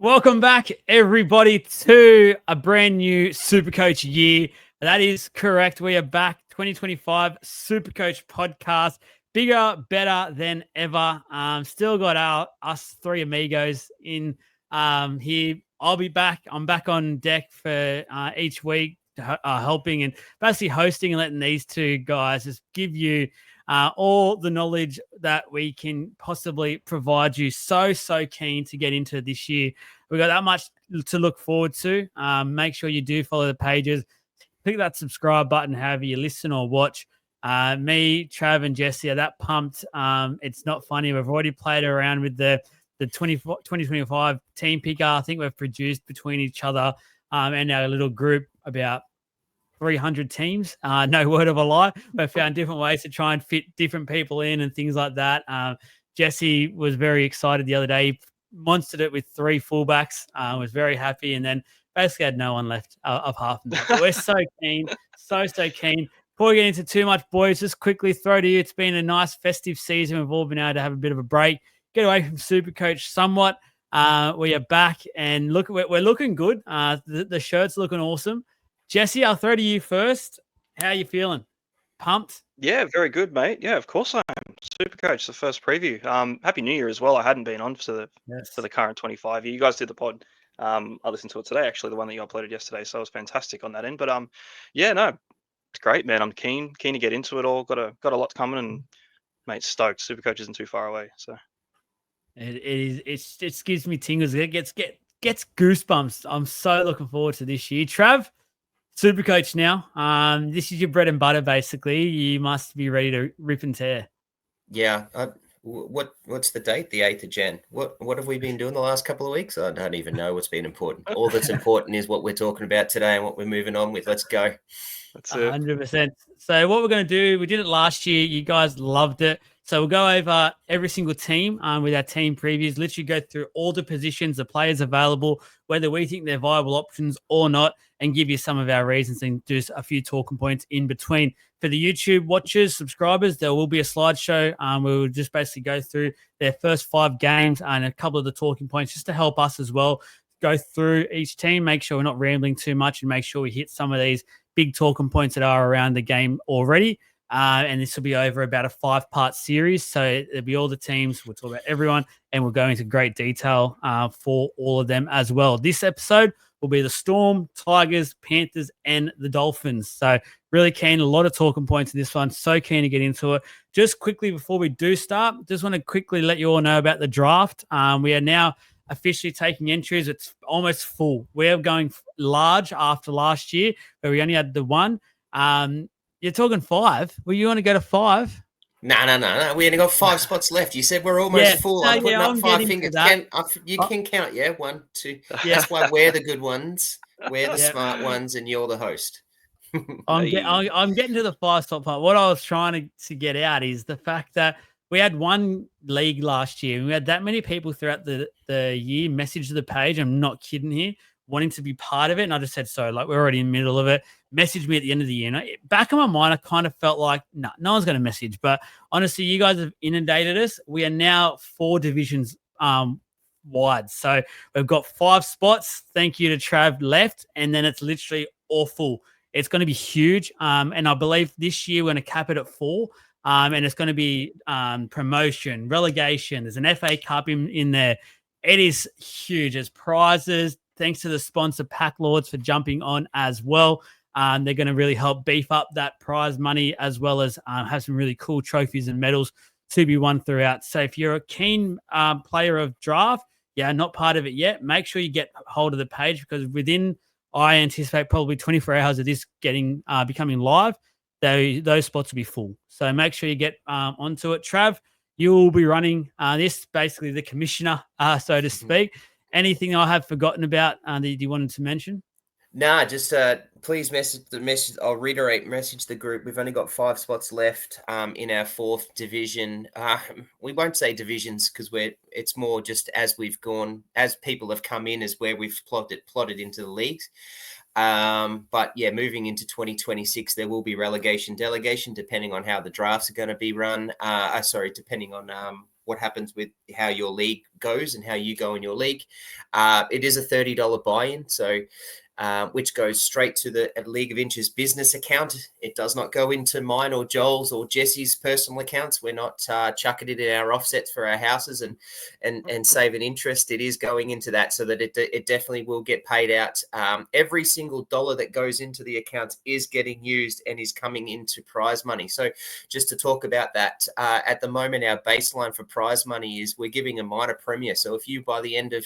Welcome back, everybody, to a brand new Supercoach year. That is correct. We are back. 2025 Supercoach Podcast. Bigger, better than ever. Still got us three amigos in here. I'll be back. I'm back on deck for each week, helping and basically hosting and letting these two guys just give you all the knowledge that we can possibly provide you. So keen to get into this year. We've got that much to look forward to. Make sure you do follow the pages. Click that subscribe button, however you listen or watch. Me, Trav, and Jesse are that pumped. It's not funny. We've already played around with the 2025 team picker. I think we've produced between each other and our little group about 300 teams. No word of a lie. We've found different ways to try and fit different people in and things like that. Jesse was very excited the other day. He monstered it with three fullbacks. Was very happy, and then basically had no one left of half of them. But we're so keen, so keen. Before we get into too much, boys, just quickly throw to you. It's been a nice festive season. We've all been able to have a bit of a break, get away from Supercoach somewhat. We are back, and look, we're looking good. The shirt's looking awesome. Jesse, I'll throw to you first. How are you feeling? Pumped? Yeah, very good, mate. Yeah, of course I am. Supercoach, the first preview. Happy New Year as well. I hadn't been on for the current 25 year. You guys did the pod. I listened to it today, actually, the one that you uploaded yesterday. So it was fantastic on that end. But yeah, no, it's great, man. I'm keen to get into it all. Got a lot coming, and mate, stoked. Supercoach isn't too far away. So it gives me tingles. It gets goosebumps. I'm so looking forward to this year. Trav, Supercoach now. This is your bread and butter, basically. You must be ready to rip and tear. Yeah. What's the date? The 8th of Jan. What have we been doing the last couple of weeks? I don't even know what's been important. All that's important is what we're talking about today and what we're moving on with. Let's go. That's it. 100%. So what we're going to do, we did it last year. You guys loved it. So we'll go over every single team with our team previews, literally go through all the positions, the players available, whether we think they're viable options or not, and give you some of our reasons and do a few talking points in between. For the YouTube watchers, subscribers, there will be a slideshow. We will just basically go through their first 5 games and a couple of the talking points just to help us as well go through each team, make sure we're not rambling too much and make sure we hit some of these big talking points that are around the game already. And this will be over about a 5-part series. So there'll be all the teams. We'll talk about everyone and we'll go into great detail for all of them as well. This episode will be the Storm, Tigers, Panthers, and the Dolphins. So really keen. A lot of talking points in this one. So keen to get into it. Just quickly before we do start, just want to quickly let you all know about the draft. We are now officially taking entries. It's almost full. We're going large after last year, where we only had the one. You're talking 5. Well, you want to go to 5? No. We only got 5 spots left. You said we're almost full. I'm putting up 5 fingers. You can count, yeah? 1, 2. Yeah. That's why we're the good ones. We're the smart ones, and you're the host. I'm getting to the 5 spot part. What I was trying to get out is the fact that we had one league last year, and we had that many people throughout the year message the page. I'm not kidding here, wanting to be part of it. And I just said, so like, we're already in the middle of it. Message me at the end of the year. And back in my mind, I kind of felt like, no one's going to message. But honestly, you guys have inundated us. We are now 4 divisions wide. So we've got 5 spots. Thank you to Trav left. And then it's literally all full. It's going to be huge. And I believe this year we're going to cap it at 4. And it's going to be promotion, relegation. There's an FA Cup in there. It is huge. There's prizes. Thanks to the sponsor Pack Lords for jumping on as well. They're going to really help beef up that prize money as well as have some really cool trophies and medals to be won throughout. So if you're a keen player of draft, not part of it yet, make sure you get hold of the page because I anticipate probably 24 hours of this becoming live, those spots will be full. So make sure you get onto it. Trav, you will be running this, basically the commissioner, so to speak. Anything I have forgotten about that you wanted to mention? Nah, just please message the message. I'll reiterate, message the group. We've only got 5 spots left in our 4th division. We won't say divisions because it's more just as people have come in is where we've plotted into the leagues. But yeah, moving into 2026, there will be relegation, delegation, depending on how the drafts are going to be run. Depending on what happens with how your league goes and how you go in your league. It is a $30 buy-in, so which goes straight to the League of Inches business account. It does not go into mine or Joel's or Jesse's personal accounts. We're not chucking it in our offsets for our houses and saving interest. It is going into that, so that it definitely will get paid out. Every single dollar that goes into the accounts is getting used and is coming into prize money. So just to talk about that, at the moment, our baseline for prize money is we're giving a minor premier. So if you, by the end of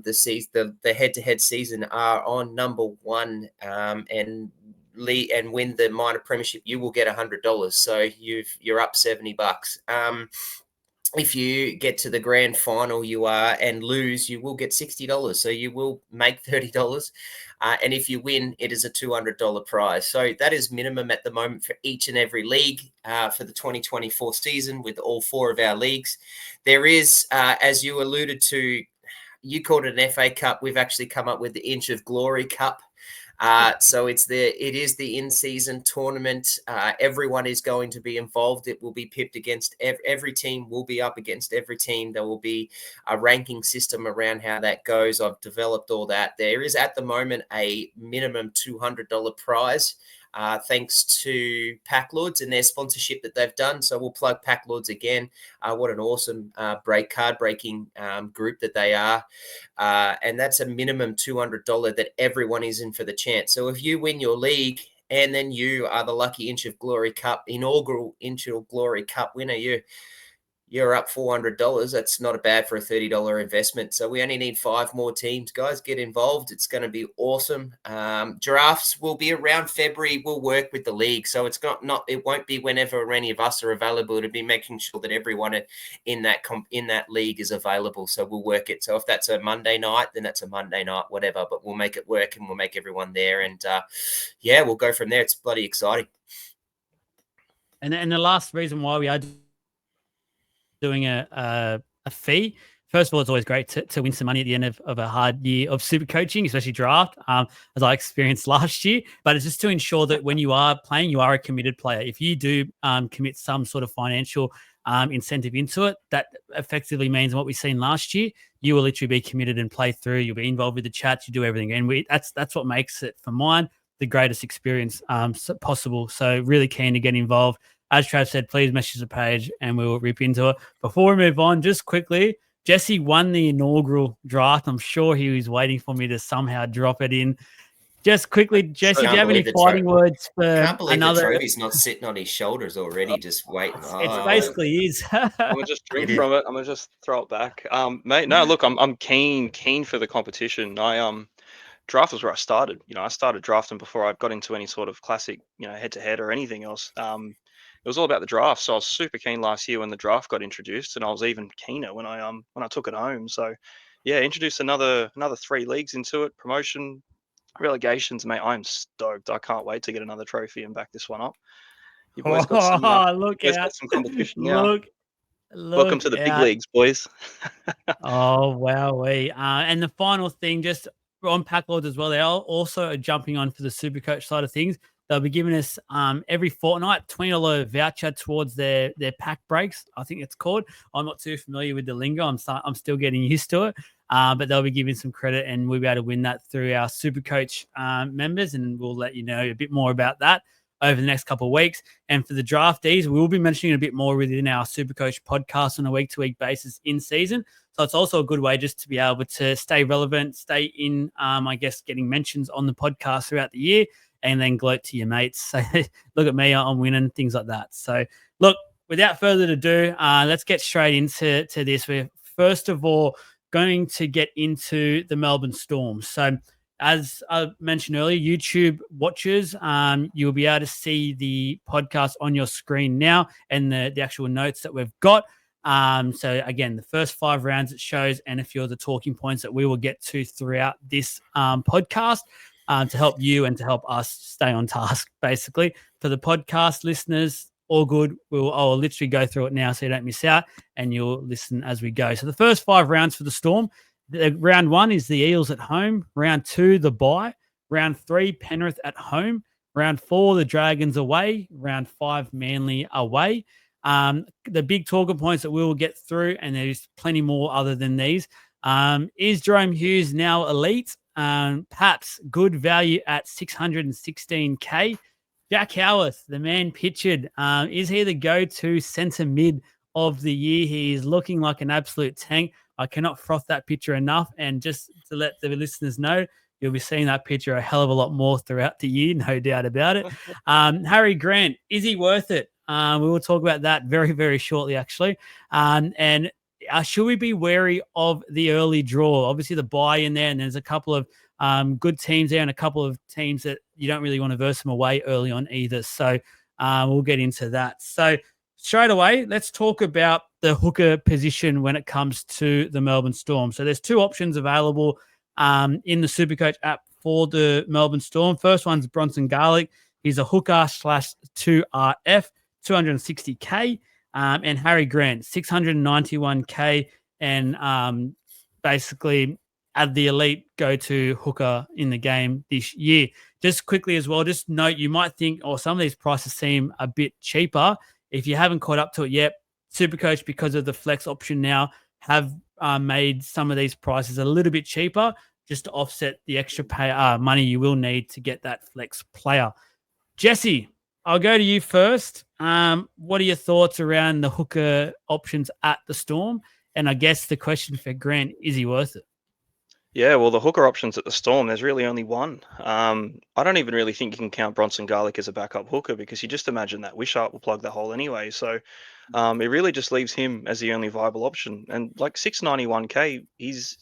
the season, the head-to-head season, are on number one and win the minor premiership, you will get $100. So you're up $70. If you get to the grand final, and lose, you will get $60. So you will make $30. And if you win, it is a $200 prize. So that is minimum at the moment for each and every league for the 2024 season with all 4 of our leagues. There is, as you alluded to, you called it an FA Cup. We've actually come up with the Inch of Glory Cup. So it is the in-season tournament. Everyone is going to be involved. It will be pipped against every team. Will be up against every team. There will be a ranking system around how that goes. I've developed all that. There is at the moment a minimum $200 prize. Thanks to Packlords and their sponsorship that they've done. So we'll plug Packlords again. What an awesome card breaking group that they are. And that's a minimum $200 that everyone is in for the chance. So if you win your league and then you are the lucky inaugural Inch of Glory Cup winner, you're up $400. That's not bad for a $30 investment. So we only need 5 more teams, guys. Get involved. It's going to be awesome. Drafts will be around February. We'll work with the league. So it's it won't be whenever any of us are available. To be making sure that everyone in that league is available. So we'll work it. So if that's a Monday night, then that's a Monday night, whatever. But we'll make it work and we'll make everyone there. And we'll go from there. It's bloody exciting. And the last reason why we are doing a fee. First of all, it's always great to win some money at the end of a hard year of super coaching, especially draft, as I experienced last year. But it's just to ensure that when you are playing, you are a committed player. If you do commit some sort of financial incentive into it, that effectively means what we've seen last year, you will literally be committed and play through. You'll be involved with the chats. You do everything. And that's what makes it, for mine, the greatest experience possible. So really keen to get involved. As Trav said, please message the page and we will rip into it. Before we move on, just quickly, Jesse won the inaugural draft. I'm sure he was waiting for me to somehow drop it in. Just quickly, Jesse, do you have any fighting words for can't believe another? The trophy's not sitting on his shoulders already, just waiting. It basically is. I'm gonna just drink from it. I'm gonna just throw it back, mate. No, look, I'm keen for the competition. Draft was where I started. I started drafting before I got into any sort of classic, head-to-head or anything else. It was all about the draft. So I was super keen last year when the draft got introduced, and I was even keener when I took it home. So yeah, introduced another 3 leagues into it, promotion, relegations, mate. I'm stoked. I can't wait to get another trophy and back this one up. You boys got some competition now. Welcome to the big leagues, boys. Oh, wow. And the final thing, just on Packlords as well, they are also jumping on for the Supercoach side of things. They'll be giving us every fortnight $20 voucher towards their pack breaks, I think it's called. I'm not too familiar with the lingo. I'm still getting used to it. But they'll be giving some credit and we'll be able to win that through our Supercoach members, and we'll let you know a bit more about that over the next couple of weeks. And for the draftees, we will be mentioning a bit more within our Supercoach podcast on a week-to-week basis in season. So it's also a good way just to be able to stay relevant, stay in, getting mentions on the podcast throughout the year, and then gloat to your mates. So look at me, I'm winning, things like that. So look, without further ado, let's get straight into this. We're first of all going to get into the Melbourne Storm. So as I mentioned earlier, YouTube watchers, you'll be able to see the podcast on your screen now and the actual notes that we've got. So again, the first 5 rounds it shows and a few of the talking points that we will get to throughout this podcast. To help you and to help us stay on task, basically. For the podcast listeners, all good. I'll literally go through it now so you don't miss out, and you'll listen as we go. So the first 5 rounds for the Storm, round 1 is the Eels at home. Round 2, the bye. Round 3, Penrith at home. Round 4, the Dragons away. Round 5, Manly away. The big talking points that we will get through, and there's plenty more other than these. Is Jerome Hughes now elite? Perhaps good value at 616K. Jack Howarth, the man pictured, is he the go-to centre mid of the year? He is looking like an absolute tank. I cannot froth that picture enough. And just to let the listeners know, you'll be seeing that picture a hell of a lot more throughout the year, no doubt about it. Harry Grant, is he worth it? We will talk about that very, very shortly, actually. And should we be wary of the early draw? Obviously, the buy in there, and there's a couple of good teams there and a couple of teams that you don't really want to verse them away early on either. So we'll get into that. So straight away, let's talk about the hooker position when it comes to the Melbourne Storm. So there's two options available in the Supercoach app for the Melbourne Storm. First one's Bronson Garlick. He's a hooker /2RF, 260K. And Harry Grant, 691K. And basically at the elite go-to hooker in the game this year. Just quickly as well, just note, you might think, some of these prices seem a bit cheaper. If you haven't caught up to it yet, Supercoach, because of the flex option now, have made some of these prices a little bit cheaper just to offset the extra money you will need to get that flex player. Jesse, I'll go to you first. What are your thoughts around the hooker options at the Storm? And I guess the question for Grant, is he worth it? Yeah, well, the hooker options at the Storm, there's really only one. I don't even really think you can count Bronson Garlick as a backup hooker, because you just imagine that Wishart will plug the hole anyway. So it really just leaves him as the only viable option. And like 691K, he's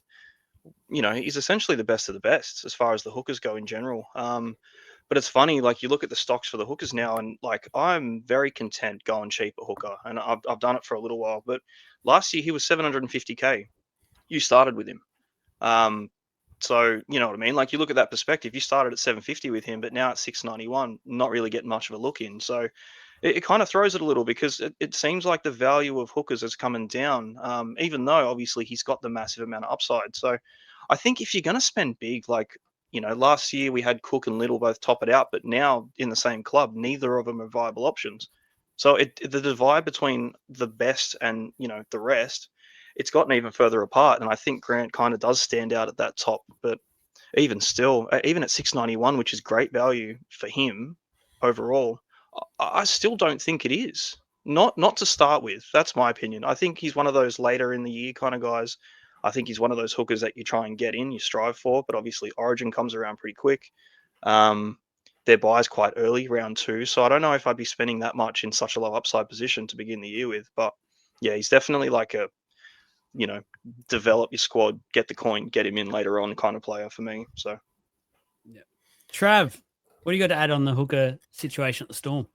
essentially the best of the best as far as the hookers go in general. But it's funny, like you look at the stocks for the hookers now, and like I'm very content going cheap at hooker, and I've done it for a little while. But last year he was 750K. You started with him. So you know what I mean? Like you look at that perspective, you started at 750 with him, but now at 691, not really getting much of a look in. So it kind of throws it a little, because it seems like the value of hookers is coming down, even though obviously he's got the massive amount of upside. So I think if you're going to spend big, like, last year we had Cook and Little both top it out, but now in the same club, neither of them are viable options. So the divide between the best and, the rest, it's gotten even further apart. And I think Grant kind of does stand out at that top. But even still, even at 691, which is great value for him overall, I still don't think it is. Not to start with. That's my opinion. I think he's one of those later in the year kind of guys. I think he's one of those hookers that you try and get in, you strive for. But obviously, Origin comes around pretty quick. Their buy's quite early, round 2. So I don't know if I'd be spending that much in such a low upside position to begin the year with. But yeah, he's definitely like a, develop your squad, get the coin, get him in later on kind of player for me. So, yeah. Trav, what do you got to add on the hooker situation at the Storm?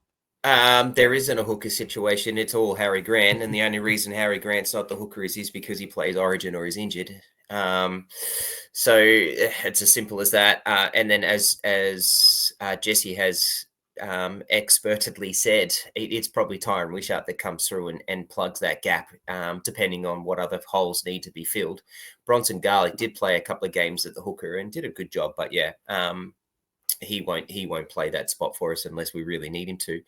There isn't a hooker situation. It's all Harry Grant, and the only reason Harry Grant's not the hooker is because he plays Origin or is injured. So it's as simple as that. And then as Jesse has expertly said, it's probably Tyron Wishart that comes through and plugs that gap, depending on what other holes need to be filled. Bronson Garlick did play a couple of games at the hooker and did a good job, but yeah, he won't play that spot for us unless we really need him to.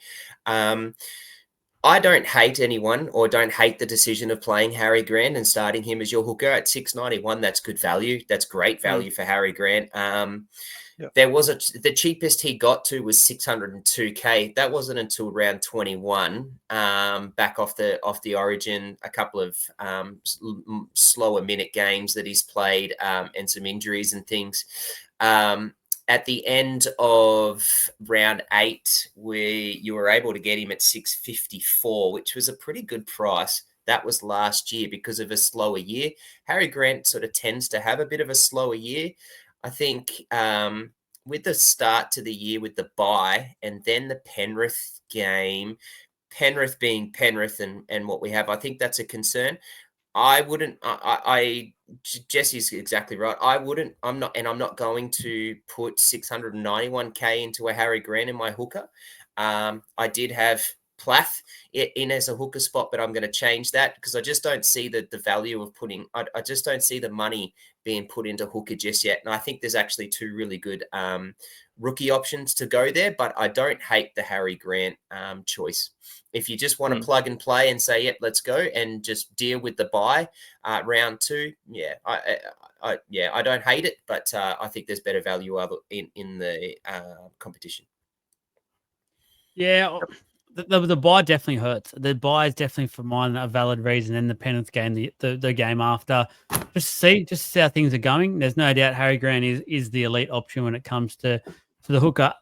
I don't hate anyone or don't hate the decision of playing Harry Grant and starting him as your hooker at 691. That's good value. That's great value for Harry Grant. There was the cheapest he got to was 602K. That wasn't until round 21, back off the Origin, a couple of slower minute games that he's played, and some injuries and things. At the end of round 8, you were able to get him at 654, which was a pretty good price. That was last year because of a slower year. Harry Grant sort of tends to have a bit of a slower year. I think with the start to the year with the bye and then the Penrith game, Penrith being Penrith and what we have, I think that's a concern. I wouldn't. Jesse's exactly right. I'm not going to put 691K into a Harry Grant in my hooker. I did have Plath in as a hooker spot, but I'm going to change that because I just don't see the value of putting. I just don't see the money being put into hooker just yet. And I think there's actually two really good rookie options to go there, but I don't hate the Harry Grant choice. If you just want to plug and play and say, yep, let's go and just deal with the bye round 2, I don't hate it, but I think there's better value in the competition. Yeah, the bye definitely hurts. The bye is definitely for mine a valid reason. And the Penrith game, the game after, just see how things are going. There's no doubt Harry Grant is the elite option when it comes to the hooker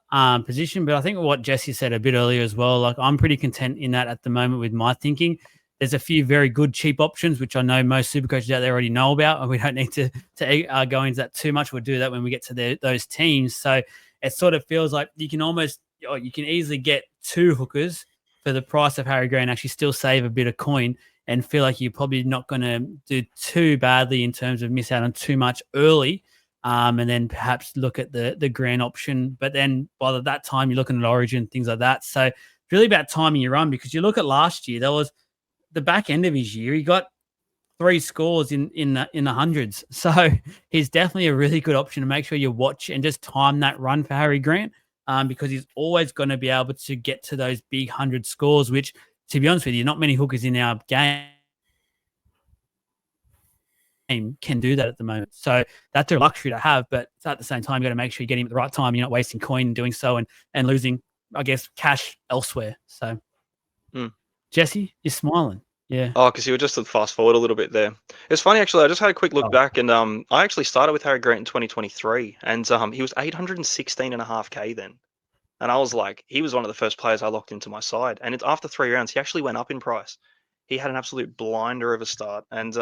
position. But I think what Jesse said a bit earlier as well, like I'm pretty content in that at the moment with my thinking. There's a few very good cheap options, which I know most super coaches out there already know about, and we don't need to go into that too much. We'll do that when we get to those teams. So it sort of feels like you can easily get 2 hookers for the price of Harry Grant, actually still save a bit of coin and feel like you're probably not going to do too badly in terms of miss out on too much early, and then perhaps look at the Grant option. But then by that time, you're looking at Origin, things like that. So it's really about timing your run, because you look at last year, there was the back end of his year, he got 3 scores in the hundreds. So he's definitely a really good option to make sure you watch and just time that run for Harry Grant, because he's always going to be able to get to those big 100 scores, which, to be honest with you, not many hookers in our game can do that at the moment. So that's a luxury to have, but at the same time, you got to make sure you get him at the right time. You're not wasting coin in doing so and losing, I guess, cash elsewhere. So, Jesse, you're smiling. Yeah. Oh, because you were just to fast forward a little bit there. It's funny, actually. I just had a quick look back, and I actually started with Harry Grant in 2023, and he was 816.5K then. And I was like, he was one of the first players I locked into my side. And after 3 rounds, he actually went up in price. He had an absolute blinder of a start. And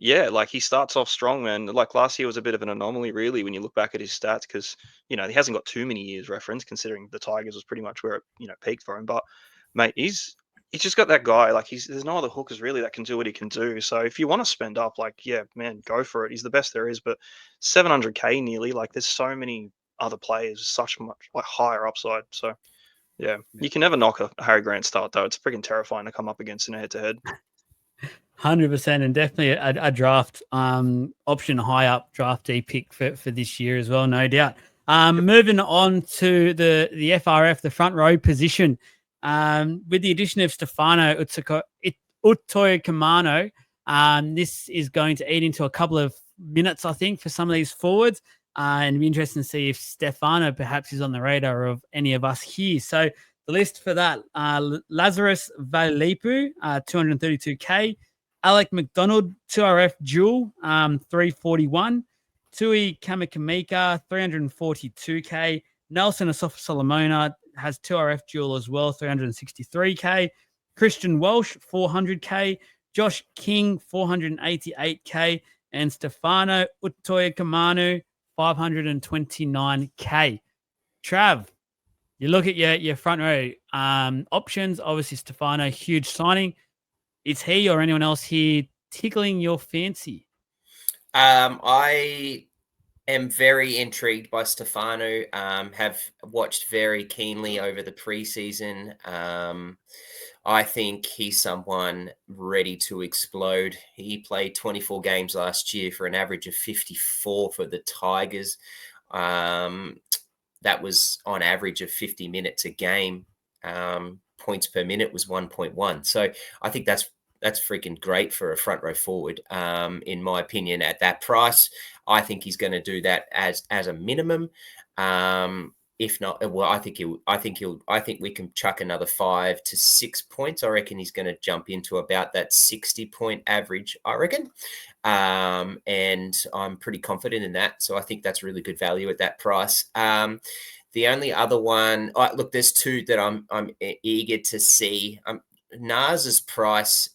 like he starts off strong, man. Like last year was a bit of an anomaly, really, when you look back at his stats, because, he hasn't got too many years reference, considering the Tigers was pretty much where it, peaked for him. But, mate, he's just got that guy. Like there's no other hookers really that can do what he can do. So if you want to spend up, like, yeah, man, go for it. He's the best there is. But 700K nearly, like there's so many other players, such much like higher upside. So yeah, you can never knock a Harry Grant start though. It's freaking terrifying to come up against in a head-to-head. 100%, and definitely a draft option high up draftee pick for this year as well, no doubt. Moving on to the FRF, the front row position, with the addition of Stefano Utoikamano, this is going to eat into a couple of minutes, I think, for some of these forwards. And it'd be interesting to see if Stefano perhaps is on the radar of any of us here. So the list for that, Lazarus Valipu, 232K. Alec McDonald, 2RF dual, 341. Tui Kamakamika, 342K. Nelson Asafa Solomona has 2RF dual as well, 363K. Christian Welsh, 400K. Josh King, 488K. And Stefano Utoikamanu, 529K. Trav, you look at your front row options. Obviously, Stefano, huge signing. Is he or anyone else here tickling your fancy? I am very intrigued by Stefano. Have watched very keenly over the preseason. I think he's someone ready to explode. He played 24 games last year for an average of 54 for the Tigers. That was on average of 50 minutes a game. Points per minute was 1.1. So I think that's freaking great for a front row forward. In my opinion, at that price, I think he's going to do that as a minimum. If not, well, I think we can chuck another 5 to 6 points. I reckon he's going to jump into about that 60-point average, I reckon. And I'm pretty confident in that. So I think that's really good value at that price. The only other one, look, there's 2 that I'm eager to see. Nas's price,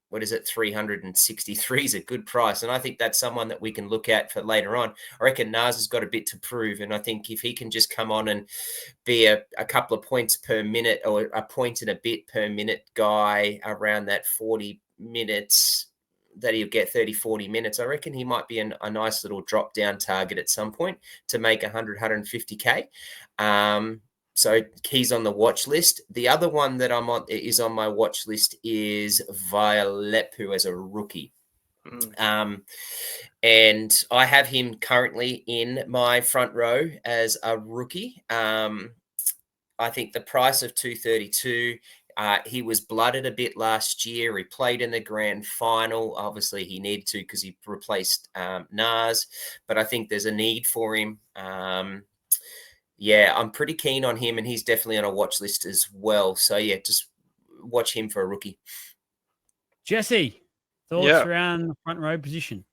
what is it? 363 is a good price. And I think that's someone that we can look at for later on. I reckon Nas has got a bit to prove. And I think if he can just come on and be a couple of points per minute or a point and a bit per minute guy around that 40 minutes, that he'll get 30, 40 minutes, I reckon he might be a nice little drop down target at some point to make 100, 150K. So he's on the watch list. The other one that is on my watch list is Violepu as a rookie. And I have him currently in my front row as a rookie. I think the price of 232. He was blooded a bit last year. He played in the grand final. Obviously, he needed to because he replaced Nas. But I think there's a need for him. Yeah, I'm pretty keen on him, and he's definitely on a watch list as well. So, yeah, just watch him for a rookie. Jesse, thoughts around the front row position?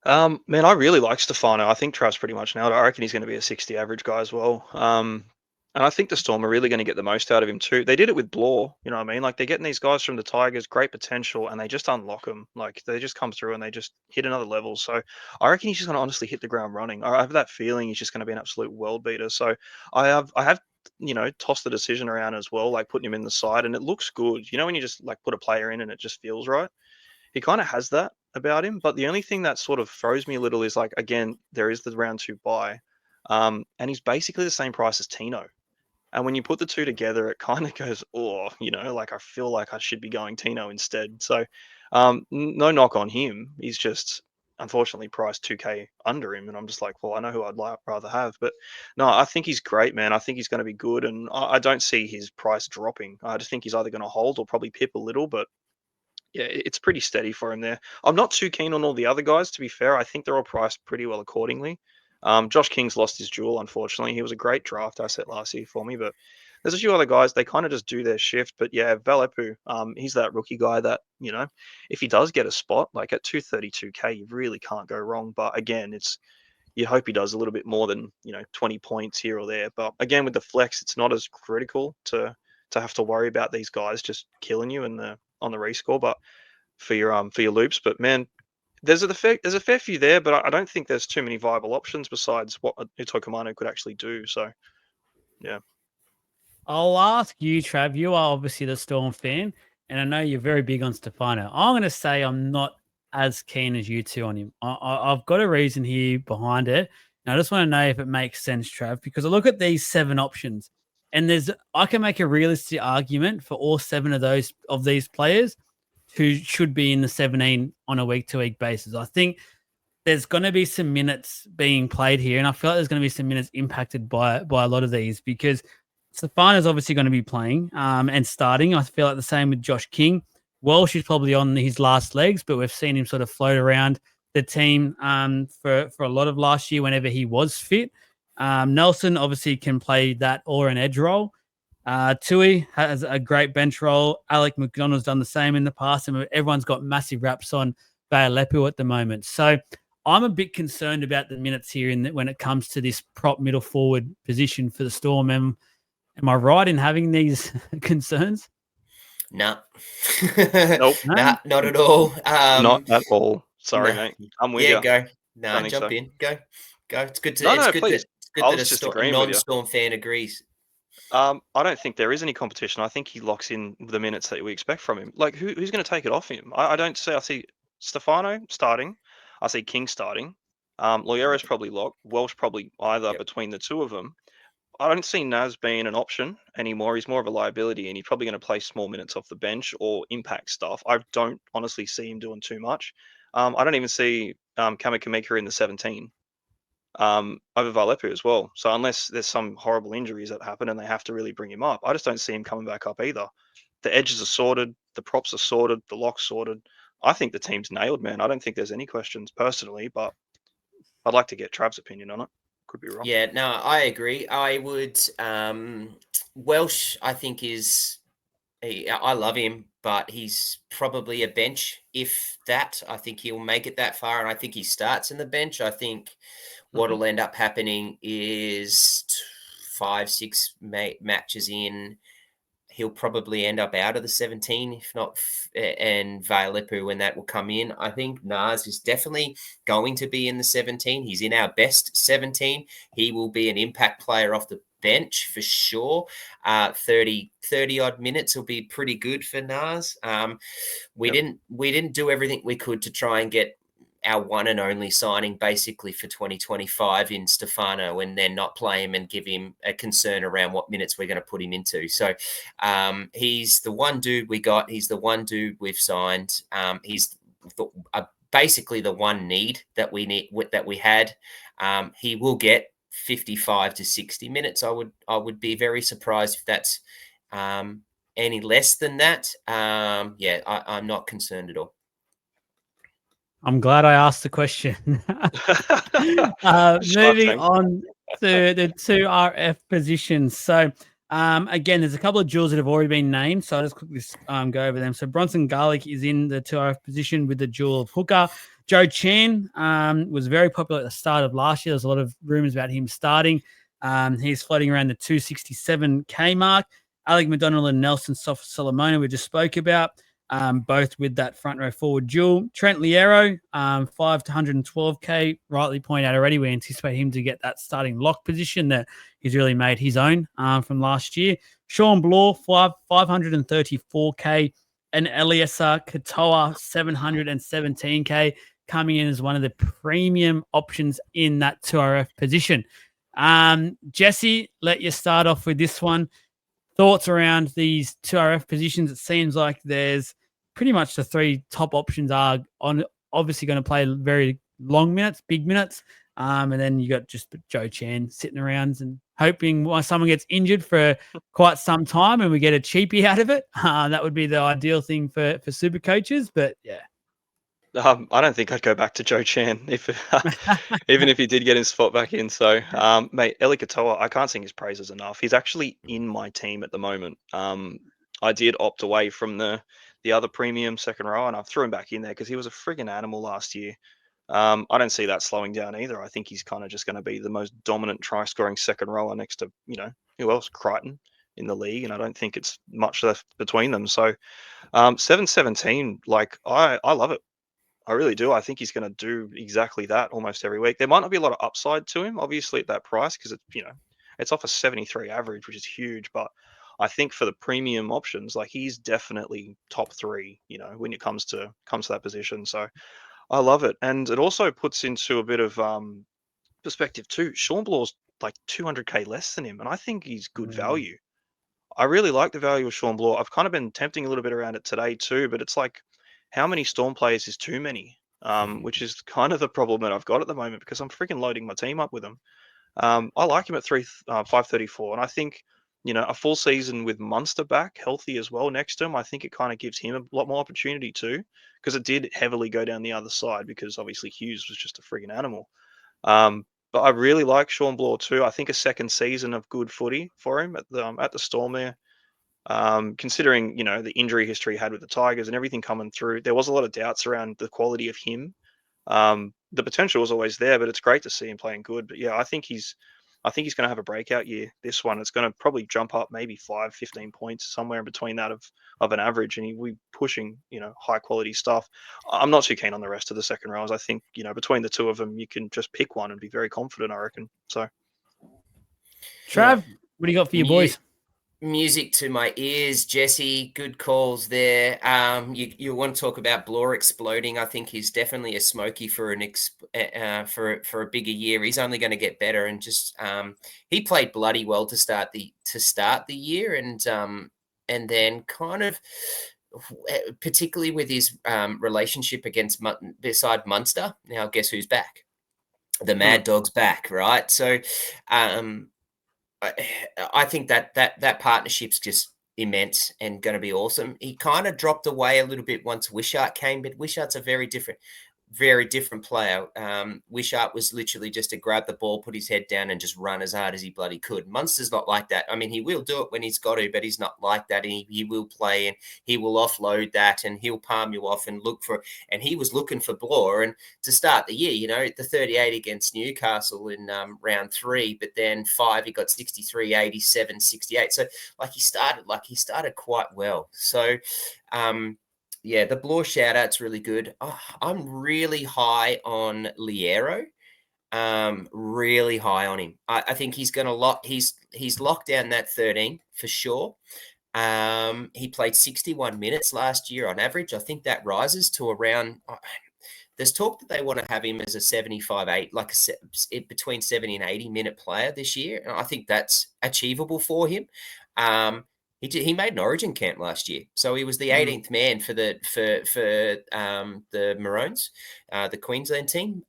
Man, I really like Stefano. I think Trav's pretty much nailed it. I reckon he's going to be a 60 average guy as well. And I think the Storm are really going to get the most out of him too. They did it with Blore, you know what I mean? Like, they're getting these guys from the Tigers, great potential, and they just unlock them. Like, they just come through and they just hit another level. So I reckon he's just going to honestly hit the ground running. I have that feeling he's just going to be an absolute world beater. So I have tossed the decision around as well, like putting him in the side, and it looks good. You know, when you just like put a player in and it just feels right? He kind of has that about him. But the only thing that sort of throws me a little is, like, again, there is the round 2 bye. And he's basically the same price as Tino. And when you put the two together, it kind of goes, like, I feel like I should be going Tino instead. So no knock on him. He's just unfortunately priced 2K under him. And I'm just like, well, I know who I'd rather have. But no, I think he's great, man. I think he's going to be good. And I don't see his price dropping. I just think he's either going to hold or probably pip a little. But yeah, it's pretty steady for him there. I'm not too keen on all the other guys, to be fair. I think they're all priced pretty well accordingly. Josh King's lost his jewel, unfortunately. He was a great draft asset last year for me, but there's a few other guys. They kind of just do their shift. But yeah, Valepu, he's that rookie guy that, if he does get a spot, like at 232K, you really can't go wrong. But again, you hope he does a little bit more than, 20 points here or there. But again, with the flex, it's not as critical to have to worry about these guys just killing you on the rescore, but for your loops. But man, there's a fair few there, but I don't think there's too many viable options besides what Itokamano could actually do. So, yeah. I'll ask you, Trav. You are obviously the Storm fan, and I know you're very big on Stefano. I'm going to say I'm not as keen as you two on him. I've got a reason here behind it, and I just want to know if it makes sense, Trav, because I look at these 7 options, and I can make a realistic argument for all 7 of these players who should be in the 17 on a week-to-week basis. I think there's going to be some minutes being played here, and I feel like there's going to be some minutes impacted by a lot of these because Stefano's obviously going to be playing and starting. I feel like the same with Josh King. Welsh is probably on his last legs, but we've seen him sort of float around the team for a lot of last year whenever he was fit. Nelson obviously can play that or an edge role. Tui has a great bench role. Alec McDonald's done the same in the past, and everyone's got massive raps on Valepu at the moment. So I'm a bit concerned about the minutes here when it comes to this prop middle forward position for the Storm. Am I right in having these concerns? No. Nope. Nah, not at all. Not at all. Sorry, mate. I'm with you. Yeah, go. No, jump in. Go. It's good to. It's good that a non-Storm fan agrees. I don't think there is any competition. I think he locks in the minutes that we expect from him. Like, who's going to take it off him? I don't see. I see Stefano starting. I see King starting. Loiera's probably locked. Welsh probably either between the two of them. I don't see Naz being an option anymore. He's more of a liability, and he's probably going to play small minutes off the bench or impact stuff. I don't honestly see him doing too much. I don't even see Kamakamika in the 17 over Valepu as well. So unless there's some horrible injuries that happen and they have to really bring him up, I just don't see him coming back up either. The edges are sorted, the props are sorted, the lock's sorted. I think the team's nailed, man. I don't think there's any questions personally, but I'd like to get Trav's opinion on it. Could be wrong. Yeah, no, I agree. I would. Welsh, I think I love him, but he's probably a bench. If that, I think he'll make it that far, and I think he starts in the bench. I think what'll end up happening is 5-6 matches in, he'll probably end up out of the 17, if not, and Valepu when that will come in. I think Nas is definitely going to be in the 17. He's in our best 17. He will be an impact player off the bench for sure. 30 odd minutes will be pretty good for Nas. We didn't do everything we could to try and get our one and only signing basically for 2025 in Stefano, and then not play him and give him a concern around what minutes we're going to put him into. So he's the one dude we got. He's the one dude we've signed. He's basically the one need that we had. He will get 55 to 60 minutes. I would be very surprised if that's any less than that. I'm not concerned at all. I'm glad I asked the question. Moving on to the 2RF positions. So again, there's a couple of duels that have already been named. So I'll just quickly go over them. So Bronson Garlick is in the 2RF position with the duel of hooker. Joe Chan was very popular at the start of last year. There's a lot of rumors about him starting. He's floating around the 267K mark. Alec McDonald and Nelson Solomona we just spoke about, both with that front row forward duel. Trent Liero, 5 to 112K, rightly pointed out already. We anticipate him to get that starting lock position that he's really made his own from last year. Sean Bloor, 534K, and Eliezer Katoa, 717K, coming in as one of the premium options in that 2RF position. Jesse, let you start off with this one. Thoughts around these 2RF positions? It seems like there's pretty much the three top options are obviously going to play very long minutes, big minutes. And then you got just Joe Chan sitting around and hoping while someone gets injured for quite some time and we get a cheapie out of it. That would be the ideal thing for super coaches. But yeah. I don't think I'd go back to Joe Chan even if he did get his spot back in. So, mate, Eli Katoa, I can't sing his praises enough. He's actually in my team at the moment. I did opt away from the other premium second row, and I threw him back in there because he was a friggin' animal last year. I don't see that slowing down either. I think he's kind of just going to be the most dominant try-scoring second rower next to, who else? Crichton in the league, and I don't think it's much left between them. So, 717, I love it. I really do. I think he's going to do exactly that almost every week. There might not be a lot of upside to him, obviously, at that price because it's off a 73 average, which is huge. But I think for the premium options, he's definitely top three, when it comes to that position. So I love it, and it also puts into a bit of perspective too. Sean Bloor's 200K less than him, and I think he's good value. I really like the value of Sean Bloor. I've kind of been tempting a little bit around it today too, but it's how many Storm players is too many, which is kind of the problem that I've got at the moment because I'm freaking loading my team up with them. I like him at 534, and I think, a full season with Munster back healthy as well next to him, I think it kind of gives him a lot more opportunity too, because it did heavily go down the other side because obviously Hughes was just a friggin' animal. But I really like Sean Bloor too. I think a second season of good footy for him at the Storm there. Considering, the injury history he had with the Tigers and everything coming through, there was a lot of doubts around the quality of him. The potential was always there, but it's great to see him playing good. But yeah, I think he's going to have a breakout year. This one, it's going to probably jump up maybe 5-15 points, somewhere in between that of an average, and he'll be pushing, high quality stuff. I'm not too keen on the rest of the second rows. I think, between the two of them, you can just pick one and be very confident, I reckon. So, Trav, what do you got for your boys? Music to my ears, Jesse. Good calls there. You want to talk about Bloor exploding? I think he's definitely a smoky for for a bigger year. He's only going to get better, and just he played bloody well to start the year, and then kind of particularly with his relationship beside Munster. Now, guess who's back? The Mad Dog's back, right? So, I think that partnership's just immense and going to be awesome. He kind of dropped away a little bit once Wishart came, but Wishart's a very different player. Wishart was literally just to grab the ball, put his head down, and just run as hard as he bloody could. Munster's not like that. I mean, he will do it when he's got to, but he's not like that. He will play and he will offload that and he'll palm you off and and he was looking for Bloor. And to start the year, the 38 against Newcastle in round 3, but then 5, he got 63, 87, 68. So he started quite well. So, yeah, the Bloor shout-out's really good. I'm really high on Liero. Really high on him. I think he's going to he's locked down that 13 for sure. He played 61 minutes last year on average. I think that rises to around there's talk that they want to have him as a 75-8, like between 70 and 80-minute player this year. And I think that's achievable for him. He made an Origin camp last year, so he was the 18th man for the Maroons, the Queensland team.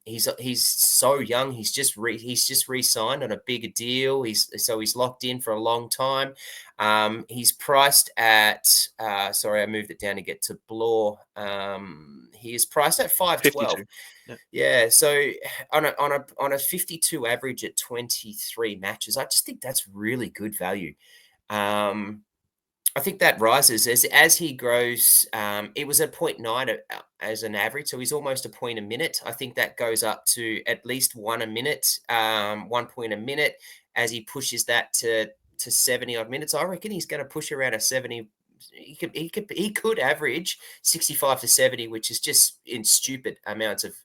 He's so young. He's just re-signed on a bigger deal. He's locked in for a long time. He's priced at sorry, I moved it down to get to Bloor. He is priced at 512. Yeah, so on a 52 average at 23 matches, I just think that's really good value. I think that rises as he grows. It was at 0.9 as an average, so he's almost a point a minute. I think that goes up to at least 1 a minute, 1 point a minute as he pushes that to 70 odd minutes. I reckon he's going to push around a 70. He could average 65 to 70, which is just in stupid amounts of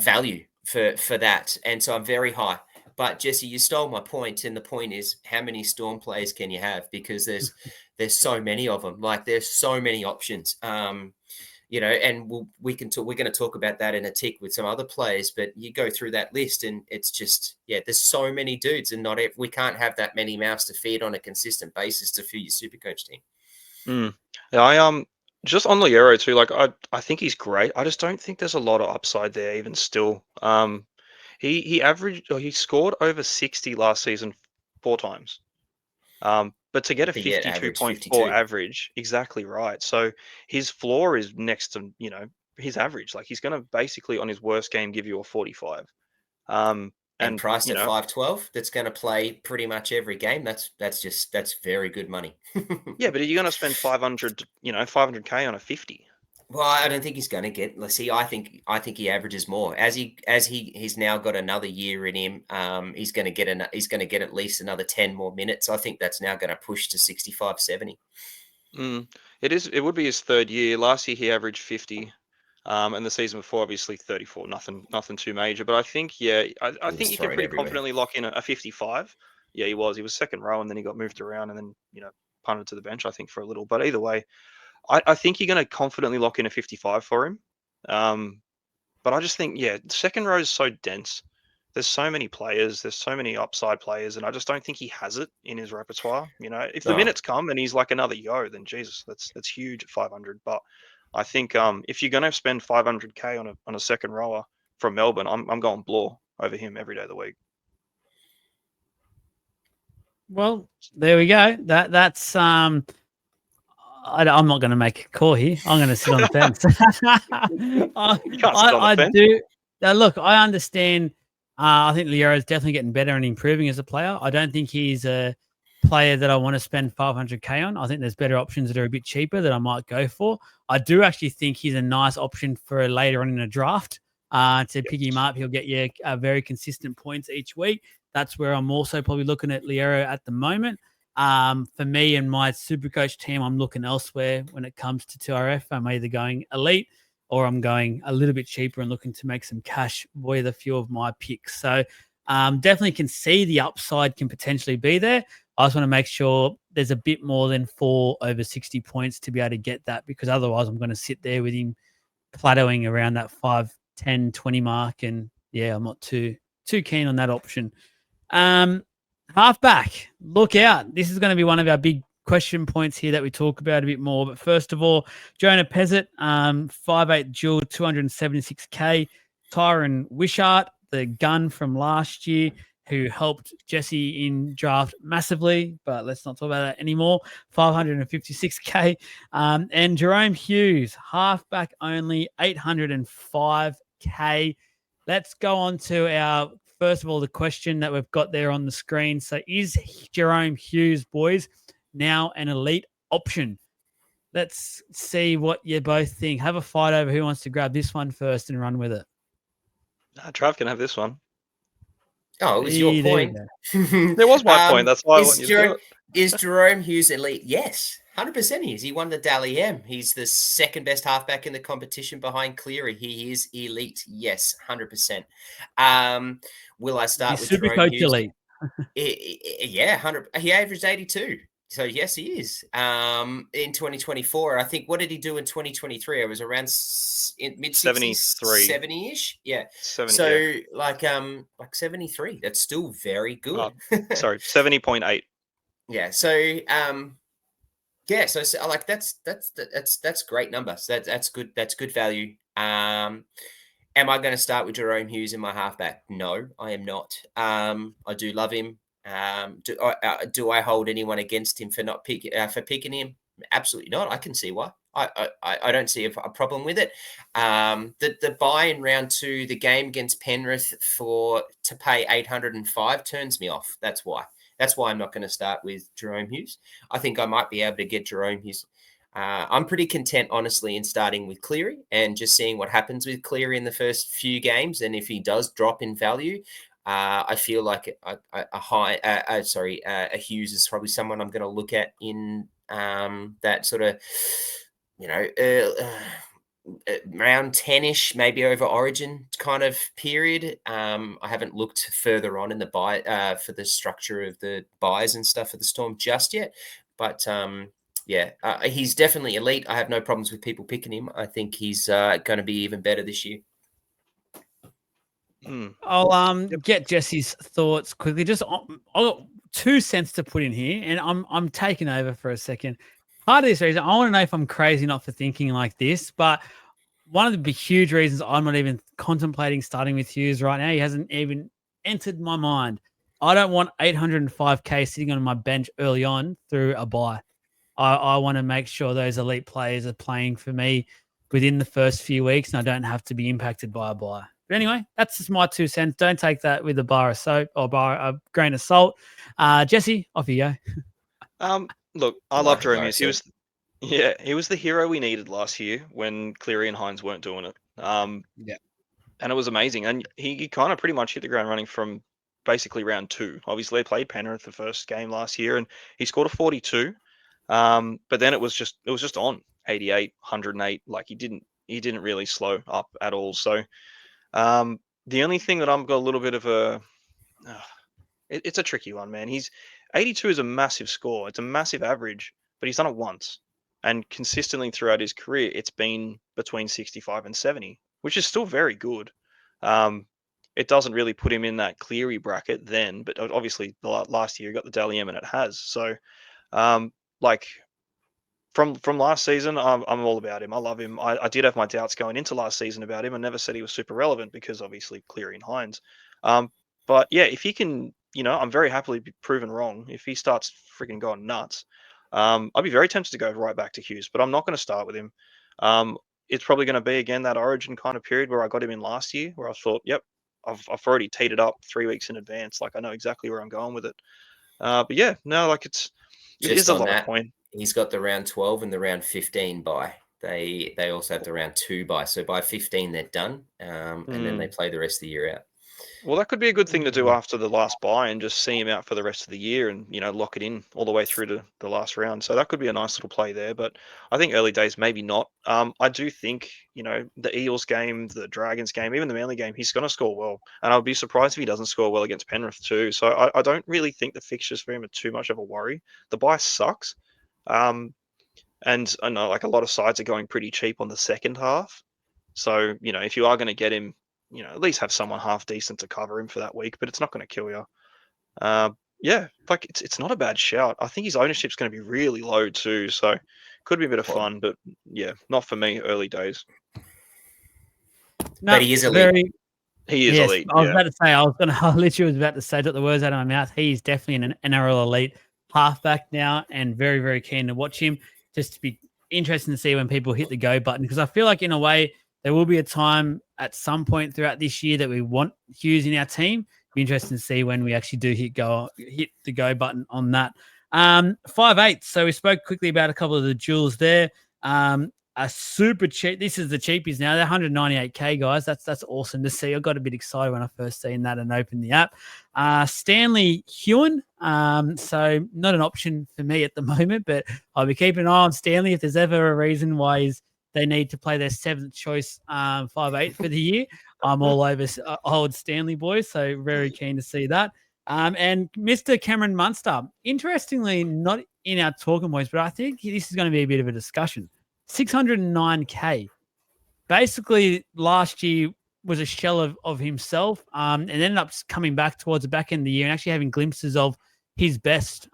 value for that. And so I'm very high. But Jesse, you stole my point, and the point is, how many Storm players can you have? Because there's so many of them. Like, there's so many options. And we're going to talk about that in a tick with some other players. But you go through that list, and it's just there's so many dudes, and we can't have that many mouths to feed on a consistent basis to fill your Supercoach team. Yeah, I just on Liero too. Like, I think he's great. I just don't think there's a lot of upside there, even still. He scored over 60 last season 4 times. But to get a 52.4 average, exactly right. So his floor is next to, his average. Like, he's going to basically on his worst game give you a 45. And priced at 512, that's going to play pretty much every game. That's very good money. Yeah, but are you going to spend 500K on a 50? Well, I don't think he's going to get. Let's see. I think he averages more as he's now got another year in him. He's going to get at least another 10 more minutes. I think that's now going to push to 65, 70. It would be his 3rd year. Last year he averaged 50, and the season before obviously 34. Nothing too major. But I think I think you can pretty confidently lock in a 55. Yeah, he was 2nd row, and then he got moved around, and then punted to the bench, I think, for a little. But either way, I think you're going to confidently lock in a 55 for him. But I just think, 2nd row is so dense. There's so many players. There's so many upside players. And I just don't think he has it in his repertoire. If the minutes come and he's like another Yo, then Jesus, that's huge at 500. But I think if you're going to spend 500K on a 2nd rower from Melbourne, I'm going Bloor over him every day of the week. Well, there we go. That's I'm not going to make a call here. I'm going to sit on the fence. I do. Now, look, I understand. I think Liero is definitely getting better and improving as a player. I don't think he's a player that I want to spend 500K on. I think there's better options that are a bit cheaper that I might go for. I do actually think he's a nice option for later on in a draft to pick him up. He'll get you very consistent points each week. That's where I'm also probably looking at Liero at the moment. For me and my Supercoach team, I'm looking elsewhere when it comes to 2RF. I'm either going elite or I'm going a little bit cheaper and looking to make some cash with a few of my picks. So definitely can see the upside can potentially be there. I just want to make sure there's a bit more than 4 over 60 points to be able to get that, because otherwise I'm going to sit there with him plateauing around that 5, 10, 20 mark. And I'm not too keen on that option. Halfback, look out. This is going to be one of our big question points here that we talk about a bit more. But first of all, Jonah Pezzett, 5'8" dual, 276K. Tyron Wishart, the gun from last year, who helped Jesse in draft massively, but let's not talk about that anymore. 556K. And Jerome Hughes, halfback only, 805K. Let's go on to our, first of all, the question that we've got there on the screen. So is Jerome Hughes, boys, now an elite option? Let's see what you both think. Have a fight over who wants to grab this one first and run with it. Trav can have this one. Oh, it was your point. There was my point. That's why I want you to do it. Is Jerome Hughes elite? Yes, 100% he is. He won the Dally M. He's the 2nd best halfback in the competition behind Cleary. He is elite. Yes, 100%. Will I start with Jerome Hughes? Elite. Yeah, 100. He averaged 82. So yes, he is. In 2024, I think. What did he do in 2023? It was around mid 60s, 70-ish. Yeah. 70. So yeah. like 73. That's still very good. Sorry, 70.8. Yeah. So yeah. So like that's great number. So that's good. That's good value. Am I going to start with Jerome Hughes in my halfback? No, I am not. I do love him. Do I hold anyone against him for not picking him? Absolutely not. I can see why. I don't see a problem with it. The buy in round 2, the game against Penrith to pay 805 turns me off. That's why. That's why I'm not going to start with Jerome Hughes. I think I might be able to get Jerome Hughes. I'm pretty content, honestly, in starting with Cleary and just seeing what happens with Cleary in the first few games. And if he does drop in value, I feel like a Hughes is probably someone I'm going to look at in that sort of, round 10-ish, maybe over Origin kind of period. I haven't looked further on in the buy for the structure of the buys and stuff for the Storm just yet, but he's definitely elite. I have no problems with people picking him. I think he's going to be even better this year. I'll get Jesse's thoughts quickly. Just I've got 2 cents to put in here, and I'm taking over for a second. Part of this reason, I want to know if I'm crazy not for thinking like this, but one of the big, huge reasons I'm not even contemplating starting with Hughes right now, he hasn't even entered my mind. I don't want 805K sitting on my bench early on through a buy. I want to make sure those elite players are playing for me within the first few weeks, and I don't have to be impacted by a buy. But anyway, that's just my 2 cents. Don't take that with a bar of soap or a grain of salt. Jesse, off you go. Look, I love Jerome Hughes. He was the hero we needed last year when Cleary and Hines weren't doing it. And it was amazing. And he kind of pretty much hit the ground running from basically round 2. Obviously, they played Penrith the first game last year, and he scored a 42. But then it was just on 88, 108. Like he didn't really slow up at all. So the only thing that I've got a little bit of it's a tricky one, man. 82 is a massive score. It's a massive average, but he's done it once. And consistently throughout his career, it's been between 65 and 70, which is still very good. It doesn't really put him in that Cleary bracket then, but obviously the last year he got the Dally M and it has. So from last season, I'm all about him. I love him. I did have my doubts going into last season about him. I never said he was super relevant because obviously Cleary and Hines. But yeah, if he can, I'm very happily be proven wrong. If he starts freaking going nuts, I'd be very tempted to go right back to Hughes, but I'm not going to start with him. It's probably going to be again that Origin kind of period where I got him in last year, where I thought, yep, I've already teed it up 3 weeks in advance. Like I know exactly where I'm going with it. But yeah, no, like it is a lot of point. He's got the round 12 and the round 15 bye. They also have the round 2 bye. So by 15 they're done, and then they play the rest of the year out. Well, that could be a good thing to do after the last bye and just see him out for the rest of the year and, lock it in all the way through to the last round. So that could be a nice little play there. But I think early days, maybe not. I do think, the Eels game, the Dragons game, even the Manly game, he's going to score well. And I'll be surprised if he doesn't score well against Penrith too. So I don't really think the fixtures for him are too much of a worry. The bye sucks. And I know like a lot of sides are going pretty cheap on the second half. So, if you are going to get him, at least have someone half decent to cover him for that week, but it's not going to kill you. Like it's not a bad shout. I think his ownership's going to be really low too, so could be a bit of fun, but yeah, not for me early days. No, but he is elite. He is elite. I was about to say, I literally was about to say, took the words out of my mouth. He's definitely an NRL elite halfback now, and very, very keen to watch him. Just to be interesting to see when people hit the go button, because I feel like in a way there will be a time at some point throughout this year that we want Hughes in our team. Be interesting to see when we actually do hit the go button on that. 5'8". So we spoke quickly about a couple of the jewels there. A super cheap. This is the cheapies now. They're 198K, guys. That's awesome to see. I got a bit excited when I first seen that and opened the app. Stanley Hewen. So not an option for me at the moment, but I'll be keeping an eye on Stanley if there's ever a reason why they need to play their 7th choice 5'8" for the year. I'm all over old Stanley boys, so very keen to see that. And Mr. Cameron Munster, interestingly, not in our talking points, but I think this is going to be a bit of a discussion. 609K. Basically, last year was a shell of himself, and ended up coming back towards the back end of the year and actually having glimpses of his best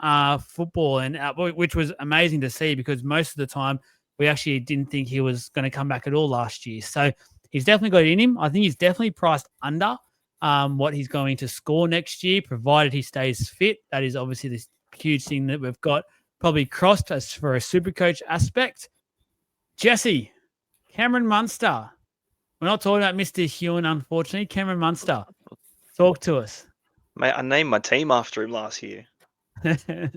football, and which was amazing to see because most of the time we actually didn't think he was going to come back at all last year. So he's definitely got it in him. I think he's definitely priced under what he's going to score next year, provided he stays fit. That is obviously this huge thing that we've got probably crossed us for a Supercoach aspect. Jesse, Cameron Munster. We're not talking about Mr. Hewen, unfortunately. Cameron Munster, talk to us. Mate, I named my team after him last year. Yeah,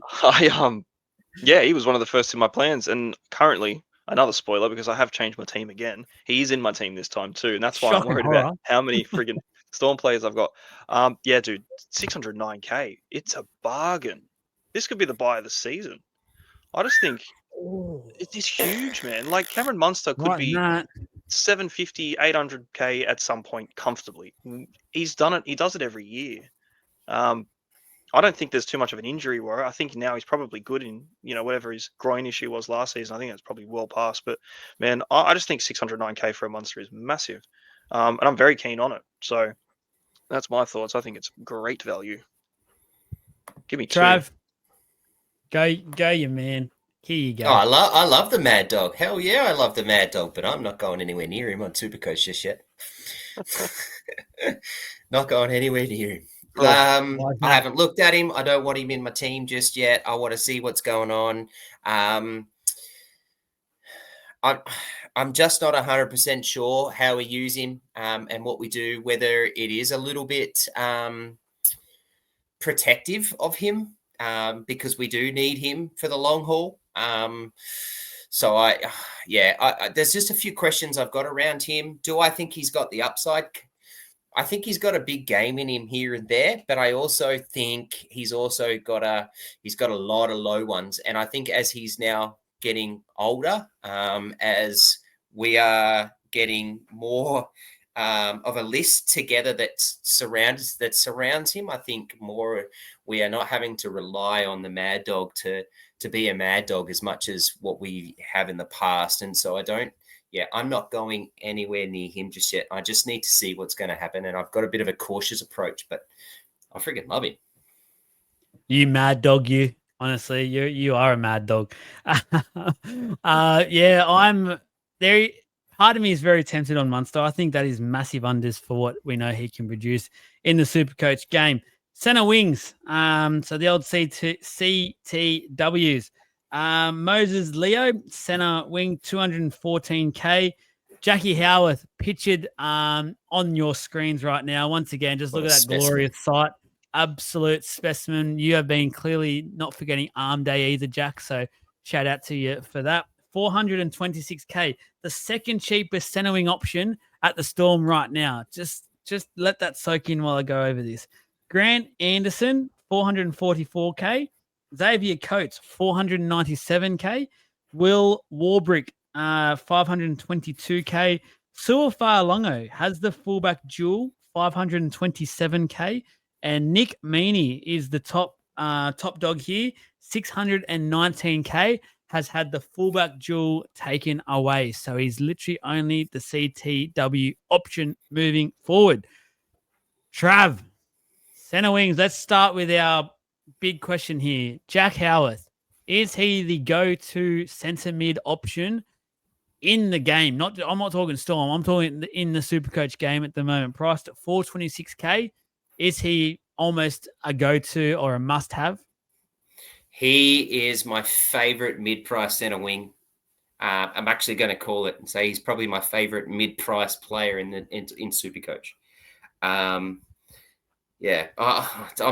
he was one of the first in my plans, and currently another spoiler because I have changed my team again. He is in my team this time too, and that's why I'm worried about how many friggin' Storm players I've got. Yeah, dude, 609K. It's a bargain. This could be the buy of the season. I just think it's huge, man. Like Cameron Munster could be 750, 800K at some point comfortably. He's done it. He does it every year. I don't think there's too much of an injury worry. I think now he's probably good in, whatever his groin issue was last season. I think that's probably well past. But, man, I just think 609K for a Munster is massive. And I'm very keen on it. So that's my thoughts. I think it's great value. Give me Trav, go you man. Here you go. Oh, I love the Mad Dog. Hell yeah, I love the Mad Dog, but I'm not going anywhere near him on Supercoach just yet. Not going anywhere near him. I haven't looked at him. I don't want him in my team just yet. I want to see what's going on. I'm just not 100% sure how we use him and what we do, whether it is a little bit protective of him because we do need him for the long haul. So there's just a few questions I've got around him. Do I think he's got the upside? I think he's got a big game in him here and there, but I also think he's also got a lot of low ones. And I think as he's now getting older, as we are getting more of a list together that surrounds him, I think more we are not having to rely on the Mad Dog to be a Mad Dog as much as what we have in the past. And so I'm not going anywhere near him just yet. I just need to see what's going to happen. And I've got a bit of a cautious approach, but I freaking love him. You Mad Dog, you. Honestly, you are a Mad Dog. I'm there. Part of me is very tempted on Munster. I think that is massive unders for what we know he can produce in the Supercoach game. Centre wings. So the old CTWs. Moses Leo, centre wing, 214K. Jackie Howarth pictured on your screens right now. Once again, just look at that glorious sight. Absolute specimen. You have been clearly not forgetting arm day either, Jack. So shout out to you for that. 426K, the second cheapest centre wing option at the Storm right now. Just let that soak in while I go over this. Grant Anderson, 444K. Xavier Coates, 497K. Will Warbrick, 522K. Suafar Longo has the fullback dual, 527K. And Nick Meaney is the top dog here, 619K. Has had the fullback dual taken away. So he's literally only the CTW option moving forward. Trav, centre wings. Let's start with our big question here. Jack Howarth, is he the go-to centre mid option in the game? I'm not talking Storm. I'm talking in the Supercoach game at the moment. Priced at 426K. Is he almost a go-to or a must-have? He is my favorite mid-price centre wing. I'm actually going to call it and say he's probably my favorite mid-price player in Supercoach. I'm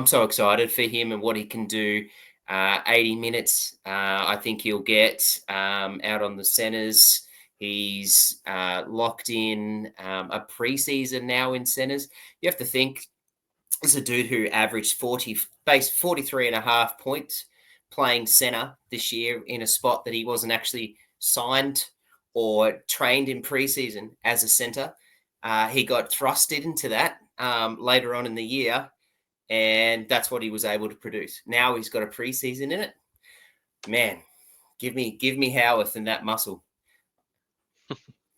so excited for him and what he can do. 80 minutes, I think he'll get out on the centres. He's locked in a preseason now in centres. You have to think this is a dude who averaged 43 and a half points playing centre this year in a spot that he wasn't actually signed or trained in preseason as a centre. He got thrusted into that later on in the year, and that's what he was able to produce. Now he's got a preseason in it. man, give me Howarth and that muscle.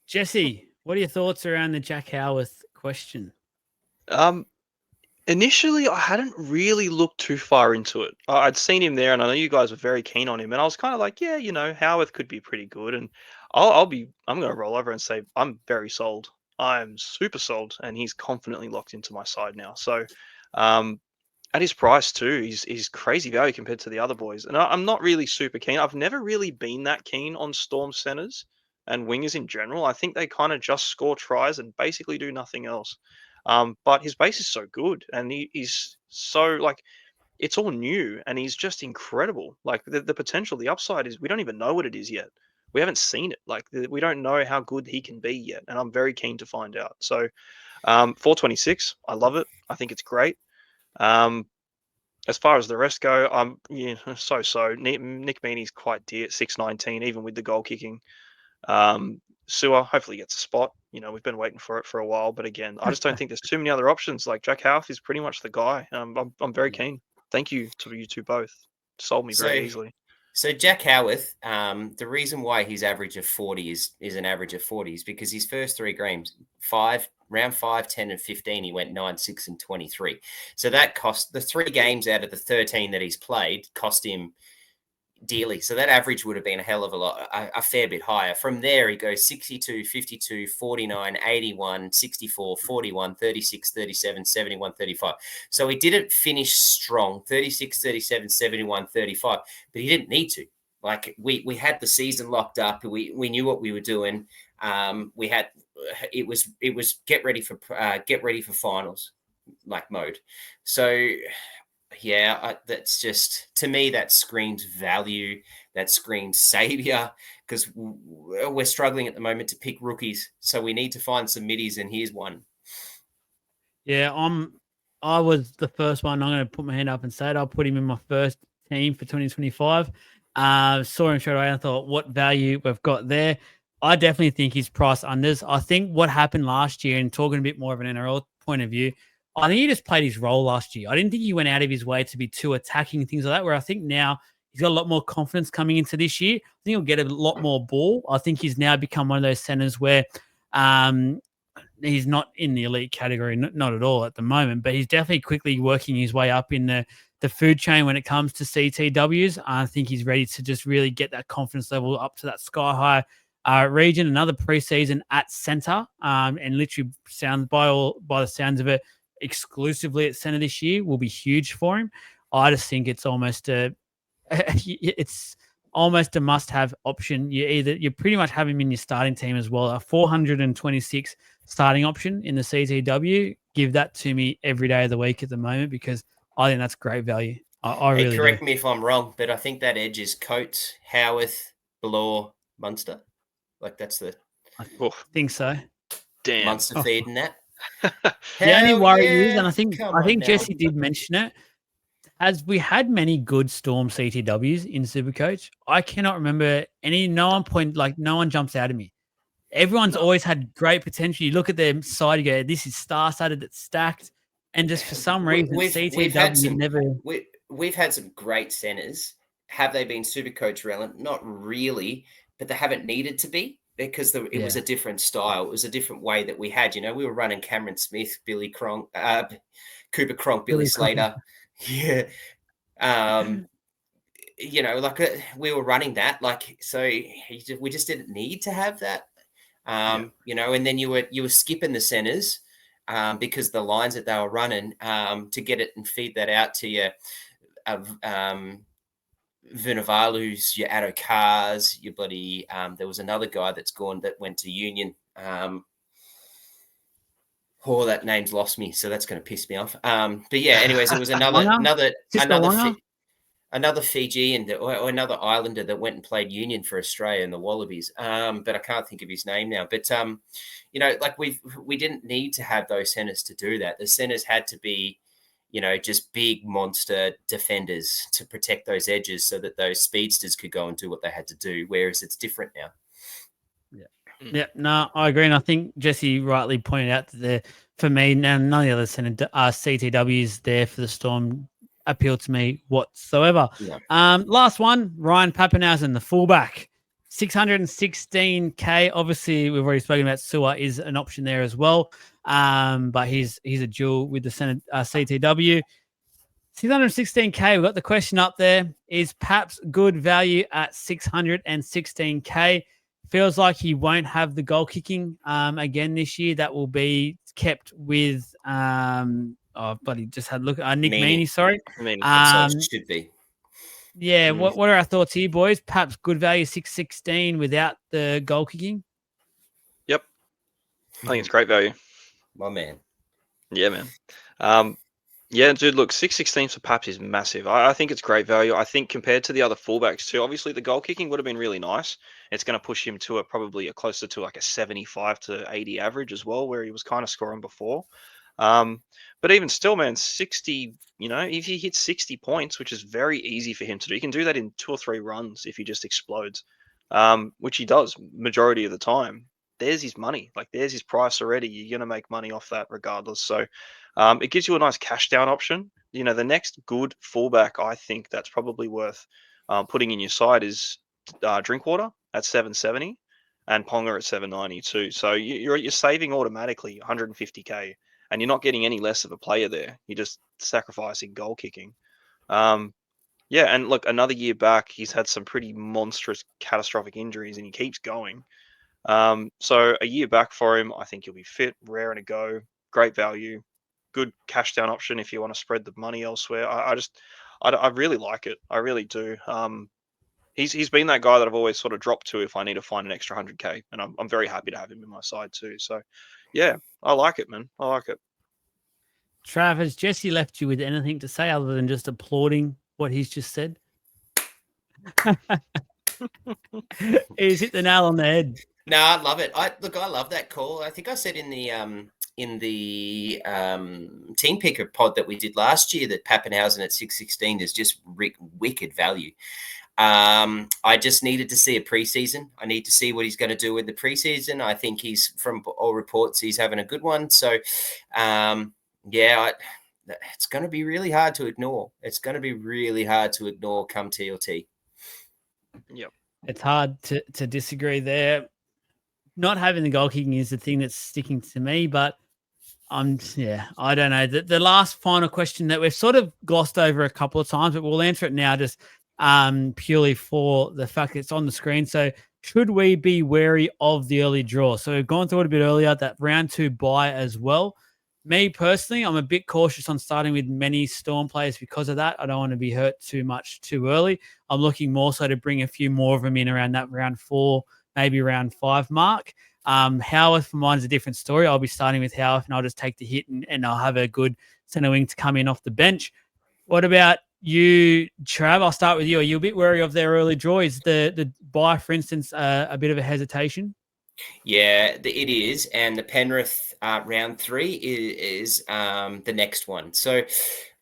Jesse, what are your thoughts around the Jack Howarth question? Initially, I hadn't really looked too far into it. I'd seen him there, and I know you guys were very keen on him, and I was kind of like, yeah, Howarth could be pretty good, and I'm going to roll over and say I'm very sold. I'm super sold, and he's confidently locked into my side now. So, at his price too, he's crazy value compared to the other boys, and I'm not really super keen. I've never really been that keen on Storm centers and wingers in general. I think they kind of just score tries and basically do nothing else. But his base is so good, and he's so like it's all new, and he's just incredible. Like the potential, the upside is we don't even know what it is yet. We haven't seen it. Like we don't know how good he can be yet, and I'm very keen to find out. So, 426, I love it. I think it's great. As far as the rest go, so. Nick Meaney's quite dear at 619, even with the goal kicking. Sewer hopefully gets a spot. We've been waiting for it for a while, but again, I just don't think there's too many other options. Like Jack Howarth is pretty much the guy. I'm very keen. Thank you to you two both. Sold me very easily. So Jack Howarth, the reason why his average of 40 is an average of 40 is because his first 3 games, round 5, 10, and 15, he went 9, 6, and 23. So that cost the 3 games out of the 13 that he's played cost him dearly. So that average would have been a hell of a lot, a fair bit higher. From there, he goes 62, 52, 49, 81, 64, 41, 36, 37, 71, 35. So he didn't finish strong, 36, 37, 71, 35, but he didn't need to. Like we had the season locked up. We knew what we were doing. It was get ready for finals like mode. So yeah, that's just, to me, that screams value, that screams savior, because we're struggling at the moment to pick rookies. So we need to find some middies, and here's one. Yeah, I was the first one. I'm going to put my hand up and say it. I'll put him in my first team for 2025. Saw him straight away and I thought, what value we've got there. I definitely think he's price unders. I think what happened last year, and talking a bit more of an NRL point of view, I think he just played his role last year. I didn't think he went out of his way to be too attacking and things like that, where I think now he's got a lot more confidence coming into this year. I think he'll get a lot more ball. I think he's now become one of those centers where he's not in the elite category, not at all at the moment, but he's definitely quickly working his way up in the food chain when it comes to CTWs. I think he's ready to just really get that confidence level up to that sky high region. Another preseason at center, and literally by the sounds of it, exclusively at center this year will be huge for him. I just think it's almost a must-have option. You pretty much have him in your starting team as well. A 426 starting option in the CTW. Give that to me every day of the week at the moment, because I think that's great value. I really correct me if I'm wrong, but I think that edge is Coates, Howarth, Bloor, Munster. Like that's the. I think so. Damn. Munster feeding that. The only worry is, and I think Jesse did mention it, as we had many good Storm CTWs in Supercoach, I cannot remember no one jumps out at me. Everyone's always had great potential. You look at their side, you go, this is star-studded, it's stacked, and just for some reason, we've had some great centers. Have they been Supercoach relevant? Not really, but they haven't needed to be. Because it was a different style. It was a different way that we had. We were running Cameron Smith, Billy Cronk, Cooper Cronk, Billy Slater. Yeah. We were running that. So we just didn't need to have that. And then you were skipping the centers because the lines that they were running to get it and feed that out to you. Vunivalu's, your Addo Cars, your bloody. There was another guy that went to Union. That name's lost me, so that's going to piss me off. But yeah, anyways, it was another Fijian or another Islander that went and played Union for Australia in the Wallabies. But I can't think of his name now. But we didn't need to have those centers to do that. The centers had to be, just big monster defenders to protect those edges so that those speedsters could go and do what they had to do, whereas it's different now. Yeah, no, I agree. And I think Jesse rightly pointed out that for me, none of the other CTWs there for the Storm appeal to me whatsoever. No. Last one, Ryan Papenhuyzen, the fullback. 616K. Obviously, we've already spoken about Sewer is an option there as well. But he's a dual with the CTW. 616K. We've got the question up there. Is Paps good value at 616K? Feels like he won't have the goal kicking again this year. That will be kept with he just had a look. Nick Meaney, sorry. It should be. Yeah, what are our thoughts here, boys? Perhaps good value 616 without the goal kicking? Yep. I think it's great value. My man. Yeah, man. Yeah, dude, look, 616 for Paps is massive. I think it's great value. I think compared to the other fullbacks too, obviously the goal kicking would have been really nice. It's going to push him to probably a closer to like a 75 to 80 average as well, where he was kind of scoring before. But even still, man, 60, if he hits 60 points, which is very easy for him to do, he can do that in 2 or 3 runs if he just explodes, which he does majority of the time. There's his money. Like, there's his price already. You're going to make money off that regardless. So it gives you a nice cash down option. The next good fullback, I think that's probably worth putting in your side is Drinkwater at 770 and Ponga at 790 too. So you're saving automatically 150K. And you're not getting any less of a player there. You're just sacrificing goal kicking. And look, another year back, he's had some pretty monstrous, catastrophic injuries, and he keeps going. So a year back for him, I think he'll be fit, raring to go, great value, good cash down option if you want to spread the money elsewhere. I really like it. I really do. He's been that guy that I've always sort of dropped to if I need to find an extra 100K, and I'm very happy to have him in my side too. So, yeah, I like it, man. I like it. Trav, has Jesse left you with anything to say other than just applauding what he's just said? He's hit the nail on the head. No, I love it. I love that call. I think I said in the team picker pod that we did last year that Papenhuyzen at 616 is just wicked value. I just needed to see a preseason. I need to see what he's going to do in the preseason. I think from all reports, he's having a good one. So, it's going to be really hard to ignore. It's going to be really hard to ignore come TLT. Yep. It's hard to disagree there. Not having the goal kicking is the thing that's sticking to me, but I don't know. The last final question that we've sort of glossed over a couple of times, but we'll answer it now just purely for the fact that it's on the screen. So should we be wary of the early draw? So we've gone through it a bit earlier, that round 2 bye as well. Me personally, I'm a bit cautious on starting with many Storm players because of that. I don't want to be hurt too much too early. I'm looking more so to bring a few more of them in around that round 4, maybe round 5 mark. Howarth for mine is a different story. I'll be starting with Howarth and I'll just take the hit and I'll have a good centre wing to come in off the bench. What about you, Trav? I'll start with you. Are you a bit wary of their early draw? Is the bye, for instance, a bit of a hesitation? Yeah, it is. And the Penrith round 3 is the next one. So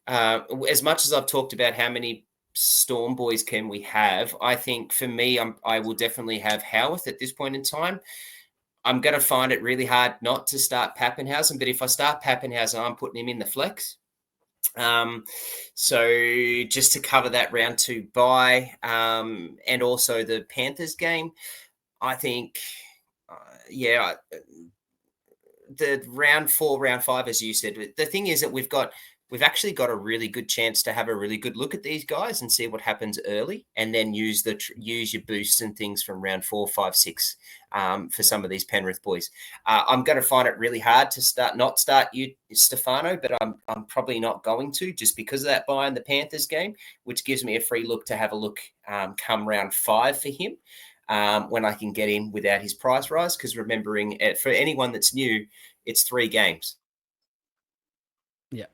as much as I've talked about how many Storm boys can we have, I think for me, I will definitely have Howarth at this point in time. I'm going to find it really hard not to start Papenhuyzen, but if I start Papenhuyzen, I'm putting him in the flex. So just to cover that round 2 bye, and also the Panthers game, I think, the round 4, round 5, as you said, the thing is that we've actually got a really good chance to have a really good look at these guys and see what happens early, and then use your boosts and things from round 4, 5, 6 for some of these Penrith boys. I'm going to find it really hard to not start you, Stefano, but I'm probably not going to, just because of that bye in the Panthers game, which gives me a free look to have a look come round 5 for him. When I can get in without his price rise, because remembering, for anyone that's new, it's 3 games. Yep.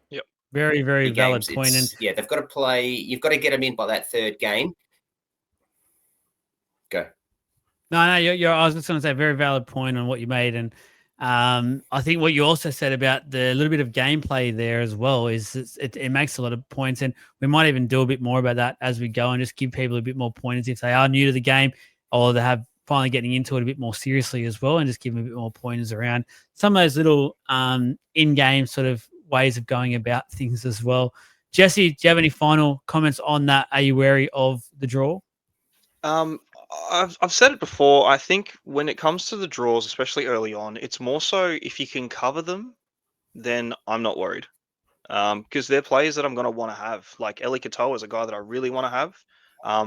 Very, very valid point. And they've got to play. You've got to get them in by that 3rd game. Go. No, I was just going to say very valid point on what you made. And I think what you also said about the little bit of gameplay there as well is it makes a lot of points. And we might even do a bit more about that as we go and just give people a bit more pointers if they are new to the game, or they have finally getting into it a bit more seriously as well, and just give them a bit more pointers around some of those little in-game sort of ways of going about things as well. Jesse, do you have any final comments on that? Are you wary of the draw? I've said it before. I think when it comes to the draws, especially early on, it's more so if you can cover them, then I'm not worried. Because they're players that I'm going to want to have. Like Eli Katoa is a guy that I really want to have.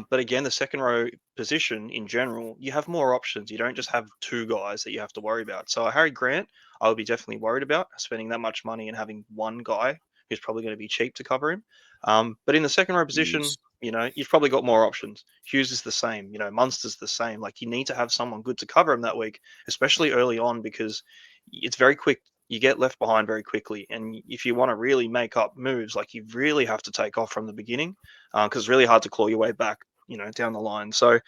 But again, the second row position in general, you have more options. You don't just have two guys that you have to worry about. So Harry Grant, I would be definitely worried about spending that much money and having one guy who's probably going to be cheap to cover him. But in the second row position, you've probably got more options. Hughes is the same. Munster's the same. Like you need to have someone good to cover him that week, especially early on, because it's very quick. You get left behind very quickly. And if you want to really make up moves, like you really have to take off from the beginning because it's really hard to claw your way back, down the line. So,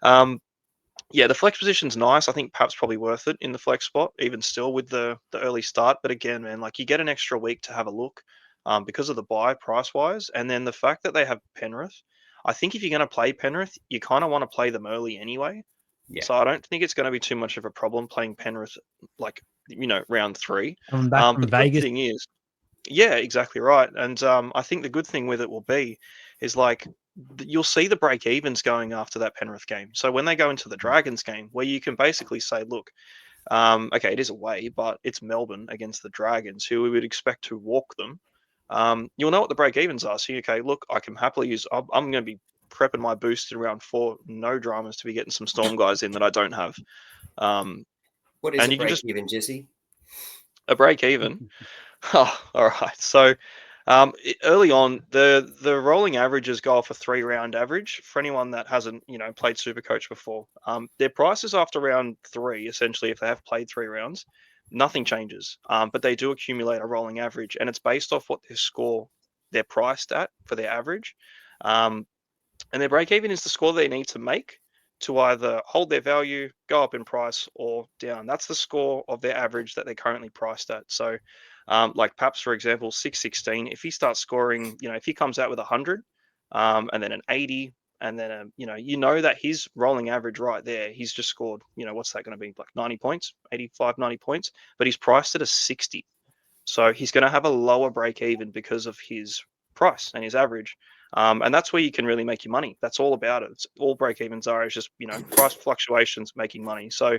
the flex position's nice. I think perhaps probably worth it in the flex spot, even still with the early start. But again, man, like you get an extra week to have a look because of the buy price-wise. And then the fact that they have Penrith, I think if you're going to play Penrith, you kind of want to play them early anyway. Yeah. So I don't think it's going to be too much of a problem playing Penrith, like, round 3. Coming back from but the Vegas. good thing is, yeah, exactly right. And I think the good thing with it will be is like you'll see the break evens going after that Penrith game. So when they go into the Dragons game, where you can basically say, look, okay, it is away, but it's Melbourne against the Dragons, who we would expect to walk them. You'll know what the break evens are. So, okay, look, I can happily use. I'm going to be prepping my boost in round 4, no dramas, to be getting some Storm guys in that I don't have. What is a break even, Jesse? A break even. Oh, all right. So early on, the rolling averages go off a 3-round average. For anyone that hasn't, played Supercoach before, their prices after round 3, essentially, if they have played 3 rounds, nothing changes. But they do accumulate a rolling average, and it's based off what their score they're priced at for their average. And their break even is the score they need to make to either hold their value, go up in price, or down. That's the score of their average that they're currently priced at. So, like Paps, for example, 616, if he starts scoring, if he comes out with 100 and then an 80, and then, that his rolling average right there, he's just scored, what's that going to be? Like 90 points, 85, 90 points, but he's priced at a 60. So he's going to have a lower break even because of his price and his average. And that's where you can really make your money. That's all about it. It's all break evens are. It's just, price fluctuations making money. So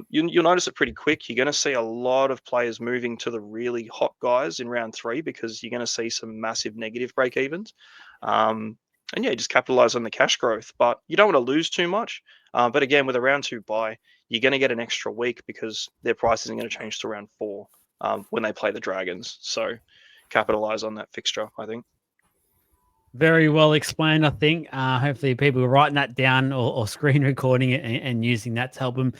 you'll notice it pretty quick. You're going to see a lot of players moving to the really hot guys in round 3 because you're going to see some massive negative break evens. And just capitalize on the cash growth. But you don't want to lose too much. But again, with a round 2 buy, you're going to get an extra week because their price isn't going to change to round 4 when they play the Dragons. So capitalize on that fixture, I think. Very well explained, I think. Hopefully people are writing that down or screen recording it and using that to help them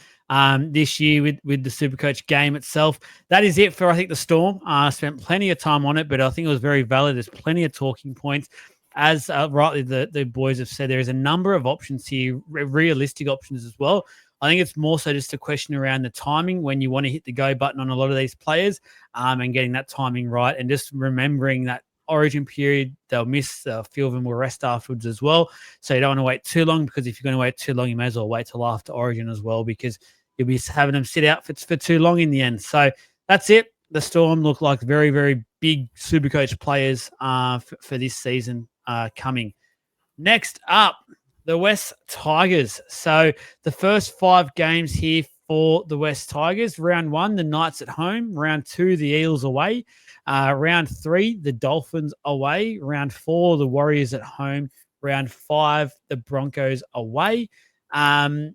this year with the Supercoach game itself. That is it for, I think, the Storm. I spent plenty of time on it, but I think it was very valid. There's plenty of talking points. As rightly the boys have said, there is a number of options here, realistic options as well. I think it's more so just a question around the timing when you want to hit the go button on a lot of these players and getting that timing right and just remembering that Origin period, they'll miss. A few of them will rest afterwards as well. So you don't want to wait too long because if you're going to wait too long, you may as well wait till after Origin as well because you'll be having them sit out for too long in the end. So that's it. The Storm look like very, very big Supercoach players for this season coming. Next up, the West Tigers. So the first 5 games here for the West Tigers. Round 1, the Knights at home. Round 2, the Eels away. Round 3, the Dolphins away. Round 4, the Warriors at home. Round 5, the Broncos away. The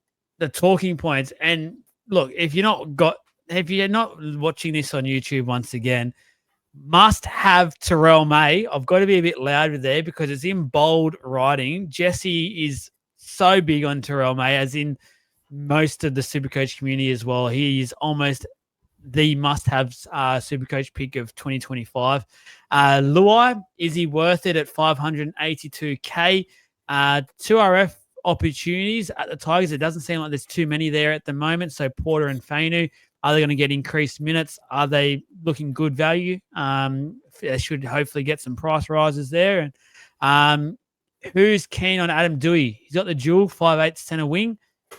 talking points. And look, if you're not watching this on YouTube once again, must have Terrell May. I've got to be a bit louder there because it's in bold writing. Jesse is so big on Terrell May, as in most of the Supercoach community as well. He is almost the must-have Supercoach pick of 2025. LOI, is he worth it at 582K? 2 RF opportunities at the Tigers. It doesn't seem like there's too many there at the moment. So Porter and Fainu, are they going to get increased minutes? Are they looking good value? They should hopefully get some price rises there. And who's keen on Adam Dewey? He's got the dual 5'8" centre wing.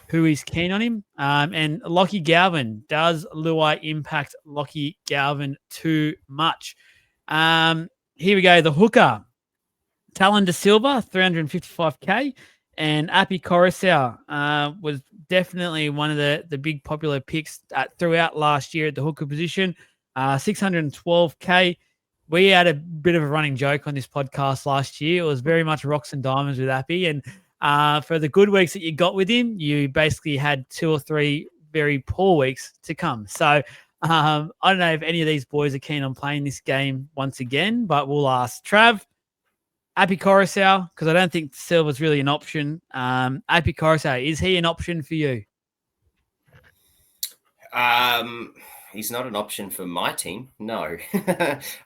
Who is keen on him? And Lockie Galvin. Does Luai impact Lockie Galvin too much? here we go. The hooker, Talon De Silva, 355K. And Api Coruscant was definitely one of the big popular picks throughout last year at the hooker position, 612K. We had a bit of a running joke on this podcast last year. It was very much rocks and diamonds with Api. And for the good weeks that you got with him, you basically had 2 or 3 very poor weeks to come. So I don't know if any of these boys are keen on playing this game once again, but we'll ask Trav. Api Coruscant, because I don't think Silva's really an option. Api Coruscant, is he an option for you? He's not an option for my team. No,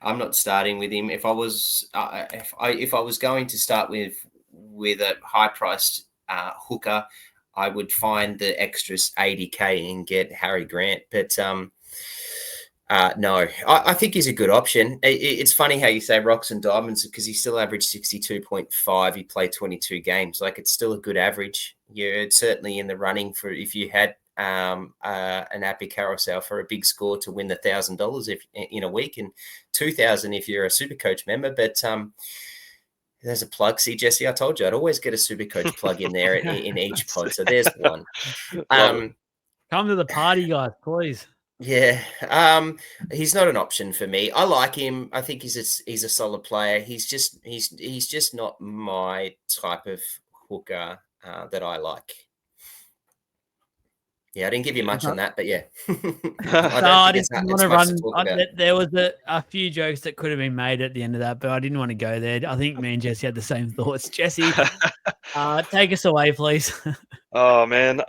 I'm not starting with him. If I was going to start with a high-priced hooker, I would find the extras 80K and get Harry Grant. But no, I think he's a good option. It's funny how you say rocks and diamonds because he still averaged 62.5. He played 22 games. Like, it's still a good average. You're certainly in the running for if you had an Api Carousel for a big score to win the $1,000 in a week and $2,000 if you're a Supercoach member. But there's a plug. See, Jesse, I told you I'd always get a Supercoach plug in there in each pod. So there's one. Come to the party, guys, please. Yeah, he's not an option for me. I like him. I think he's a solid player. He's just not my type of hooker that I like. Yeah, I didn't give you much on that, but yeah. I didn't want to run. There was a few jokes that could have been made at the end of that, but I didn't want to go there. I think me and Jesse had the same thoughts. Jesse, take us away, please. Oh, man.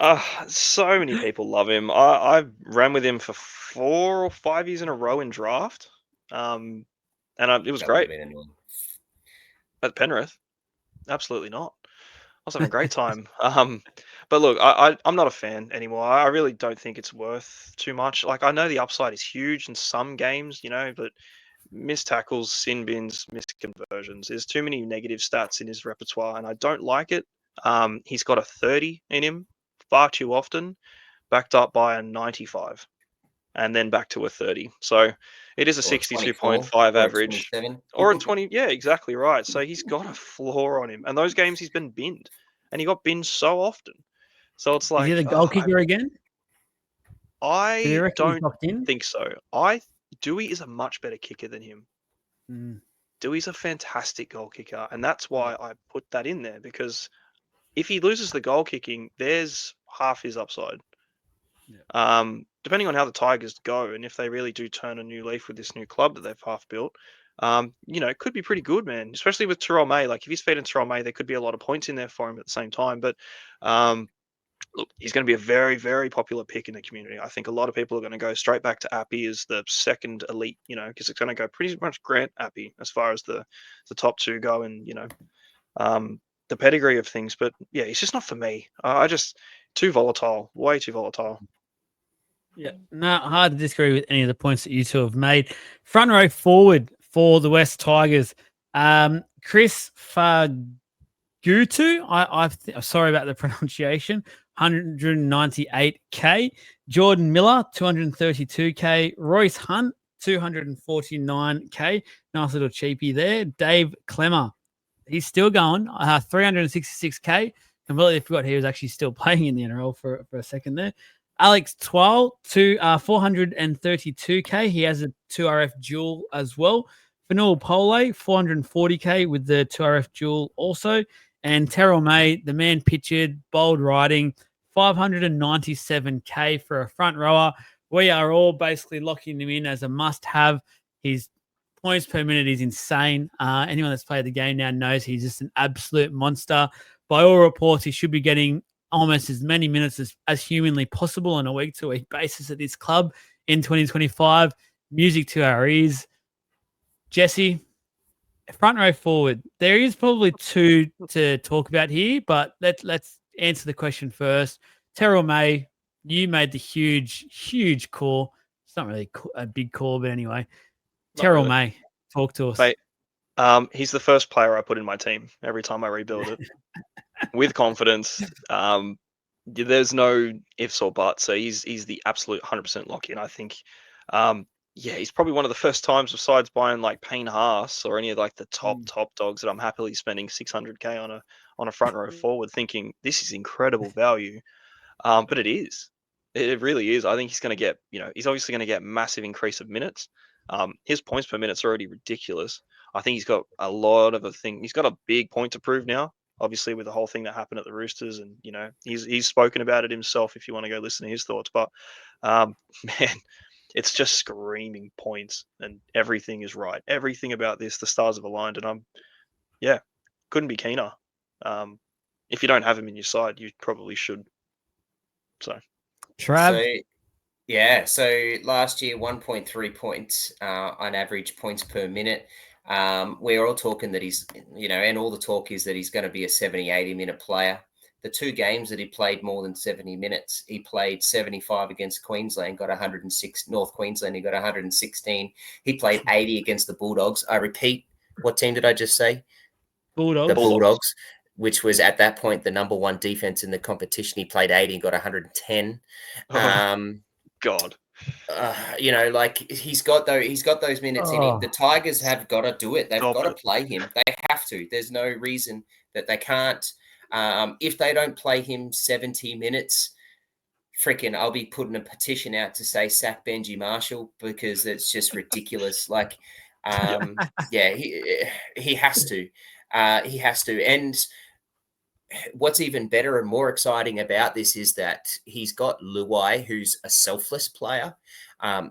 So many people love him. I ran with him for 4 or 5 years in a row in draft. And it was great. At Penrith? Absolutely not. I was having a great time. But look, I'm not a fan anymore. I really don't think it's worth too much. Like, I know the upside is huge in some games, but missed tackles, sin bins, missed conversions. There's too many negative stats in his repertoire, and I don't like it. He's got a 30 in him far too often, backed up by a 95, and then back to a 30. So it is a 62.5 average. Or a 20. Yeah, exactly right. So he's got a floor on him. And those games he's been binned. And he got binned so often. So it's like... Is he the goal kicker again? I don't think so. Dewey is a much better kicker than him. Dewey's a fantastic goal kicker. And that's why I put that in there. Because if he loses the goal kicking, there's half his upside. Yeah. Depending on how the Tigers go and if they really do turn a new leaf with this new club that they've half built, it could be pretty good, man. Especially with Terrell May. Like, if he's feeding Terrell May, there could be a lot of points in there for him at the same time. But look, he's going to be a very, very popular pick in the community. I think a lot of people are going to go straight back to Api as the second elite, because it's going to go pretty much Grant Api as far as the top two go and, the pedigree of things. But yeah, he's just not for me. Too volatile, way too volatile. Yeah, no, hard to disagree with any of the points that you two have made. Front row forward for the West Tigers, Chris Fagutu. I'm sorry about the pronunciation. 198K. Jordan Miller, 232K. Royce Hunt, 249K. Nice little cheapie there. Dave Clemmer, he's still going. 366K. Completely forgot he was actually still playing in the NRL for a second there. Alex Twal, 432K. He has a 2RF dual as well. Fanul Pole, 440K with the 2RF dual also. And Terrell May, the man pictured, bold riding, 597K for a front rower. We are all basically locking him in as a must-have. His points per minute is insane. Anyone that's played the game now knows he's just an absolute monster. By all reports, he should be getting almost as many minutes as humanly possible on a week-to-week basis at this club in 2025. Music to our ears. Jesse, front row forward. There is probably two to talk about here, but let's answer the question first. Terrell May, you made the huge call. It's not really a big call, but anyway. Terrell May, talk to us. Mate, he's the first player I put in my team every time I rebuild it. With confidence. There's no ifs or buts. So he's the absolute 100% lock-in. I think yeah, he's probably one of the first times, besides buying like Payne Haas or any of like the top dogs, that I'm happily spending 600K on a front row forward, thinking this is incredible value. But it really is. I think he's going to get, he's obviously going to get massive increase of minutes. His points per minute's already ridiculous. I think he's got a lot of he's got a big point to prove now, obviously, with the whole thing that happened at the Roosters, and he's spoken about it himself if you want to go listen to his thoughts. But man, it's just screaming points, and everything is right. Everything about this, the stars have aligned, and couldn't be keener. If you don't have him in your side, you probably should. So, Trav. So last year, 1.3 points on average points per minute. We're all talking that he's, and all the talk is that he's going to be a 70, 80 minute player. The 2 games that he played more than 70 minutes, he played 75 against Queensland, got 106. North Queensland, he got 116. He played 80 against the Bulldogs. I repeat, what team did I just say? Bulldogs. The Bulldogs, which was at that point the number 1 defense in the competition. He played 80 and got 110. God. He's got those minutes in him. The Tigers have got to do it. They've got to play him. They have to. There's no reason that they can't. If they don't play him 70 minutes, freaking, I'll be putting a petition out to say sack Benji Marshall, because it's just ridiculous. He has to. He has to. And what's even better and more exciting about this is that he's got LOI, who's a selfless player.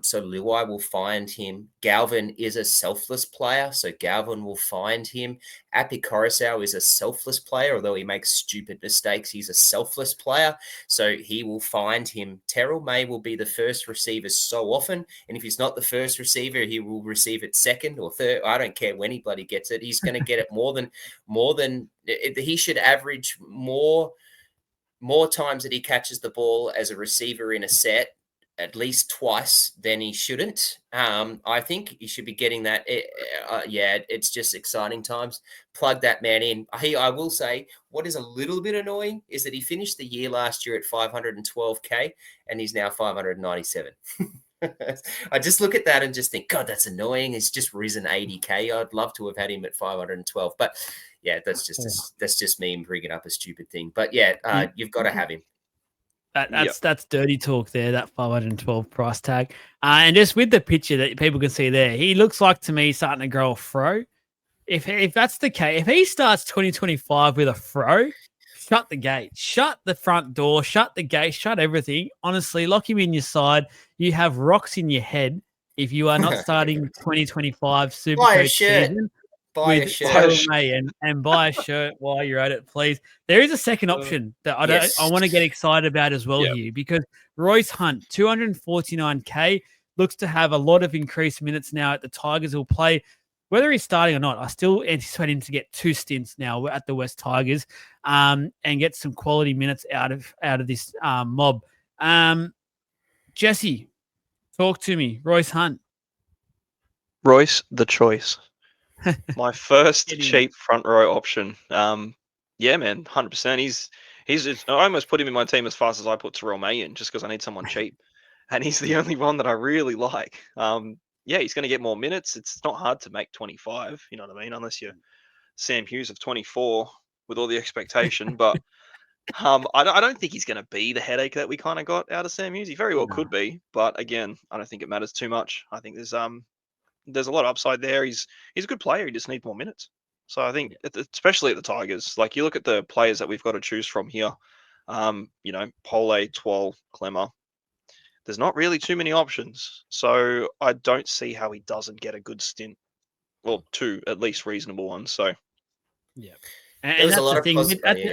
So LOI will find him. Galvin is a selfless player, so Galvin will find him. Api Coruscant is a selfless player, although he makes stupid mistakes. He's a selfless player, so he will find him. Terrell May will be the first receiver so often, and if he's not the first receiver, he will receive it second or third. I don't care when he bloody gets it. He's going to get it more than he should average more times that he catches the ball as a receiver in a set, at least twice, than he shouldn't. I think he should be getting that. It's just exciting times. Plug that man in. I will say, what is a little bit annoying is that he finished the year last year at 512K, and he's now 597. I just look at that and just think, God, that's annoying. He's just risen 80K. I'd love to have had him at 512. But yeah, that's just me bringing up a stupid thing. But you've got to have him. That's dirty talk there, that 512 price tag. And just with the picture that people can see there, he looks like, to me, starting to grow a fro. If that's the case, if he starts 2025 with a fro, shut the gate, shut the front door, shut the gate, shut everything. Honestly, lock him in your side. You have rocks in your head if you are not starting 2025 Supercoach season. Buy a shirt. And buy a shirt while you're at it, please. There is a second option that I want to get excited about as well here, because Royce Hunt, 249K, looks to have a lot of increased minutes now at the Tigers. Will play, whether he's starting or not. I still anticipate him to get 2 stints now at the West Tigers, and get some quality minutes out of this mob. Jesse, talk to me. Royce Hunt. Royce, the choice. My first cheap front row option. Man, 100%. I almost put him in my team as fast as I put Terrell May in, just because I need someone cheap, and he's the only one that I really like. He's going to get more minutes. It's not hard to make 25, you know what I mean, unless you're Sam Hughes of 24 with all the expectation. But I don't think he's going to be the headache that we kind of got out of Sam Hughes. He very well could be, but again, I don't think it matters too much. I think there's a lot of upside there. He's a good player. He just needs more minutes. So I think, especially at the Tigers, like, you look at the players that we've got to choose from here. Pole, Twal, Clemmer. There's not really too many options. So I don't see how he doesn't get a good stint. Well, 2 at least reasonable ones. So yeah, and that's the thing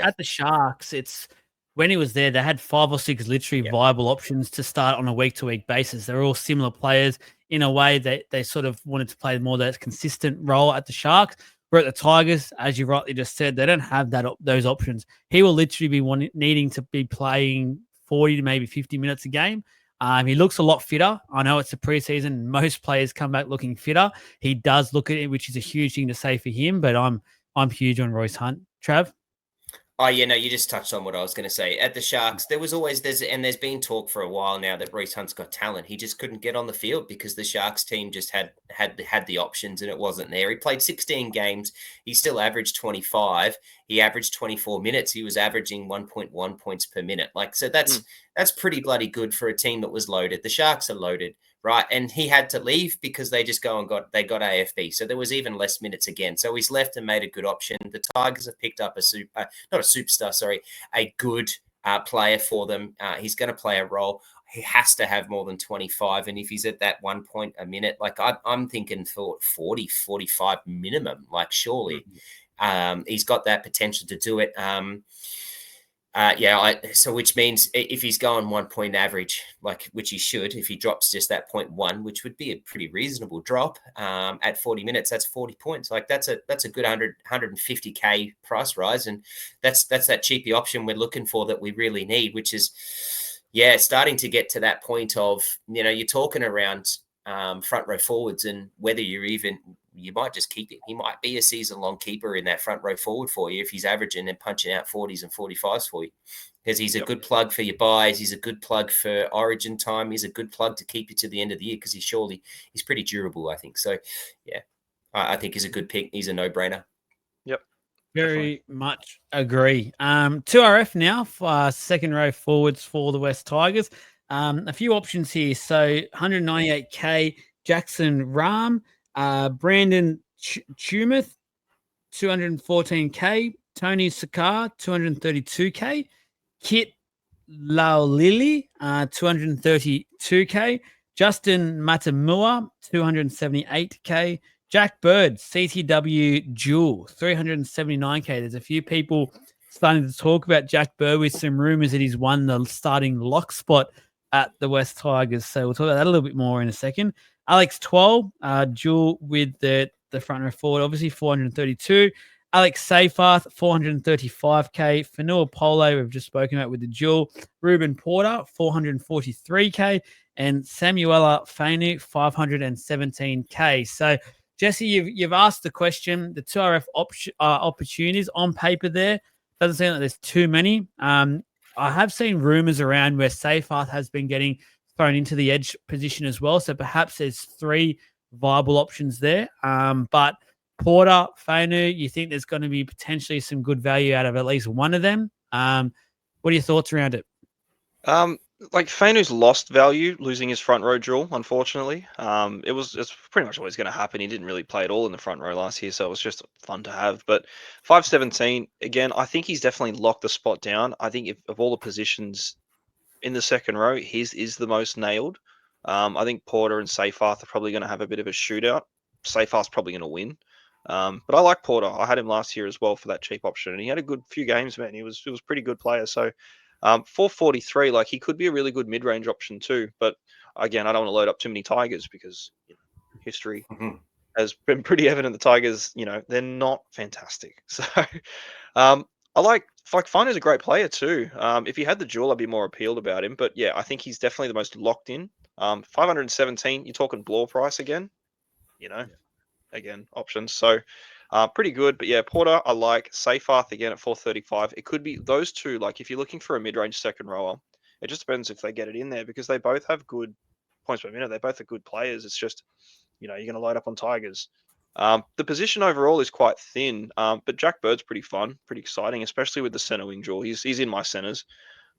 at the Sharks. It's when he was there, they had 5 or 6 literally viable options to start on a week-to-week basis. They're all similar players in a way that they sort of wanted to play more that consistent role at the Sharks. Where at the Tigers, as you rightly just said, they don't have those options. He will literally be needing to be playing 40 to maybe 50 minutes a game. He looks a lot fitter. I know it's a preseason. Most players come back looking fitter. He does look at it, which is a huge thing to say for him, but I'm huge on Royce Hunt. Trav? Oh, yeah, no, you just touched on what I was going to say. At the Sharks, there's been talk for a while now that Reece Hunt's got talent. He just couldn't get on the field because the Sharks team just had the options and it wasn't there. He played 16 games. He still averaged 25. He averaged 24 minutes. He was averaging 1.1 points per minute. So that's pretty bloody good for a team that was loaded. The Sharks are loaded. Right. And he had to leave because they just got AFB. So there was even less minutes again. So he's left and made a good option. The Tigers have picked up a good player for them. He's going to play a role. He has to have more than 25. And if he's at that 1 point a minute, I'm thinking for 40, 45 minimum, surely he's got that potential to do it. So which means if he's going 1 point average, which he should, if he drops just that 0.1, which would be a pretty reasonable drop at 40 minutes, that's 40 points. That's a good 150K price rise. And that's that cheapy option we're looking for that we really need, which is, starting to get to that point of, you're talking around front row forwards and whether you might just keep him. He might be a season-long keeper in that front row forward for you if he's averaging and punching out 40s and 45s for you, because he's a good plug for your buys. He's a good plug for origin time. He's a good plug to keep you to the end of the year because he's pretty durable, I think. So, I think he's a good pick. He's a no-brainer. Yep. Very much agree. 2RF now for second row forwards for the West Tigers. A few options here. So 198K, Jackson Rahm, Brandon Tumeth, 214K, Tony Sakar, 232K, Kit Laulili, 232K, Justin Matamua, 278K, Jack Bird, CTW Jewel, 379K. There's a few people starting to talk about Jack Bird with some rumors that he's won the starting lock spot at the West Tigers. So we'll talk about that a little bit more in a second. Alex Twal, Jewel with the front row forward, obviously 432. Alex Seyfarth, 435K. Fanua Polo, we've just spoken about with the Jewel. Ruben Porter, 443K. And Samuela Fainu, 517K. So, Jesse, you've asked the question. The 2RF opportunities on paper there. Doesn't seem like there's too many. I have seen rumors around where Seyfarth has been getting thrown into the edge position as well. So perhaps there's 3 viable options there. But Porter, Fainu, you think there's going to be potentially some good value out of at least one of them? What are your thoughts around it? Fainu's lost value losing his front row duel, unfortunately. It's pretty much always going to happen. He didn't really play at all in the front row last year, so it was just fun to have. But 517, again, I think he's definitely locked the spot down. I think of all the positions in the second row, his is the most nailed. I think Porter and Seyfarth are probably going to have a bit of a shootout. Seyfarth's probably going to win. But I like Porter. I had him last year as well for that cheap option, and he had a good few games, man. He was a pretty good player. So 443, he could be a really good mid-range option too. But again, I don't want to load up too many Tigers because history has been pretty evident. The Tigers, they're not fantastic. So I like Fainu's a great player too. If he had the duel, I'd be more appealed about him. But yeah, I think he's definitely the most locked in. 517, you're talking blow price again. Again, options. So pretty good. But yeah, Porter, I like. Seyfarth again at 435. It could be those two. If you're looking for a mid-range second rower, it just depends if they get it in there because they both have good points per minute. They both are good players. It's just, you're going to load up on Tigers. The position overall is quite thin, but Jack Bird's pretty fun, pretty exciting, especially with the center wing duel. He's in my centers.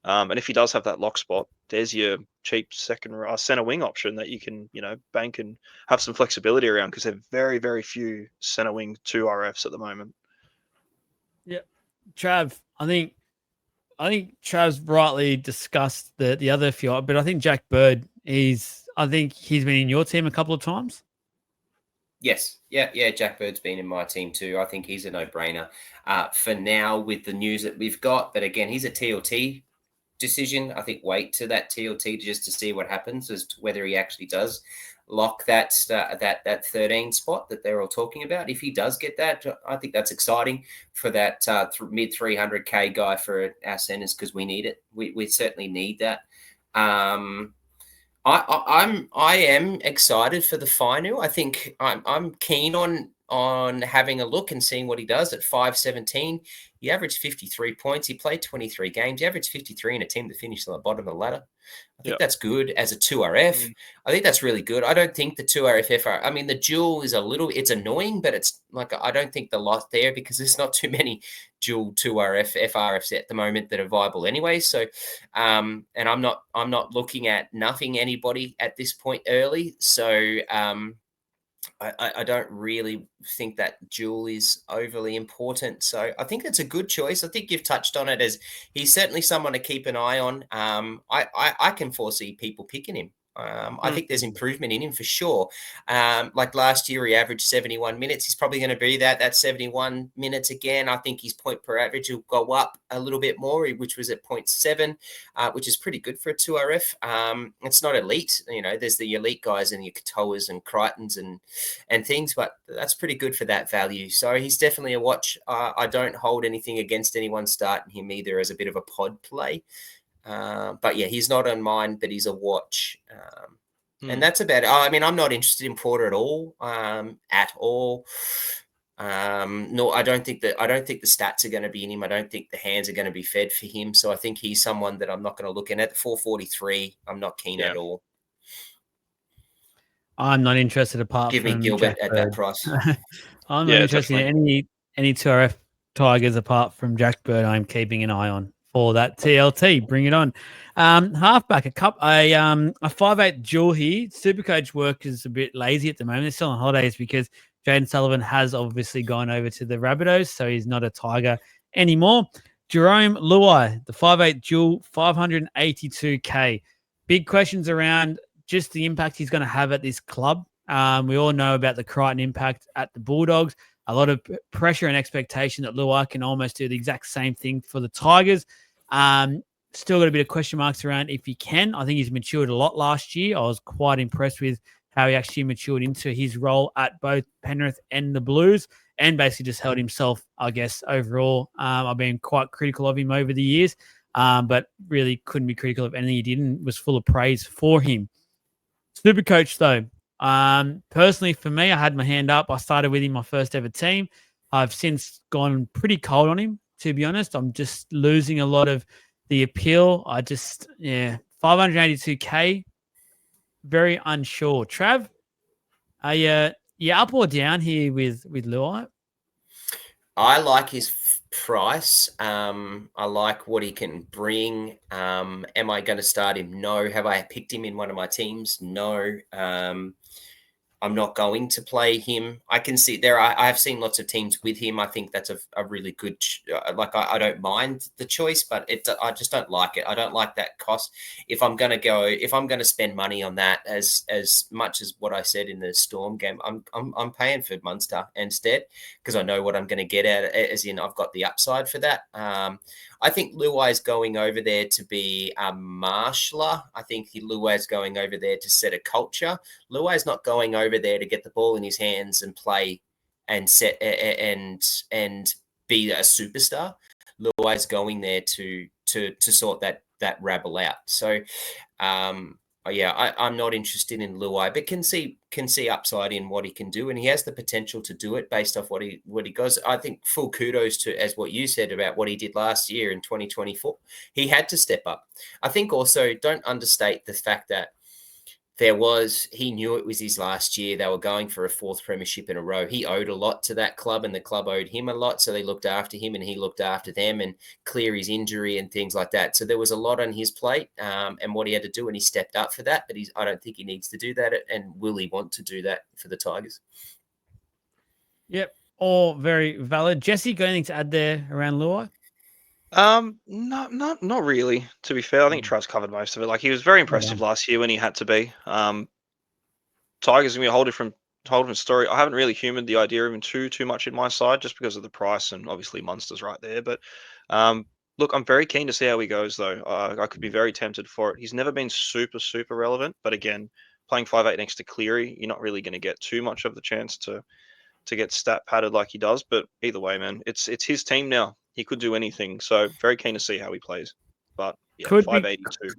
And if he does have that lock spot, there's your cheap second center wing option that you can, bank and have some flexibility around because there are very, very few center wing 2RFs at the moment. Yeah. Trav, I think Trav's rightly discussed the other few, but I think Jack Bird I think he's been in your team a couple of times. Yes. Yeah. Jack Bird's been in my team too. I think he's a no-brainer for now with the news that we've got. But again, he's a TLT decision. I think wait to that TLT just to see what happens as to whether he actually does lock that 13 spot that they're all talking about. If he does get that, I think that's exciting for that mid 300K guy for our centers because we need it. We certainly need that. I am excited for the final. I think I'm keen on on having a look and seeing what he does at 5'17". He averaged 53 points. He played 23 games. He averaged 53 in a team that finished on the bottom of the ladder. I think that's good as a 2RF. I think that's really good. I don't think the 2RF FR, I mean, the dual is it's annoying, but it's like, I don't think the lot there because there's not too many dual 2RF FRFs at the moment that are viable anyway. So, and I'm not looking at nothing anybody at this point early. So, I don't really think that dual is overly important. So I think it's a good choice. I think you've touched on it as he's certainly someone to keep an eye on. I can foresee people picking him. I think there's improvement in him for sure. Like last year, he averaged 71 minutes. He's probably going to be that 71 minutes again. I think his point per average will go up a little bit more, which was at 0.7, which is pretty good for a 2RF. It's not elite. You know, there's the elite guys and your Katoas and Crichtons and things, but that's pretty good for that value. So he's definitely a watch. I don't hold anything against anyone starting him either as a bit of a pod play. But yeah, he's not on mine, but he's a watch. And that's about it. I mean, I'm not interested in Porter at all. No, I don't think the stats are going to be in him. I don't think the hands are going to be fed for him. So I think he's someone that I'm not going to look in at. 443, I'm not keen at all. I'm not interested apart Give me from Gilbert Jack at Bird. that price. I'm not interested in any 2RF Tigers apart from Jack Bird. I'm keeping an eye on for that TLT. Bring it on. Halfback, a 5'8" dual here. Supercoach work is a bit lazy at the moment. They're still on holidays because Jaden Sullivan has obviously gone over to the Rabbitohs, so he's not a Tiger anymore. Jerome Luai, the 5'8" dual, 582K. Big questions around just the impact he's going to have at this club. We all know about the Crichton impact at the Bulldogs. A lot of pressure and expectation that Luai can almost do the exact same thing for the Tigers. Still got a bit of question marks around if he can. I think he's matured a lot last year. I was quite impressed with how he actually matured into his role at both Penrith and the Blues and basically just held himself, I guess, overall. I've been quite critical of him over the years, but really couldn't be critical of anything he did and was full of praise for him. Supercoach, though. Personally, for me, I had my hand up. I started with him my first ever team. I've since gone pretty cold on him, to be honest. I'm just losing a lot of the appeal. 582K, very unsure. Trav, are you up or down here with Luai? I like his price. I like what he can bring. Am I going to start him? No. Have I picked him in one of my teams? No. I'm not going to play him. I can see I've seen lots of teams with him. I think that's a really good, I don't mind the choice, but I just don't like it. I don't like that cost. If I'm going to spend money on that as much as what I said in the Storm game, I'm paying for Munster instead because I know what I'm going to get at it, as in I've got the upside for that. I think Luai's going over there to be a marshaller. I think Luai's going over there to set a culture. Luai's not going over there to get the ball in his hands and play and set and be a superstar. Luai's going there to sort that rabble out. So, I'm not interested in Luai, but can see upside in what he can do, and he has the potential to do it based off what he goes. I think full kudos to, as what you said about what he did last year in 2024. He had to step up. I think also don't understate the fact that he knew it was his last year. They were going for a fourth premiership in a row. He owed a lot to that club and the club owed him a lot. So they looked after him and he looked after them and clear his injury and things like that. So there was a lot on his plate and what he had to do, and he stepped up for that. But I don't think he needs to do that. And will he want to do that for the Tigers? Yep. All very valid. Jesse, got anything to add there around Luai? Not really, to be fair. I think Trav's covered most of it. Like, he was very impressive last year when he had to be. Tigers gonna be a whole different story. I haven't really humoured the idea of him too much in my side just because of the price, and obviously Munster's right there. But look, I'm very keen to see how he goes, though. I could be very tempted for it. He's never been super relevant, but again, playing 5'8" next to Cleary, you're not really going to get too much of the chance to get stat padded like he does. But either way, man, it's his team now. He could do anything, so very keen to see how he plays. But yeah, 582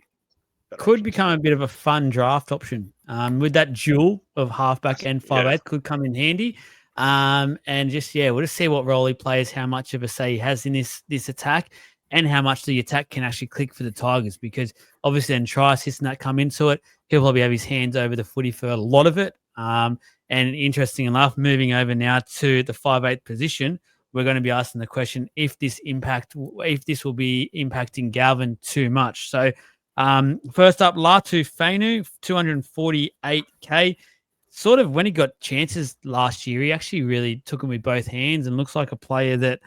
could become a bit of a fun draft option. With that duel of halfback and 5'8" could come in handy. And just, we'll just see what role he plays, how much of a say he has in this attack, and how much the attack can actually click for the Tigers, because obviously then try assists and that come into it. He'll probably have his hands over the footy for a lot of it. And interesting enough, moving over now to the 5'8" position, we're going to be asking the question if this will be impacting Galvin too much. So first up, Latu Fainu, 248K. Sort of when he got chances last year, he actually really took them with both hands and looks like a player that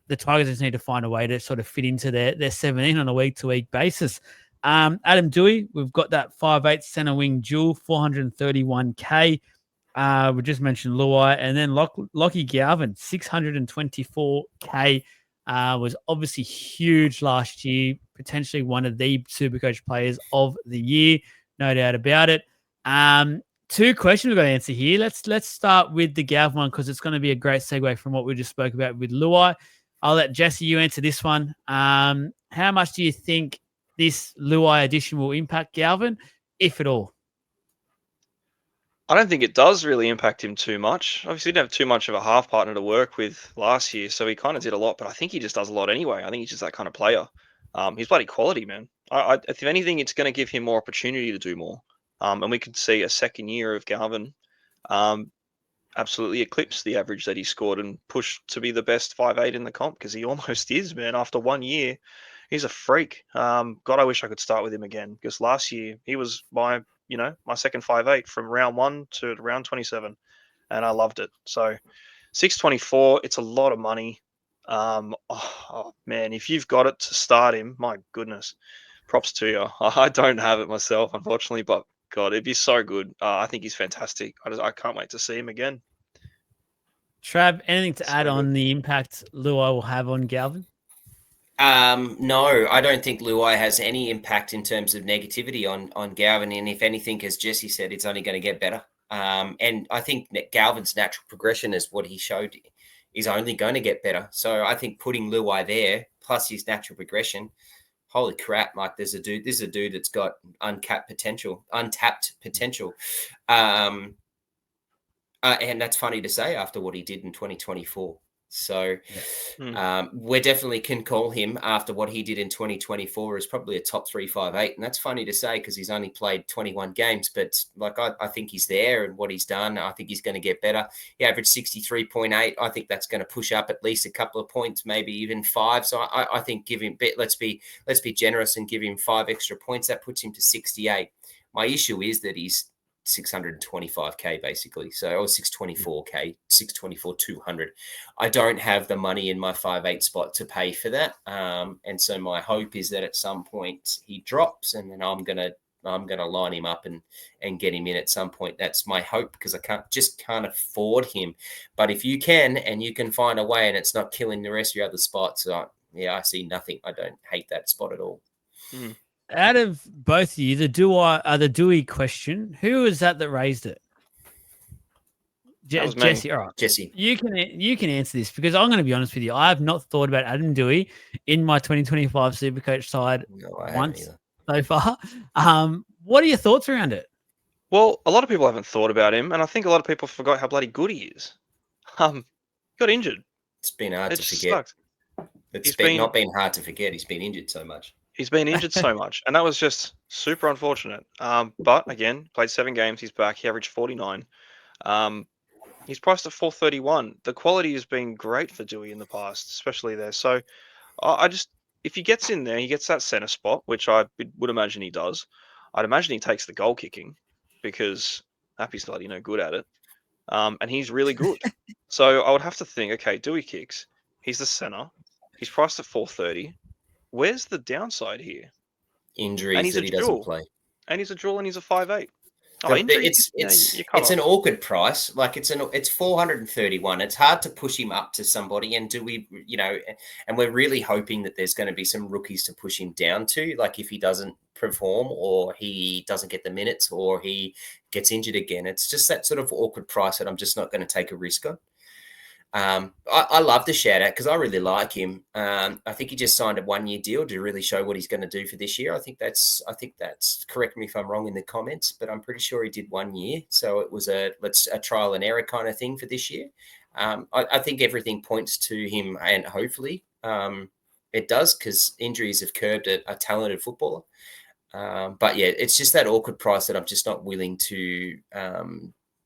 the Tigers just need to find a way to sort of fit into their 17 on a week-to-week basis. Adam Dewey, we've got that 5'8" centre wing dual, 431K. We just mentioned Luai, and then Lockie Galvin, 624K, was obviously huge last year, potentially one of the Supercoach players of the year, no doubt about it. Two questions we've got to answer here. Let's start with the Galvin one, because it's going to be a great segue from what we just spoke about with Luai. I'll let Jesse, you answer this one. How much do you think this Luai addition will impact Galvin, if at all? I don't think it does really impact him too much. Obviously, he didn't have too much of a half partner to work with last year, so he kind of did a lot, but I think he just does a lot anyway. I think he's just that kind of player. He's bloody quality, man. If anything, it's going to give him more opportunity to do more. And we could see a second year of Galvin absolutely eclipse the average that he scored and push to be the best 5'8" in the comp, because he almost is, man. After 1 year, he's a freak. God, I wish I could start with him again, because last year he was my second 5'8" from round 1 to round 27, and I loved it. So 624, it's a lot of money. Man, if you've got it to start him, my goodness, props to you. I don't have it myself, unfortunately, but God, it'd be so good. I think he's fantastic. I can't wait to see him again. Trav, anything to add on the impact Luai will have on Galvin? No, I don't think Luai has any impact in terms of negativity on Galvin. And if anything, as Jesse said, it's only going to get better. And I think Galvin's natural progression, is what he showed, is only going to get better. So I think putting Luai there, plus his natural progression, holy crap, Mike, this is a dude that's got untapped potential. And that's funny to say after what he did in 2024. So we definitely can call him, after what he did in 2024, as probably a top 3 5'8". And that's funny to say, because he's only played 21 games. But I think he's there, and what he's done, I think he's going to get better. He averaged 63.8. I think that's going to push up at least a couple of points, maybe even 5. So I think let's be generous and give him 5 extra points. That puts him to 68. My issue is that he's 625K basically, or 624K, 624,200. I don't have the money in my 5'8" spot to pay for that, and so my hope is that at some point he drops, and then I'm gonna line him up and get him in at some point. That's my hope, because I can't afford him. But if you can, and you can find a way, and it's not killing the rest of your other spots, I see nothing. I don't hate that spot at all. Out of both of you, the Dewey question, who was that raised it? Jesse. All right, Jesse. You can answer this, because I'm going to be honest with you. I have not thought about Adam Dewey in my 2025 Supercoach side once so far. What are your thoughts around it? Well, a lot of people haven't thought about him, and I think a lot of people forgot how bloody good he is. He got injured. It's been hard to forget. It's not been hard to forget. He's been injured so much. He's been injured so much, and that was just super unfortunate. But again, played 7 games. He's back. He averaged 49. He's priced at 431. The quality has been great for Dewey in the past, especially there. So if he gets in there, he gets that center spot, which I would imagine he does. I'd imagine he takes the goal kicking, because Happy's bloody no good at it. And he's really good. So I would have to think, okay, Dewey kicks. He's the center. He's priced at 430. Where's the downside here? Injuries that he doesn't play. And he's a dual, and he's a 5'8". It's an awkward price. It's 431. It's hard to push him up to somebody. And and we're really hoping that there's going to be some rookies to push him down to, like if he doesn't perform, or he doesn't get the minutes, or he gets injured again. It's just that sort of awkward price that I'm just not going to take a risk on. I love the shout out because I really like him. I think he just signed a 1-year deal to really show what he's going to do for this year. I think that's correct me if I'm wrong in the comments, but I'm pretty sure he did 1 year. So it was a trial and error kind of thing for this year. I think everything points to him, and hopefully it does, because injuries have curbed a talented footballer. But yeah, it's just that awkward price that I'm just not willing to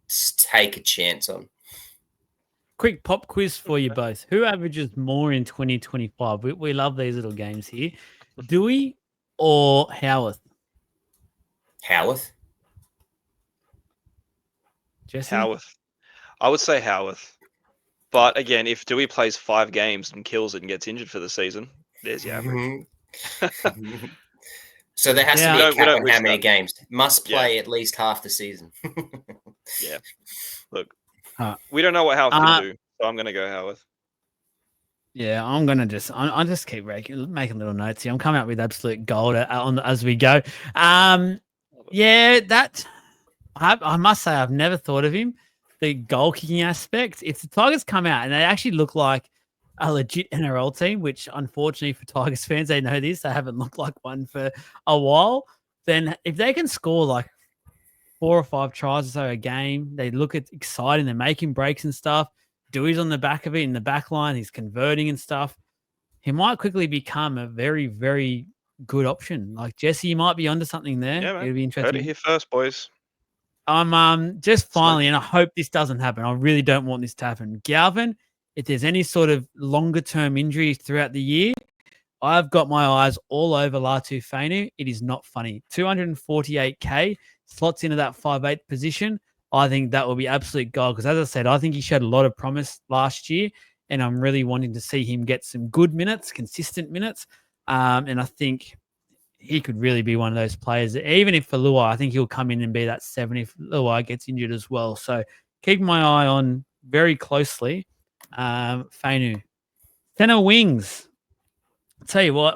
take a chance on. Quick pop quiz for you both. Who averages more in 2025? We love these little games here. Dewey or Howarth? Howarth. Jesse? Howarth. I would say Howarth. But again, if Dewey plays 5 games and kills it and gets injured for the season, there's your average. So there has to be a cap on how many games. Must play at least half the season. Yeah. Look, we don't know what Howarth can do, so I'm going to go Howarth. Yeah, I'm gonna I'll just keep making little notes here. I'm coming up with absolute gold as we go. Yeah, that I must say I've never thought of him. The goal kicking aspect. If the Tigers come out and they actually look like a legit NRL team, which unfortunately for Tigers fans, they know this, they haven't looked like one for a while. Then if they can score like 4 or 5 tries or so a game, they look exciting. They're making breaks and stuff. Dewey's on the back of it in the back line. He's converting and stuff. He might quickly become a very, very good option. Like Jesse, you might be onto something there. Yeah, man. It'll be interesting. Heard it here first, boys. Just finally, and I hope this doesn't happen. I really don't want this to happen. Galvin, if there's any sort of longer term injuries throughout the year, I've got my eyes all over Latu Fainu. It is not funny. 248K slots into that 5'8" position. I think that will be absolute gold because, as I said, I think he showed a lot of promise last year, and I'm really wanting to see him get some good minutes, consistent minutes. And I think he could really be one of those players. Even if for Luai, I think he'll come in and be that 7 if Luai gets injured as well. So keep my eye on very closely. Fainu. Centre wings. I'll tell you what,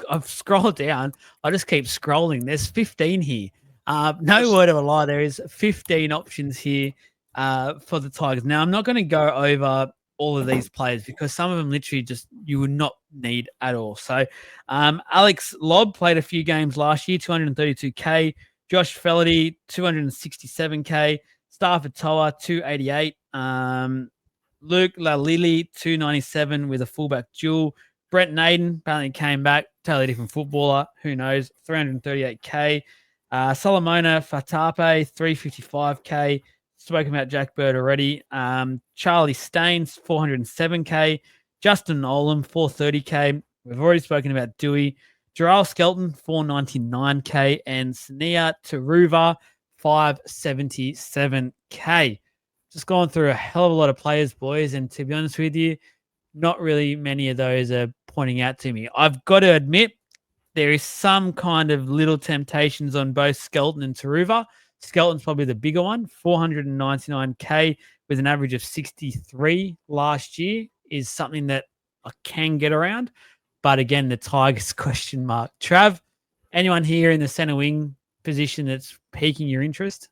I've scrolled down. I just keep scrolling. There's 15 here. No word of a lie. There is 15 options here for the Tigers. Now, I'm not going to go over all of these players because some of them literally just you would not need at all. So Alex Lobb played a few games last year, 232K. Josh Felaty, 267K. Stafford Toa, 288. Luke Lalili, 297 with a fullback duel. Brent Naden apparently came back, totally different footballer. Who knows? 338K. Solomona Fatape, 355K. Spoken about Jack Bird already. Charlie Staines, 407K. Justin Olam, 430K. We've already spoken about Dewey. Jarrell Skelton, 499K. And Sania Taruva, 577K. Just going through a hell of a lot of players, boys. And to be honest with you, not really many of those are pointing out to me. I've got to admit, there is some kind of little temptations on both Skelton and Taruva. Skelton's probably the bigger one. 499K with an average of 63 last year is something that I can get around. But again, the Tigers question mark. Trav, anyone here in the centre wing position that's piquing your interest?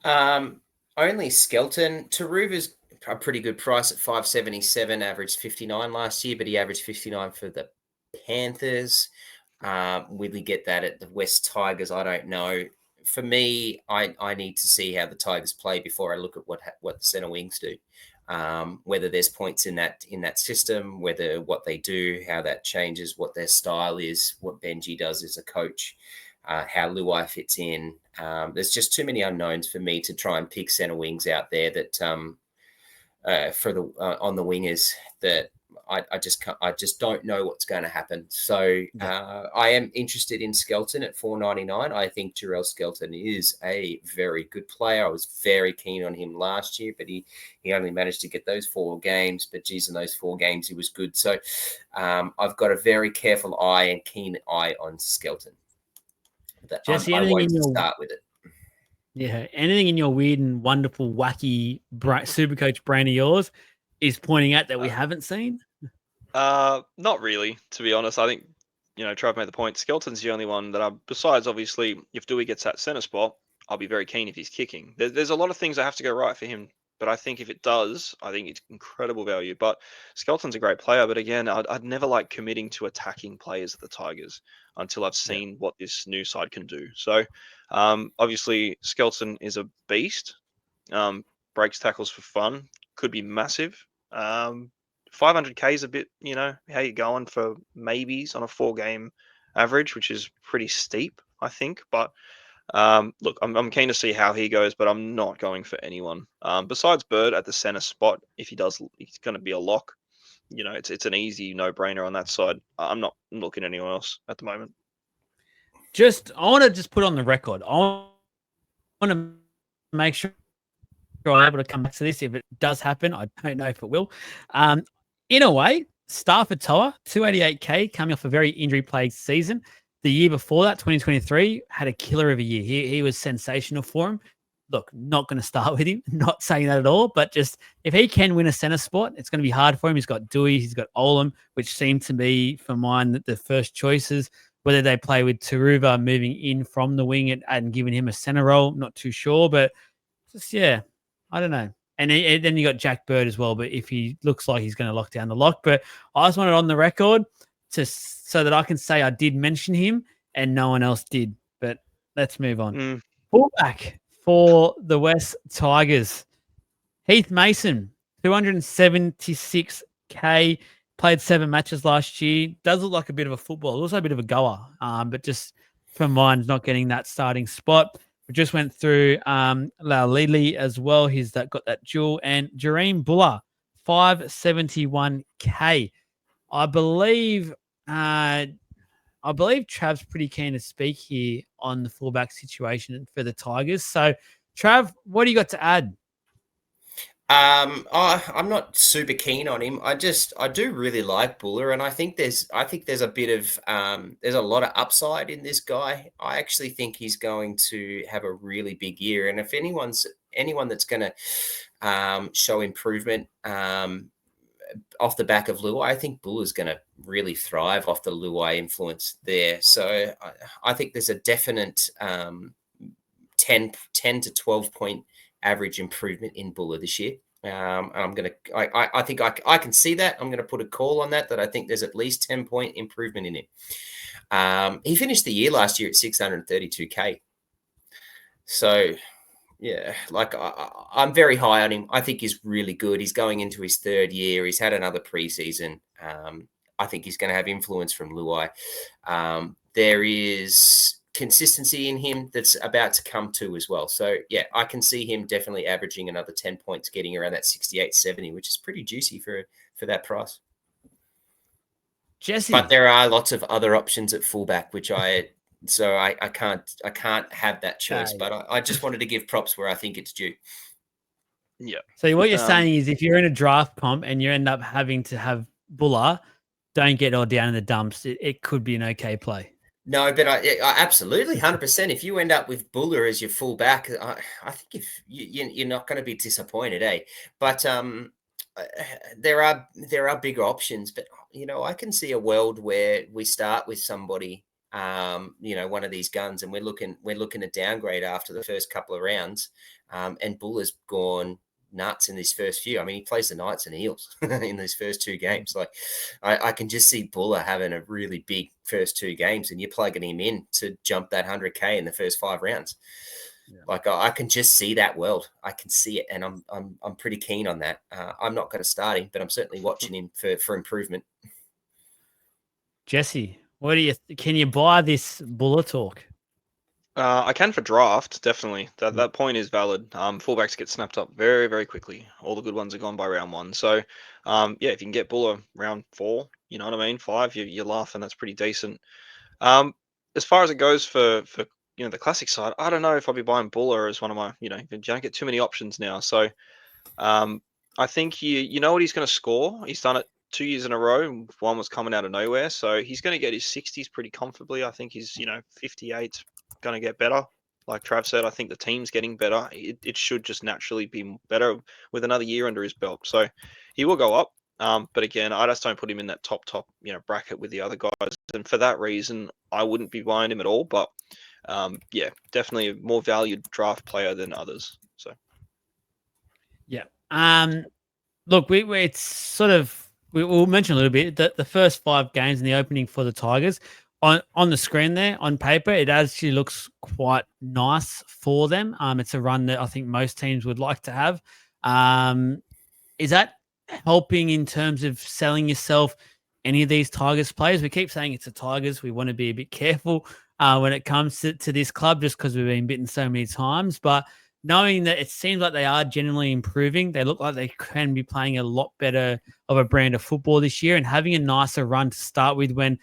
Only Skelton. Taruva's a pretty good price at 577, averaged 59 last year, but he averaged 59 for the Panthers. Will he get that at the West Tigers? I don't know. For me, I need to see how the Tigers play before I look at what the centre wings do. Whether there's points in that system, whether what they do, how that changes, what their style is, what Benji does as a coach, how Luai fits in. There's just too many unknowns for me to try and pick centre wings out there that for the on the wingers that I just don't know what's going to happen. So I am interested in Skelton at 499. I think Jarrell Skelton is a very good player. I was very keen on him last year, but he only managed to get those 4 games. But geez, in those 4 games, he was good. So I've got a very careful eye and keen eye on Skelton. Jesse, I won't start with it. Yeah, anything in your weird and wonderful, wacky Supercoach brain of yours is pointing out that we haven't seen? Not really, to be honest. I think, Trav made the point. Skelton's the only one that besides, obviously, if Dewey gets that centre spot, I'll be very keen if he's kicking. There's a lot of things that have to go right for him but I think if it does, I think it's incredible value. But Skelton's a great player, but again, I'd never like committing to attacking players at the Tigers until I've seen what this new side can do. So obviously Skelton is a beast. Breaks tackles for fun, could be massive. 500k is a bit, how you going for maybes on a 4-game average, which is pretty steep, I think. But look, I'm keen to see how he goes, but I'm not going for anyone besides Bird at the center spot. If he does, he's going to be a lock. It's an easy no-brainer on that side. I'm not looking at anyone else at the moment. I want to just put on the record. I want to make sure I'm able to come back to this if it does happen. I don't know if it will. In a way, Stafford Toa, 288k, coming off a very injury-plagued season. The year before that, 2023, had a killer of a year. He was sensational for him. Look, not going to start with him, not saying that at all, but just if he can win a center spot, it's going to be hard for him. He's got Dewey, he's got Olam, which seem to be, for mine, the first choices. Whether they play with Taruva moving in from the wing and giving him a center role, not too sure, but just, I don't know. And then you got Jack Bird as well, but if he looks like he's going to lock down the lock. But I just want it on the record so that I can say I did mention him and no one else did. But let's move on. Fullback for the West Tigers. Heath Mason, 276k, played 7 matches last year. Does look like a bit of a footballer, also a bit of a goer, but just for mine, not getting that starting spot. We just went through Lalili as well. He's got that duel. And Jareem Buller, 571k. I believe Trav's pretty keen to speak here on the fullback situation for the Tigers. So, Trav, what do you got to add? I'm not super keen on him. I do really like Buller, and I think there's a bit of there's a lot of upside in this guy. I actually think he's going to have a really big year, and if anyone that's going to show improvement off the back of Luai, I think Buller's going to really thrive off the Luai influence there. So I think there's a definite 10 to 12 point average improvement in Buller this year. I think I can see that. I'm going to put a call on that I think there's at least 10-point improvement in him. He finished the year last year at 632k. So yeah, I'm very high on him. I think he's really good. He's going into his 3rd year. He's had another preseason. I think he's going to have influence from Luai. There is consistency in him that's about to come to as well. So yeah, I can see him definitely averaging another 10 points, getting around that 68-70, which is pretty juicy for that price. Jesse. But there are lots of other options at fullback, which I can't have that choice. But I just wanted to give props where I think it's due. Yeah. So what you're saying is if you're in a draft comp and you end up having to have Buller, don't get all down in the dumps. It could be an okay play. No, but I absolutely 100%. If you end up with Buller as your fullback, I think if you're not going to be disappointed, eh? But there are bigger options. But I can see a world where we start with somebody, one of these guns, and we're looking to downgrade after the first couple of rounds, and Buller's gone nuts in these first few. I mean, he plays the Knights and Eels in these first 2 games. Like, I can just see Buller having a really big first 2 games, and you're plugging him in to jump that 100k in the first 5 rounds. Yeah. Like, I can just see that world. I can see it, and I'm pretty keen on that. I'm not going to start him, but I'm certainly watching him for improvement. Jesse, can you buy this Buller talk? I can for draft, definitely. That point is valid. Fullbacks get snapped up very, very quickly. All the good ones are gone by round 1. So, if you can get Buller round 4, you know what I mean, 5, you're laughing. That's pretty decent. As far as it goes for the classic side, I don't know if I'll be buying Buller as one of my, you don't get too many options now. So, I think you know what he's going to score. He's done it 2 years in a row. One was coming out of nowhere, so he's going to get his 60s pretty comfortably. I think he's 58. Going to get better. Like Trav said, I think the team's getting better. It should just naturally be better with another year under his belt. So he will go up. But again, I just don't put him in that top bracket with the other guys. And for that reason, I wouldn't be buying him at all. But definitely a more valued draft player than others. So yeah, Look, it's sort of we'll mention a little bit that the first 5 games in the opening for the Tigers on the screen there on paper, it actually looks quite nice for them. It's a run that I think most teams would like to have. Is that helping in terms of selling yourself any of these Tigers players? We keep saying it's the Tigers. We want to be a bit careful when it comes to this club just because we've been bitten so many times. But knowing that it seems like they are generally improving, they look like they can be playing a lot better of a brand of football this year and having a nicer run to start with when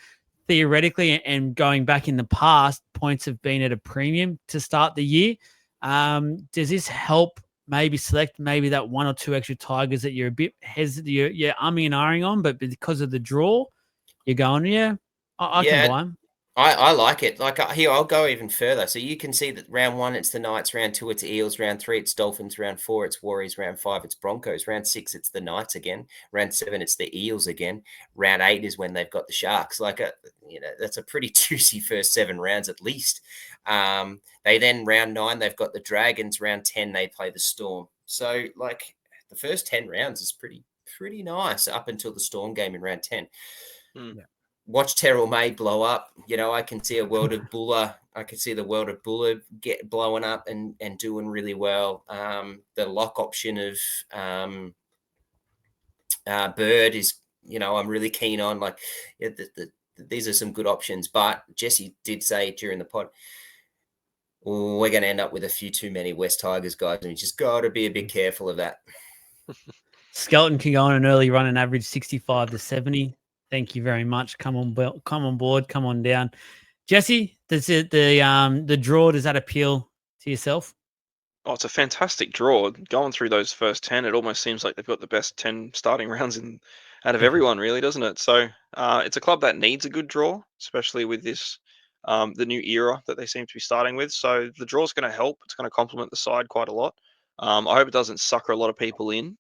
theoretically and going back in the past, points have been at a premium to start the year. Does this help maybe select maybe that 1 or 2 extra Tigers that you're a bit hesitant, you're umming and ahhing on, but because of the draw, you're going, I can buy them. I like it. Like here, I'll go even further. So you can see that round 1, it's the Knights. Round 2, it's Eels. Round 3, it's Dolphins. Round 4, it's Warriors. Round 5, it's Broncos. Round 6, it's the Knights again. Round 7, it's the Eels again. Round 8 is when they've got the Sharks. That's a pretty juicy first 7 rounds at least. They then round 9, they've got the Dragons. Round 10, they play the Storm. So the first 10 rounds is pretty nice up until the Storm game in round 10. Yeah. Watch Terrell May blow up. I can see a world of Buller. I can see the world of Buller get blowing up and doing really well. The lock option of Bird is, I'm really keen on. These are some good options. But Jesse did say during the pod, we're going to end up with a few too many West Tigers guys, and you just got to be a bit careful of that. Skelton can go on an early run and average 65 to 70. Thank you very much. Come on board, come on down. Jesse, the draw, does that appeal to yourself? Oh, it's a fantastic draw. Going through those first 10, it almost seems like they've got the best 10 starting rounds out of everyone, really, doesn't it? So it's a club that needs a good draw, especially with this the new era that they seem to be starting with. So the draw is going to help. It's going to complement the side quite a lot. I hope it doesn't sucker a lot of people in,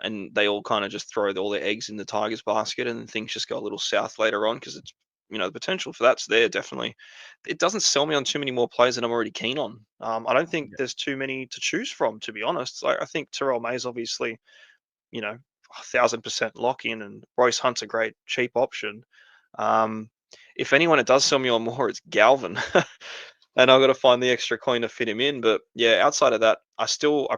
and they all kind of just throw all their eggs in the Tigers basket and things just go a little south later on, because it's, the potential for that's there, definitely. It doesn't sell me on too many more players than I'm already keen on. I don't think there's too many to choose from, to be honest. I think Terrell May's obviously, 1,000% lock in, and Royce Hunt's a great cheap option. If anyone it does sell me on more, it's Galvin. And I've got to find the extra coin to fit him in. But yeah, outside of that, I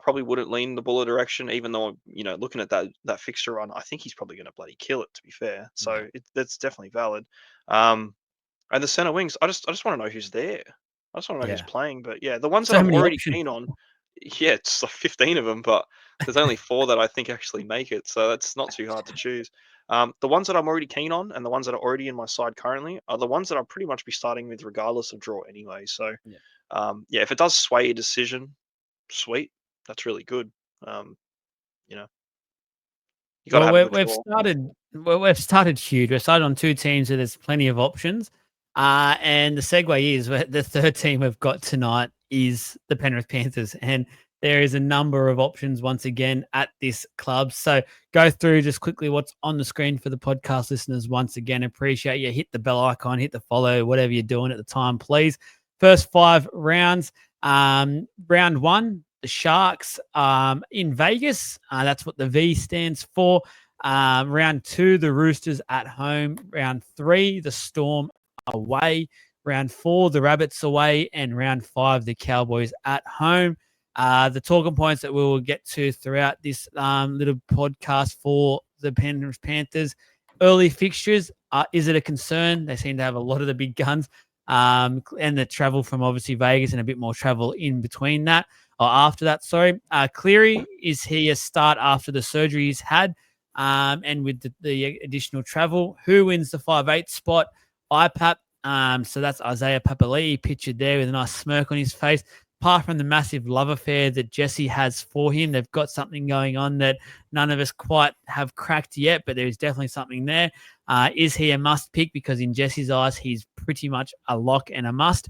probably wouldn't lean the Buller direction, even though, looking at that fixture run, I think he's probably going to bloody kill it, to be fair. So that's definitely valid. And the center wings, I just want to know who's there. I just want to know who's playing. But yeah, the ones that I'm already keen on, it's like 15 of them, but there's only 4 that I think actually make it. So that's not too hard to choose. The ones that I'm already keen on and the ones that are already in my side currently are the ones that I'll pretty much be starting with regardless of draw anyway. So, if it does sway your decision, sweet. That's really good. You got to have we've started huge. We've started on 2 teams where there's plenty of options. And the segue is the third team we've got tonight is the Penrith Panthers. And there is a number of options once again at this club. So go through just quickly what's on the screen for the podcast listeners. Once again, appreciate you. Hit the bell icon, hit the follow, whatever you're doing at the time, please. First 5 rounds. Round 1, the Sharks in Vegas. That's what the V stands for. Round 2, the Roosters at home. Round 3, the Storm away. Round 4, the Rabbits away. And round 5, the Cowboys at home. The talking points that we will get to throughout this little podcast for the Penrith Panthers. Early fixtures, is it a concern? They seem to have a lot of the big guns and the travel from obviously Vegas and a bit more travel in between that or after that. Sorry. Cleary, is he a start after the surgery he's had and with the additional travel? Who wins the 5'8" spot? IPAP. So that's Isaiah Papali'i pictured there with a nice smirk on his face. Apart from the massive love affair that Jesse has for him, they've got something going on that none of us quite have cracked yet, but there is definitely something there. Is he a must pick? Because in Jesse's eyes, he's pretty much a lock and a must.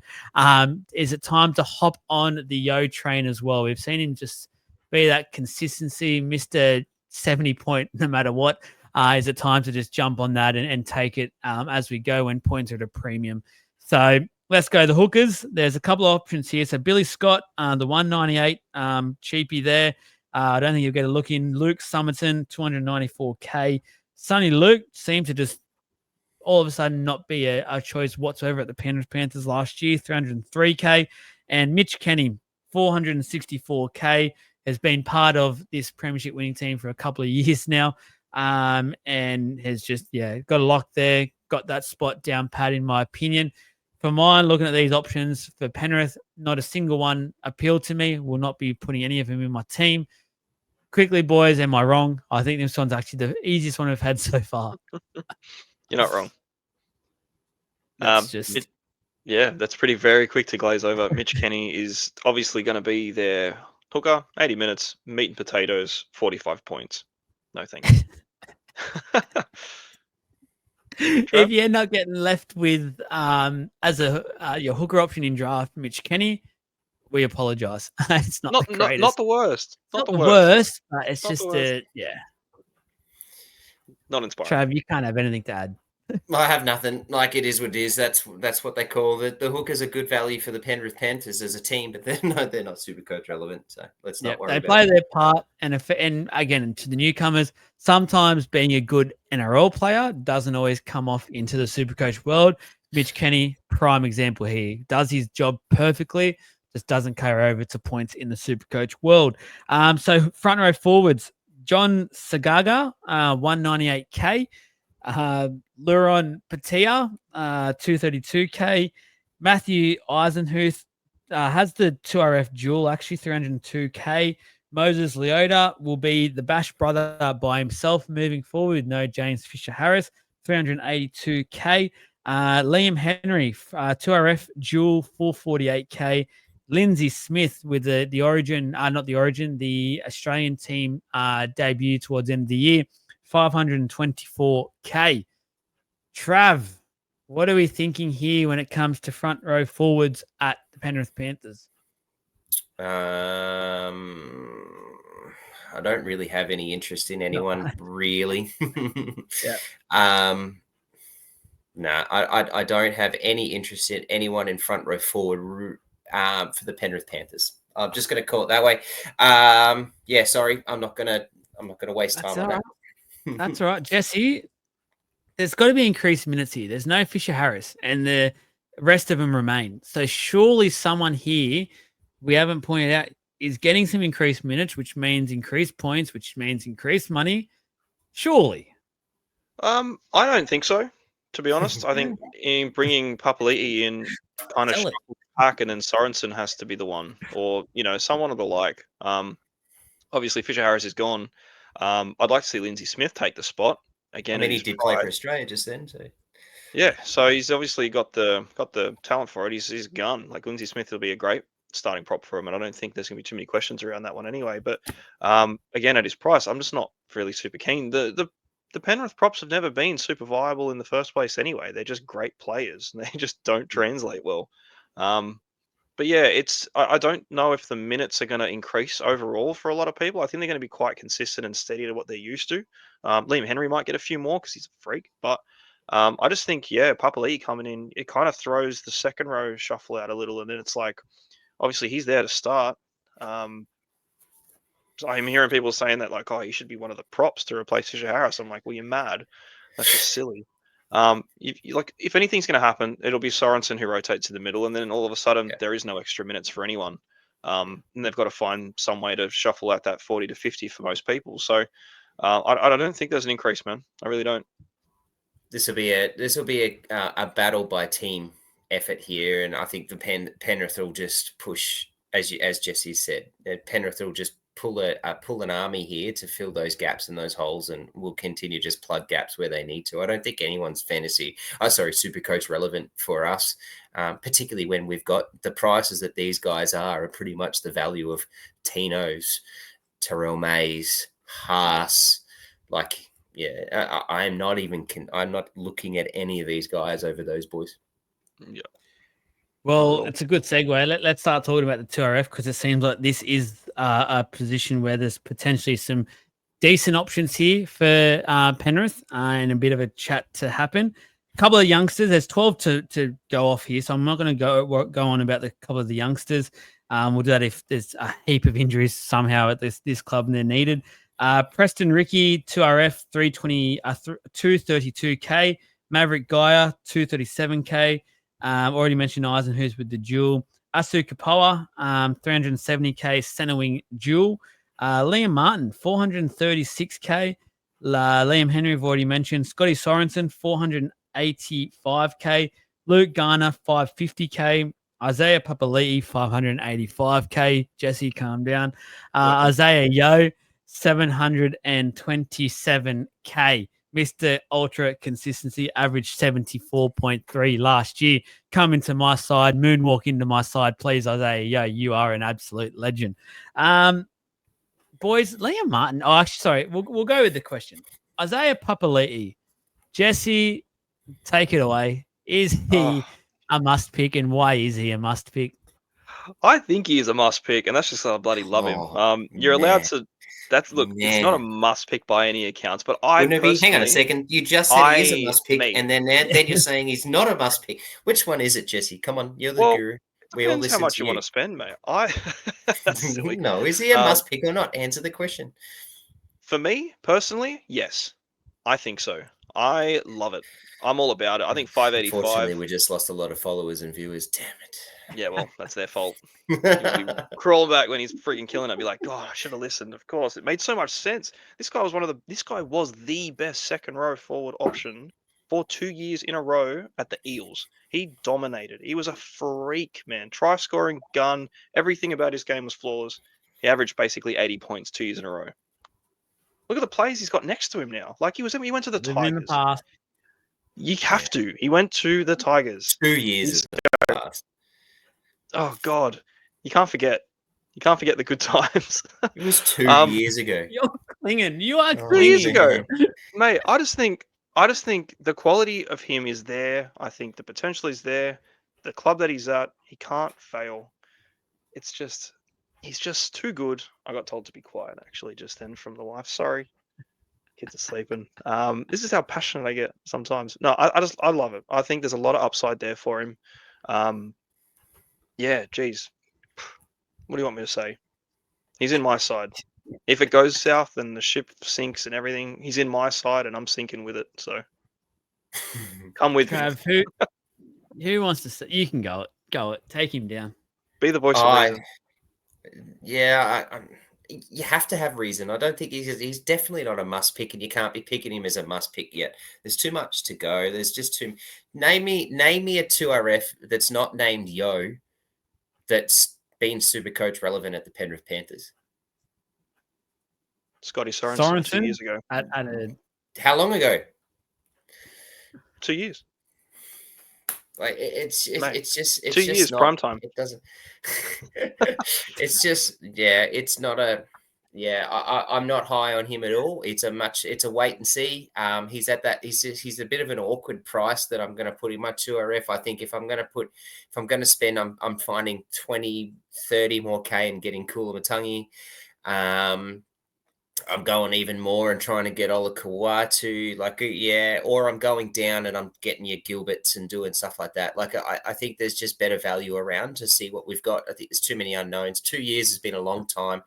Is it time to hop on the Yo train as well? We've seen him just be that consistency, Mr. 70 point no matter what. Is it time to just jump on that and take it as we go when points are at a premium? So let's go the hookers. There's a couple of options here. So Billy Scott, the 198 cheapie there. I don't think you'll get a look in. Luke Summerton, 294K. Sonny Luke seemed to just all of a sudden not be a choice whatsoever at the Penrith Panthers last year, 303K. And Mitch Kenny, 464K, has been part of this premiership winning team for a couple of years now, and has just, got a lock there, got that spot down pat, in my opinion. For mine, looking at these options for Penrith, not a single one appealed to me. Will not be putting any of them in my team. Quickly, boys, am I wrong? I think this one's actually the easiest one we've had so far. You're not wrong. That's that's very quick to glaze over. Mitch Kenny is obviously going to be their hooker, 80 minutes, meat and potatoes, 45 points. No thanks. If you end up getting left with as your hooker option in draft, Mitch Kenny, we apologize. It's not the greatest. Not the worst. Not the worst, but it's just not inspiring. Trav, you can't have anything to add. I have nothing. Like, it is what it is. That's what they call it. The hookers are good value for the Penrith Panthers as a team, but they're not Supercoach relevant. So let's not worry. They play their part, and again, to the newcomers, sometimes being a good NRL player doesn't always come off into the Supercoach world. Mitch Kenny, prime example here, does his job perfectly, just doesn't carry over to points in the Supercoach world. So front row forwards, John Sagaga, 198K. Luron Patia, 232K. Matthew Eisenhuth has the 2RF dual, actually 302K. Moses Leota will be the Bash brother by himself moving forward. No James Fisher-Harris, 382K. Liam Henry, 2RF dual, 448K. Lindsay Smith with the Australian team debut towards the end of the year, 524K. Trav, what are we thinking here when it comes to front row forwards at the Penrith Panthers? I don't really have any interest in anyone, really. No, I don't have any interest in anyone in front row forward for the Penrith Panthers. I'm just going to call it that way. Sorry, I'm not going to waste time on that. That's all right, Jesse. There's got to be increased minutes here. There's no Fisher-Harris, and the rest of them remain. So surely someone here we haven't pointed out is getting some increased minutes, which means increased points, which means increased money. Surely. I don't think so, to be honest. I think in bringing Papali'i in, kind of Parkin and Sorensen has to be the one, or someone of the like. Obviously Fisher-Harris is gone. I'd like to see Lindsay Smith take the spot again. He did play for Australia just then too. Yeah, so he's obviously got the talent for it. He's a gun. Like, Lindsay Smith will be a great starting prop for him, and I don't think there's going to be too many questions around that one anyway. But again, at his price, I'm just not really super keen. The Penrith props have never been super viable in the first place anyway. They're just great players, and they just don't translate well. But yeah, I don't know if the minutes are going to increase overall for a lot of people. I think they're going to be quite consistent and steady to what they're used to. Liam Henry might get a few more because he's a freak, but I just think, Papali'i coming in, it kind of throws the second row shuffle out a little, and then it's like, obviously he's there to start. So I'm hearing people saying that, like, he should be one of the props to replace Fisher-Harris. I'm like, well, you're mad. That's just silly. If anything's going to happen, it'll be Sorensen who rotates to the middle, and then all of a sudden there is no extra minutes for anyone. And they've got to find some way to shuffle out that 40 to 50 for most people. So I don't think there's an increase, man. I really don't. This will be a battle by team effort here, and I think the Penrith will just push, as Jesse said. Penrith will just pull an army here to fill those gaps and those holes, and will continue just plug gaps where they need to. I don't think anyone's Supercoach relevant for us, particularly when we've got the prices that these guys are pretty much the value of Tino's, Terrell Mays, Haas. I'm not looking at any of these guys over those boys. Yeah. Well, it's a good segue. Let's start talking about the 2RF, because it seems like this is a position where there's potentially some decent options here for Penrith and a bit of a chat to happen. A couple of youngsters. There's 12 to go off here, so I'm not going to go on about the couple of the youngsters. We'll do that if there's a heap of injuries somehow at this club and they're needed. Preston Ricky, 2RF, 232K. Maverick Gaia, 237K. Already mentioned Eisen, who's with the duel. Asu Kapoa, 370K centre wing duel. Liam Martin, 436K. Liam Henry, I've already mentioned. Scotty Sorensen, 485K. Luke Garner, 550K. Isaiah Papali'i, 585K. Jesse, calm down. Isaiah Yo, 727K. Mr. Ultra Consistency, averaged 74.3 last year. Come into my side, moonwalk into my side, please, Isaiah Yo. You are an absolute legend. Boys, Liam Martin. Oh, actually, sorry. We'll go with the question. Isaiah Papali'i. Jesse, take it away. Is he a must pick, and why is he a must pick? I think he is a must pick, and that's just I bloody love him. You're allowed to. It's not a must pick by any accounts, but hang on a second. You just said he is a must pick, and then you're saying he's not a must pick. Which one is it, Jesse? Come on, you're the guru. We all listen how much you want to spend, mate. That's silly. No, is he a must pick or not? Answer the question. For me personally, yes, I think so. I love it. I'm all about it. I think 585. Unfortunately, we just lost a lot of followers and viewers. Damn it. Yeah, well, that's their fault. Crawl back when he's freaking killing it. Be like, God, I should have listened. Of course, it made so much sense. This guy was the best second row forward option for 2 years in a row at the Eels. He dominated. He was a freak, man. Try scoring, gun, everything about his game was flawless. He averaged basically 80 points 2 years in a row. Look at the players he's got next to him now. Like he went to the Tigers. In the past. You have to. He went to the Tigers. 2 years past. Oh God, you can't forget. You can't forget the good times. It was 2 years ago. You're clinging. You are 2 years ago, mate. I just think the quality of him is there. I think the potential is there. The club that he's at, he can't fail. It's just he's just too good. I got told to be quiet actually just then from the wife. Sorry. Kids are sleeping. This is how passionate I get sometimes. No, I love it. I think there's a lot of upside there for him. Yeah, geez. What do you want me to say? He's in my side. If it goes south and the ship sinks and everything, he's in my side and I'm sinking with it. So come with me. Who wants to say? You can go it. Go it. Take him down. Be the voice of reason. Yeah, you have to have reason. I don't think he's definitely not a must pick, and you can't be picking him as a must pick yet. There's too much to go. There's just too. Name me a 2RF that's not named Yo, that's been Supercoach relevant at the Penrith Panthers. Scotty Sorensen 2 years ago. How long ago? 2 years. Like it's 2 just years not, prime time. It doesn't. It's just it's not a. I'm not high on him at all. It's a wait and see. He's at that. He's a bit of an awkward price that I'm going to put in my 2RF. I think if I'm going to spend, I'm finding 20, 30 more K and getting Kulamutangi. I'm going even more and trying to get Ola Kawatu, or I'm going down and I'm getting your Gilberts and doing stuff like that. Like I think there's just better value around to see what we've got. I think there's too many unknowns. 2 years has been a long time.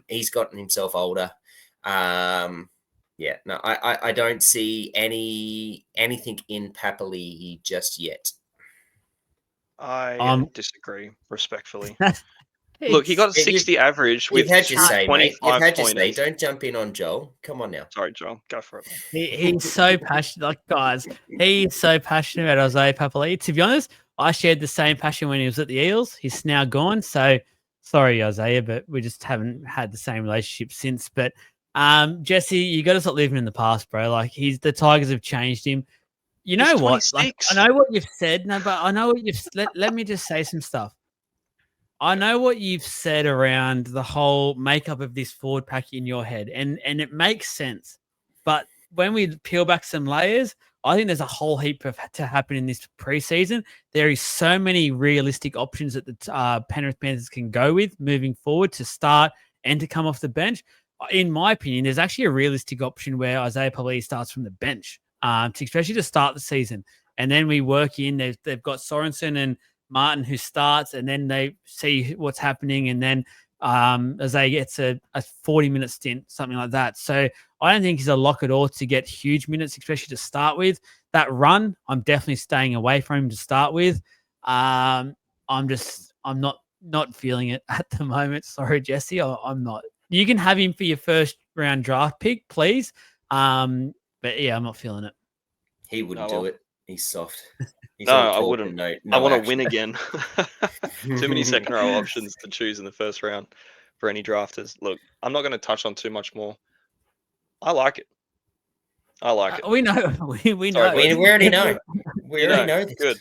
He's gotten himself older. I don't see anything in Papali'i just yet. I disagree respectfully. Look, he got a 60 average with 25 points. Don't jump in on Joel. Come on now. Sorry, Joel. Go for it. He's so passionate. Like, guys, he's so passionate about Isaiah Papali'i. To be honest, I shared the same passion when he was at the Eels. He's now gone. So, sorry, Isaiah, but we just haven't had the same relationship since. But, Jesse, you got to stop living in the past, bro. Like, the Tigers have changed him. You know what? Like, I know what you've said. No, but I know what you've let me just say some stuff. I know what you've said around the whole makeup of this forward pack in your head, and it makes sense. But when we peel back some layers, I think there's a whole heap to happen in this preseason. There is so many realistic options that the Penrith Panthers can go with moving forward to start and to come off the bench. In my opinion, there's actually a realistic option where Isaiah Papali'i starts from the bench, especially to start the season. And then we work in. They've got Sorensen and Martin who starts, and then they see what's happening, and then as they get a 40-minute stint, something like that. So I don't think he's a lock at all to get huge minutes, especially to start with. That run, I'm definitely staying away from him to start with. I'm not feeling it at the moment. Sorry, Jesse, I'm not. You can have him for your first round draft pick, please. But yeah, I'm not feeling it. He wouldn't do it. He's soft. He's no, I wouldn't. No I want to action. win again. Too many second row options to choose in the first round for any drafters. Look, I'm not going to touch on too much more. I like it. We know. We know. We already know. We already know this. Good.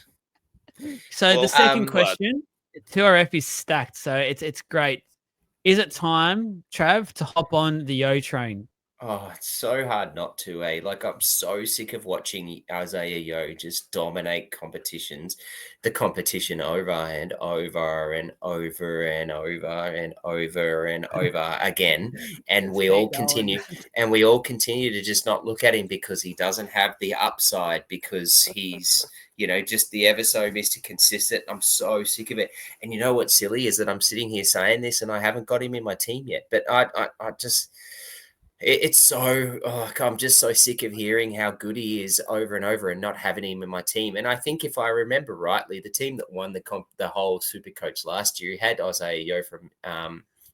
So the second question, 2RF is stacked. So it's great. Is it time, Trav, to hop on the Yo train? Oh, it's so hard not to, eh? Like, I'm so sick of watching Isaiah Yo just dominate competitions, the competition over and over and over and over and over and over again. And we all continue to just not look at him because he doesn't have the upside, because he's, just the ever so Mr. Consistent. I'm so sick of it. And you know what's silly is that I'm sitting here saying this and I haven't got him in my team yet. But I just... It's so, I'm just so sick of hearing how good he is over and over and not having him in my team. And I think if I remember rightly, the team that won the whole Supercoach last year had Isaiah Yo from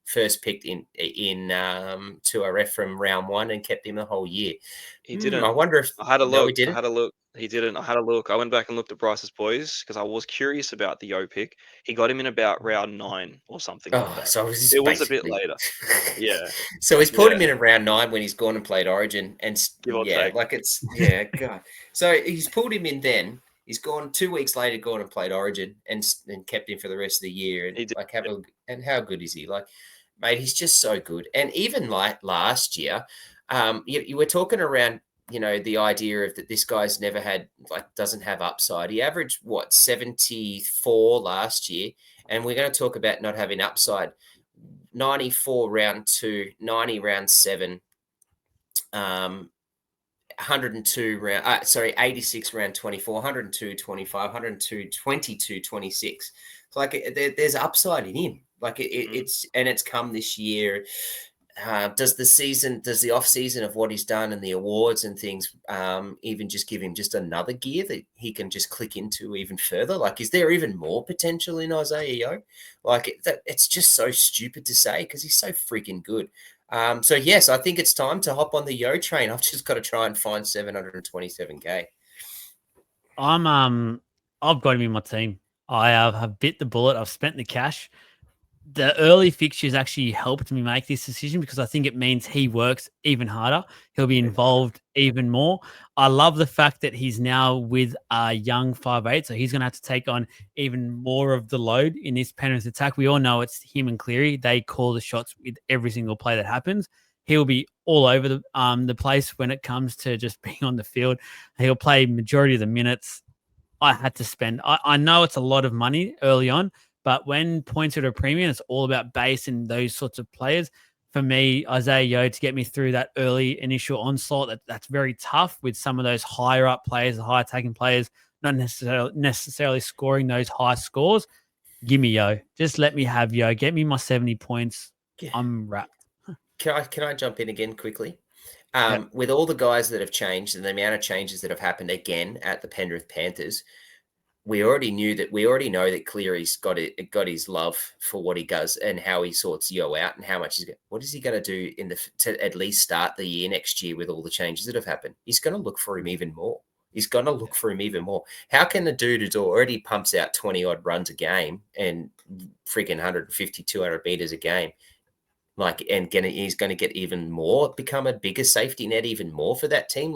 first picked in 2RF from round 1 and kept him the whole year. He didn't. I wonder if I had a look. No, he didn't. I had a look. He didn't. I had a look. I went back and looked at Bryce's boys because I was curious about the Yo pick. He got him in about round 9 or something like that. So it was a bit later. Yeah. So he's pulled him in round 9 when he's gone and played Origin, and God. So he's pulled him in then. He's gone 2 weeks later, gone and played Origin, and kept him for the rest of the year. And how good is he? Like, mate, he's just so good. And even like last year, you were talking around, the idea of that this guy's never had, doesn't have upside. He averaged 74 last year, and we're going to talk about not having upside. 94 round 2, 90 round 7, 102 round 86 round 24, 102 25, 102 22 26. So there's upside in him. It's come this year. Does the off season of what he's done and the awards and things even just give him just another gear that he can just click into even further? Is there even more potential in Isaiah Yo? It's just so stupid to say because he's so freaking good. So yes, I think it's time to hop on the Yo train. I've just got to try and find 727k. I've got him in my team. I have bit the bullet. I've spent the cash. The early fixtures actually helped me make this decision because I think it means he works even harder. He'll be involved even more. I love the fact that he's now with a young 5'8", so he's going to have to take on even more of the load in this Penrith attack. We all know it's him and Cleary. They call the shots with every single play that happens. He'll be all over the place when it comes to just being on the field. He'll play majority of the minutes. I had to spend. I know it's a lot of money early on, but when points are at a premium, it's all about base and those sorts of players. For me, Isaiah Yo, to get me through that early initial onslaught, that's very tough with some of those higher up players, the high attacking players, not necessarily scoring those high scores. Give me Yo. Just let me have Yo. Get me my 70 points. I'm wrapped. Can I jump in again quickly? With all the guys that have changed and the amount of changes that have happened again at the Penrith Panthers, we already know that Cleary's got his love for what he does and how he sorts Yo out and how much what is he going to do to at least start the year next year with all the changes that have happened. He's going to look for him even more. How can the dude who's already pumps out 20 odd runs a game and freaking 150, 200 meters a game, he's going to get even more, become a bigger safety net even more for that team.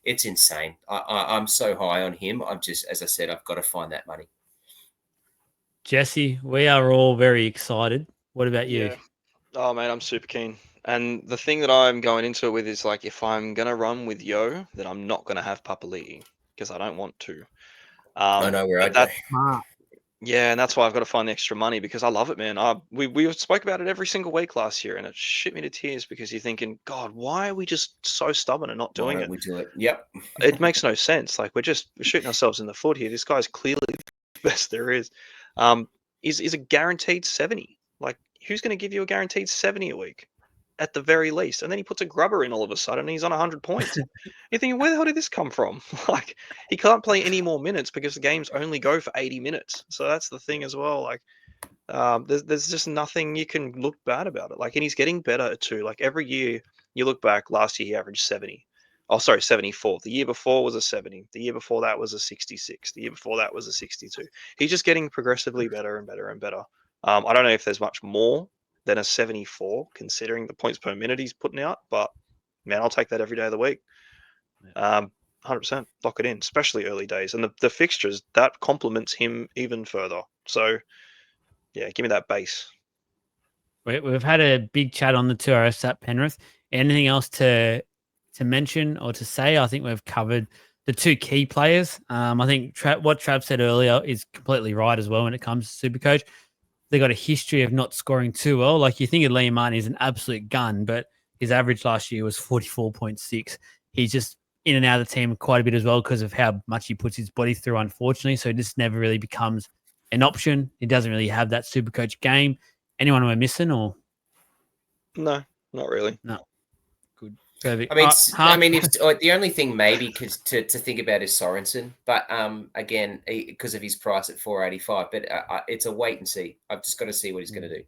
It's insane. I'm so high on him. I'm just, as I said, I've got to find that money. Jesse, we are all very excited. What about you? Yeah. Oh, man, I'm super keen. And the thing that I'm going into it with is if I'm going to run with Yo, then I'm not going to have Papali'i because I don't want to. I know where I'd go. Yeah, and that's why I've got to find the extra money because I love it, man. We spoke about it every single week last year, and it shit me to tears because you're thinking, God, why are we just so stubborn and not doing it? We do it. Yep. It makes no sense. We're shooting ourselves in the foot here. This guy's clearly best there is, is a guaranteed 70. Like, who's going to give you a guaranteed 70 a week at the very least? And then he puts a grubber in all of a sudden and he's on 100 points. You're thinking, where the hell did this come from? Like, he can't play any more minutes because the games only go for 80 minutes. So that's the thing as well. Like, there's just nothing you can look bad about it. Like, and he's getting better too. Like, every year you look back, last year he averaged 70. Oh, sorry, 74. The year before was a 70. The year before that was a 66. The year before that was a 62. He's just getting progressively better and better and better. I don't know if there's much more than a 74, considering the points per minute he's putting out. But, man, I'll take that every day of the week. 100%. Lock it in, especially early days. And the fixtures, that complements him even further. So, yeah, give me that base. We've had a big chat on the 2RS at Penrith. Anything else to mention or to say? I think we've covered the two key players. I think what Trav said earlier is completely right as well when it comes to Supercoach. They got a history of not scoring too well. Like, you think of Liam Martin is an absolute gun, but his average last year was 44.6. He's just in and out of the team quite a bit as well because of how much he puts his body through, unfortunately. So it just never really becomes an option. He doesn't really have that Supercoach game. Anyone we're missing or? No, not really. No. Good. Perfect. If the only thing maybe to think about is Sorensen, but again, because of his price at 485, but it's a wait and see. I've just got to see what he's going to do.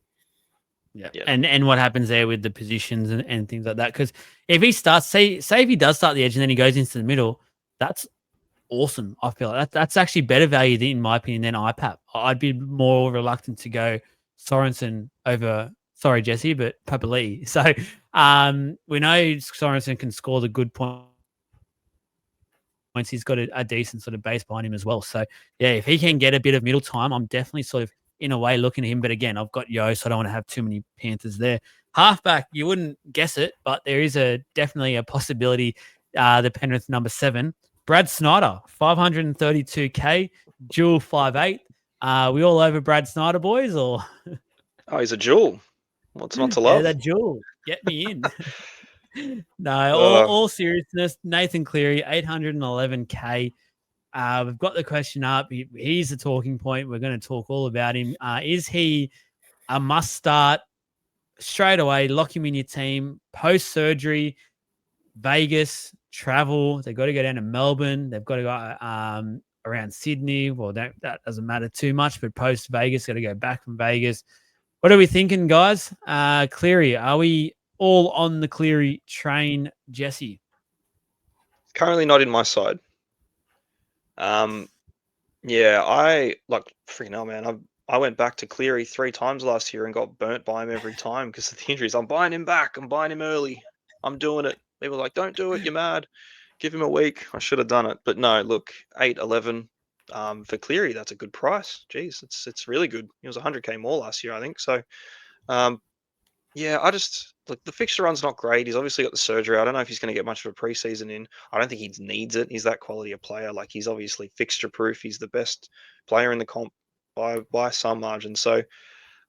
Yeah. And what happens there with the positions and things like that. Because if he starts, say if he does start the edge and then he goes into the middle, that's awesome. I feel like that's actually better value, in my opinion, than IPAP. I'd be more reluctant to go Sorensen over, sorry, Jesse, but Papali'i. So we know Sorensen can score the good points. He's got a decent sort of base behind him as well. So, yeah, if he can get a bit of middle time, I'm definitely sort of, in a way, looking at him. But again, I've got Yo, so I don't want to have too many Panthers there. Halfback, you wouldn't guess it, but there is definitely a possibility. The Penrith number 7, Brad Snyder, 532K, dual 5'8". We all over Brad Snyder, boys, or? Oh, he's a jewel. What's not to love? Yeah, that jewel. Get me in. No, all seriousness, Nathan Cleary, 811K. We've got the question up. He's a talking point. We're going to talk all about him. Is he a must start straight away? Lock him in your team. Post-surgery, Vegas, travel. They've got to go down to Melbourne. They've got to go around Sydney. Well, that doesn't matter too much, but post-Vegas, got to go back from Vegas. What are we thinking, guys? Cleary, are we all on the Cleary train, Jesse? Currently not in my side. Yeah, I like freaking hell, man. I went back to Cleary 3 times last year and got burnt by him every time because of the injuries. I'm buying him back. I'm buying him early. I'm doing it. People are like, don't do it. You're mad. Give him a week. I should have done it. But no, look, 811 for Cleary. That's a good price. Jeez, it's really good. He was 100K more last year, I think. So, yeah, I just look. The fixture run's not great. He's obviously got the surgery. I don't know if he's going to get much of a preseason in. I don't think he needs it. He's that quality of player. Like, he's obviously fixture proof. He's the best player in the comp by some margin. So,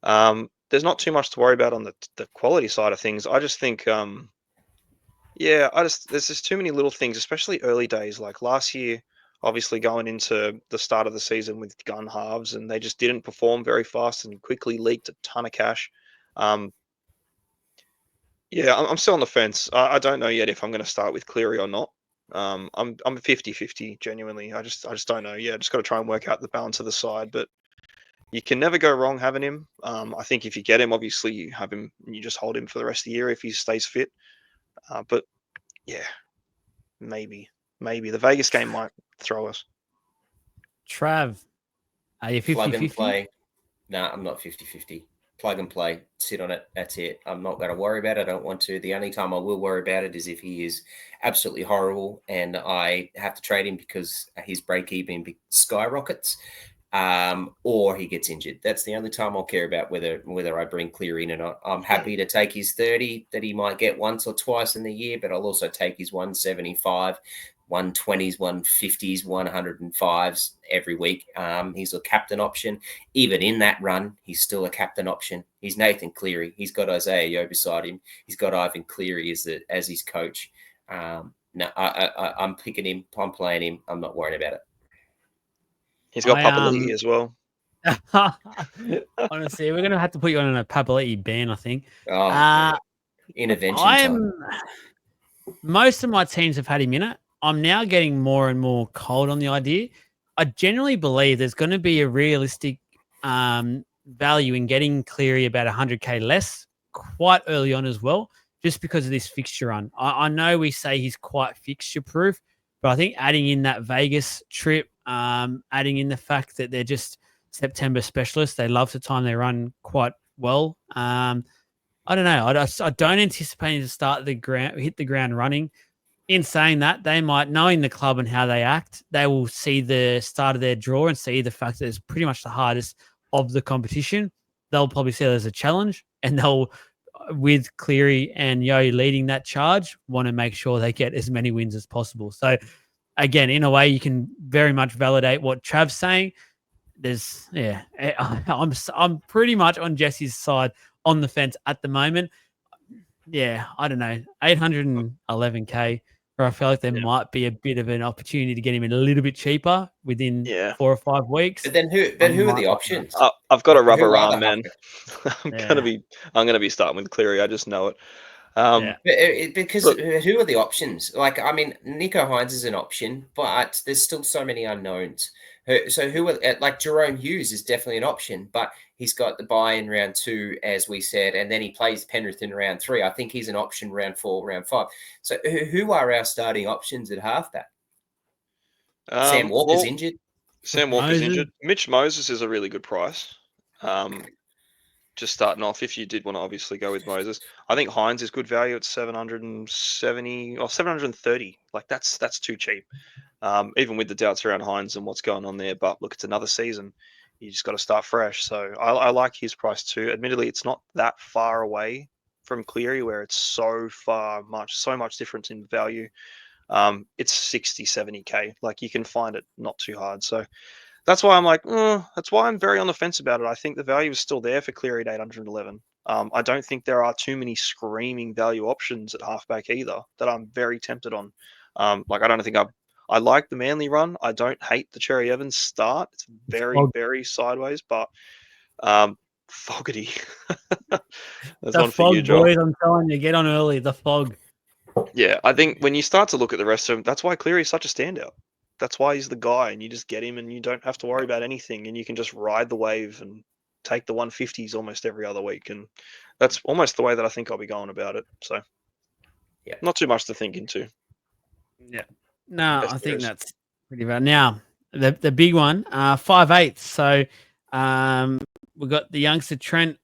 there's not too much to worry about on the quality side of things. I just think, yeah, there's just too many little things, especially early days. Like last year, obviously going into the start of the season with gun halves, and they just didn't perform very fast and quickly leaked a ton of cash. Yeah, I'm still on the fence. I don't know yet if I'm going to start with Cleary or not. I'm 50-50 genuinely. I just don't know. Yeah, just got to try and work out the balance of the side. But you can never go wrong having him. I think if you get him, obviously you have him and you just hold him for the rest of the year if he stays fit. But yeah, maybe the Vegas game might throw us. Trav, are you 50-50? Plug and play. No, I'm not 50-50. Plug and play, sit on it. That's it. I'm not going to worry about it. I don't want to. The only time I will worry about it is if he is absolutely horrible and I have to trade him because his break-even skyrockets, or he gets injured. That's the only time I'll care about whether I bring Cleary in or not. I'm happy to take his 30 that he might get once or twice in the year, but I'll also take his 175, 120s, 150s, 105s every week. He's a captain option. Even in that run, he's still a captain option. He's Nathan Cleary. He's got Isaiah Yeo beside him. He's got Ivan Cleary as his coach. No, I'm picking him. I'm playing him. I'm not worried about it. He's got Papali'i as well. Honestly, we're gonna have to put you on a Papali'i ban, I think. Intervention time. Most of my teams have had him in it. I'm now getting more and more cold on the idea. I generally believe there's going to be a realistic value in getting Cleary about 100k less quite early on as well, just because of this fixture run. I know we say he's quite fixture proof, but I think adding in that Vegas trip, adding in the fact that they're just September specialists, they love to time their run quite well. I don't know. I don't anticipate him to hit the ground running. In saying that, they might, knowing the club and how they act, they will see the start of their draw and see the fact that it's pretty much the hardest of the competition. They'll probably see it as a challenge, and they'll, with Cleary and Yo leading that charge, want to make sure they get as many wins as possible. So, again, in a way, you can very much validate what Trav's saying. I'm pretty much on Jesse's side on the fence at the moment. Yeah, I don't know, 811k. Or I feel like there might be a bit of an opportunity to get him a little bit cheaper within 4 or 5 weeks. But then who are the options? I've got a rubber arm, man. I'm gonna be starting with Cleary. I just know it. Because who are the options? Like, I mean, Nico Hines is an option, but there's still so many unknowns. So who are, like, Jerome Hughes is definitely an option, but he's got the bye in round 2, as we said, and then he plays Penrith in round 3. I think he's an option round 4, round 5. So who are our starting options at halfback? Sam Walker's injured. Sam Walker's injured. Mitch Moses is a really good price. Just starting off, if you did want to obviously go with Moses, I think Hines is good value at 770 or 730. Like, that's too cheap. Even with the doubts around Hines and what's going on there. But look, it's another season. You just got to start fresh. So I like his price too. Admittedly, it's not that far away from Cleary, where it's so much difference in value. It's 60, 70k. Like, you can find it not too hard. So that's why I'm like, that's why I'm very on the fence about it. I think the value is still there for Cleary at 811. I don't think there are too many screaming value options at halfback either that I'm very tempted on. Like, I don't think I like the Manly run. I don't hate the Cherry Evans start. It's very, very sideways, but Fogarty. That's the one for you, fog, Joel. boys, I'm telling you, get on early. The fog. Yeah, I think when you start to look at the rest of them, that's why Cleary is such a standout. That's why he's the guy, and you just get him, and you don't have to worry about anything, and you can just ride the wave and take the 150s almost every other week, and that's almost the way that I think I'll be going about it. So, yeah, not too much to think into. Yeah. No, I think that's pretty bad. Now, the big one, 5'8". So we've got the youngster Trent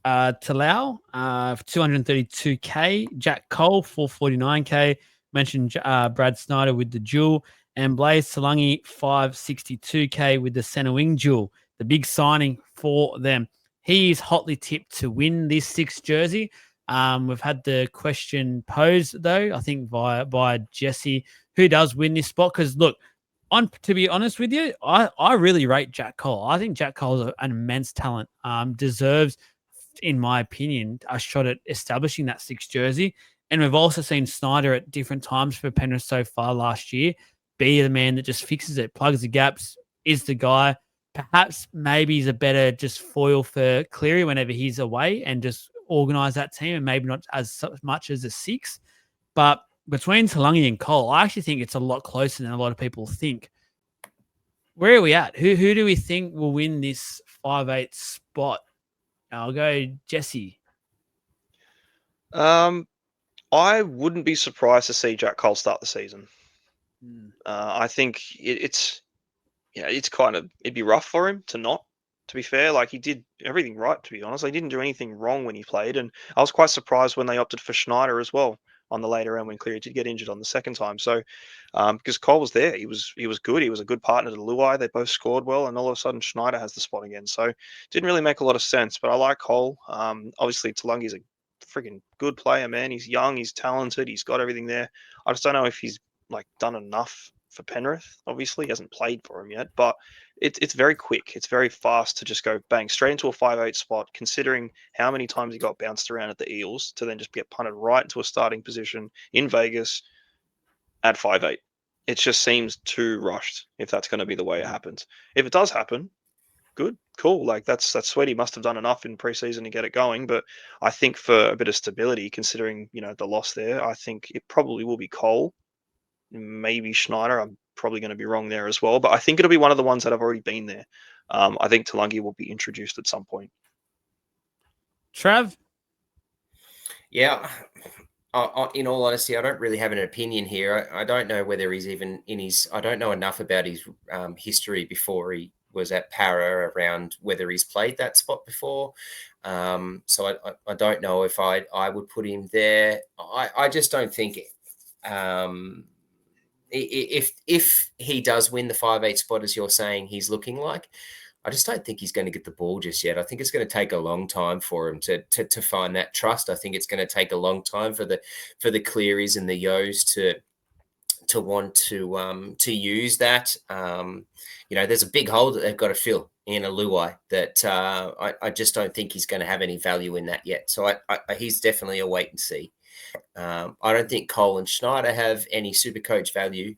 Talau for 232k, Jack Cole 449k. Mentioned Brad Snyder with the duel, and Blaze Talangi 562k with the centre wing duel. The big signing for them. He is hotly tipped to win this 6th jersey. We've had the question posed, though, I think by Jesse, who does win this spot? Because, look, to be honest with you, I really rate Jack Cole. I think Jack Cole is an immense talent. Deserves, in my opinion, a shot at establishing that 6th jersey. And we've also seen Snyder at different times for Penrith so far last year be the man that just fixes it, plugs the gaps, is the guy. Perhaps maybe he's a better just foil for Cleary whenever he's away and just organise that team, and maybe not as much as a 6. But between Talangi and Cole, I actually think it's a lot closer than a lot of people think. Where are we at? Who do we think will win this 5'8" spot? I'll go Jesse. I wouldn't be surprised to see Jack Cole start the season. I think it's kind of, it'd be rough for him to not, to be fair. Like, he did everything right, to be honest. He didn't do anything wrong when he played, and I was quite surprised when they opted for Schneider as well on the later end when Cleary did get injured on the second time. So because Cole was there, he was good. He was a good partner to LOI. They both scored well, and all of a sudden Schneider has the spot again. So didn't really make a lot of sense, but I like Cole. Obviously Talangi's a freaking good player, man. He's young, he's talented, he's got everything there. I just don't know if he's done enough for Penrith. Obviously, he hasn't played for him yet, but it's very quick. It's very fast to just go bang straight into a 5'8" spot, considering how many times he got bounced around at the Eels to then just get punted right into a starting position in Vegas at 5'8". it just seems too rushed if that's going to be the way it happens. If it does happen, good, cool. Like that's sweet. He must have done enough in preseason to get it going. But I think for a bit of stability, considering the loss there, I think it probably will be Cole, maybe Schneider. I'm probably going to be wrong there as well, but I think it'll be one of the ones that have already been there. I think Talangi will be introduced at some point. Trav? Yeah. In all honesty, I don't really have an opinion here. I don't know whether he's even in his. I don't know enough about his history before he was at Para around whether he's played that spot before. So I don't know if I would put him there. I just don't think if he does win the 5'8" spot, as you're saying, he's looking like. I just don't think he's going to get the ball just yet. I think it's going to take a long time for him to find that trust. I think it's going to take a long time for the Clearys and the Yos to want to use that. There's a big hole that they've got to fill in a LOI that I just don't think he's going to have any value in that yet. So he's definitely a wait and see. I don't think Cole and Schneider have any Supercoach value.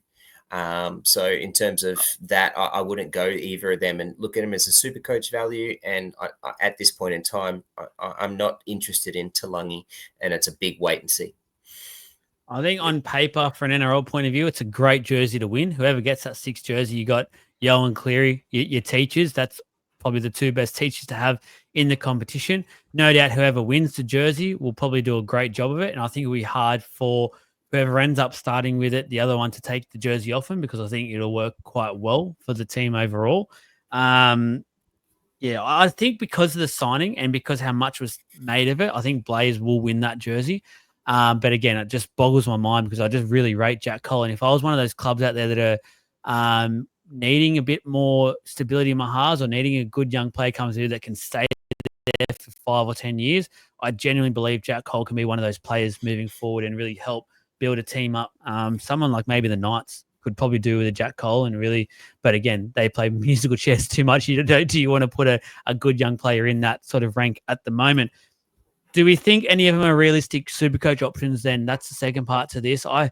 So in terms of that, I wouldn't go either of them and look at them as a Supercoach value. And at this point in time, I'm not interested in Talangi, and it's a big wait and see. I think on paper, for an NRL point of view, it's a great jersey to win. Whoever gets that 6 jersey, you got Yo and Cleary, your teachers. That's probably the 2 best teachers to have in the competition. No doubt whoever wins the jersey will probably do a great job of it. And I think it'll be hard for whoever ends up starting with it, the other one, to take the jersey off him, because I think it'll work quite well for the team overall. I think because of the signing and because how much was made of it, I think Blaze will win that jersey. But again, it just boggles my mind because I just really rate Jack Cole. And if I was one of those clubs out there that are needing a bit more stability in my halves, or needing a good young player comes in that can stay there for 5 or 10 years, I genuinely believe Jack Cole can be one of those players moving forward and really help build a team up. Someone like maybe the Knights could probably do with a Jack Cole, and really, but again, they play musical chairs too much. Do you want to put a good young player in that sort of rank at the moment? Do we think any of them are realistic Supercoach options? Then that's the second part to this. I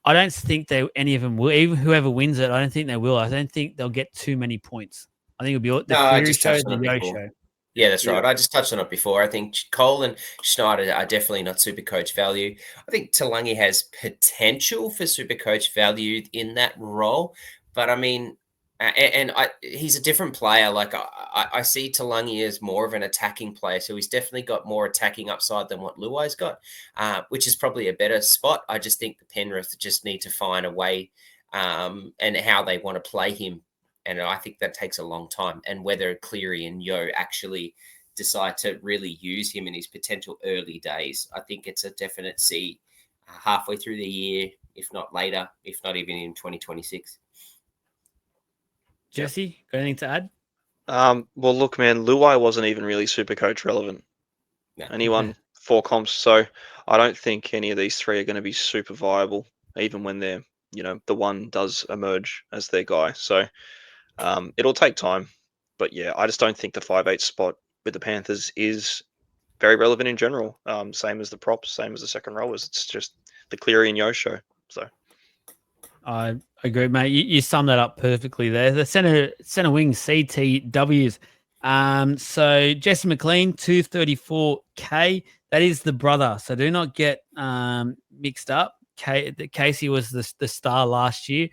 don't think any of them will. Even whoever wins it, I don't think they will. I don't think they'll get too many points. I think it'll be the Cleary show, the Yo show. Yeah, that's right. I just touched on it before. I think Cole and Schneider are definitely not Supercoach value. I think Talangi has potential for Supercoach value in that role, but I mean, he's a different player. Like I see Talangi as more of an attacking player, so he's definitely got more attacking upside than what Luai's got, which is probably a better spot. I just think the Penrith just need to find a way and how they want to play him. And I think that takes a long time. And whether Cleary and Yo actually decide to really use him in his potential early days, I think it's a definite see halfway through the year, if not later, if not even in 2026. Jesse, got anything to add? Well, look, man, Luai wasn't even really Supercoach relevant. No. And he won 4 comps. So I don't think any of these 3 are going to be super viable, even when they're, the one does emerge as their guy. So it'll take time, but yeah, I just don't think the 5'8" spot with the Panthers is very relevant in general. Same as the props, same as the second rowers. It's just the Cleary and Yo show. So I agree, mate. You summed that up perfectly there. The center wing CTWs. So Jesse McLean, 234K. That is the brother. So do not get mixed up. Casey was the star last year.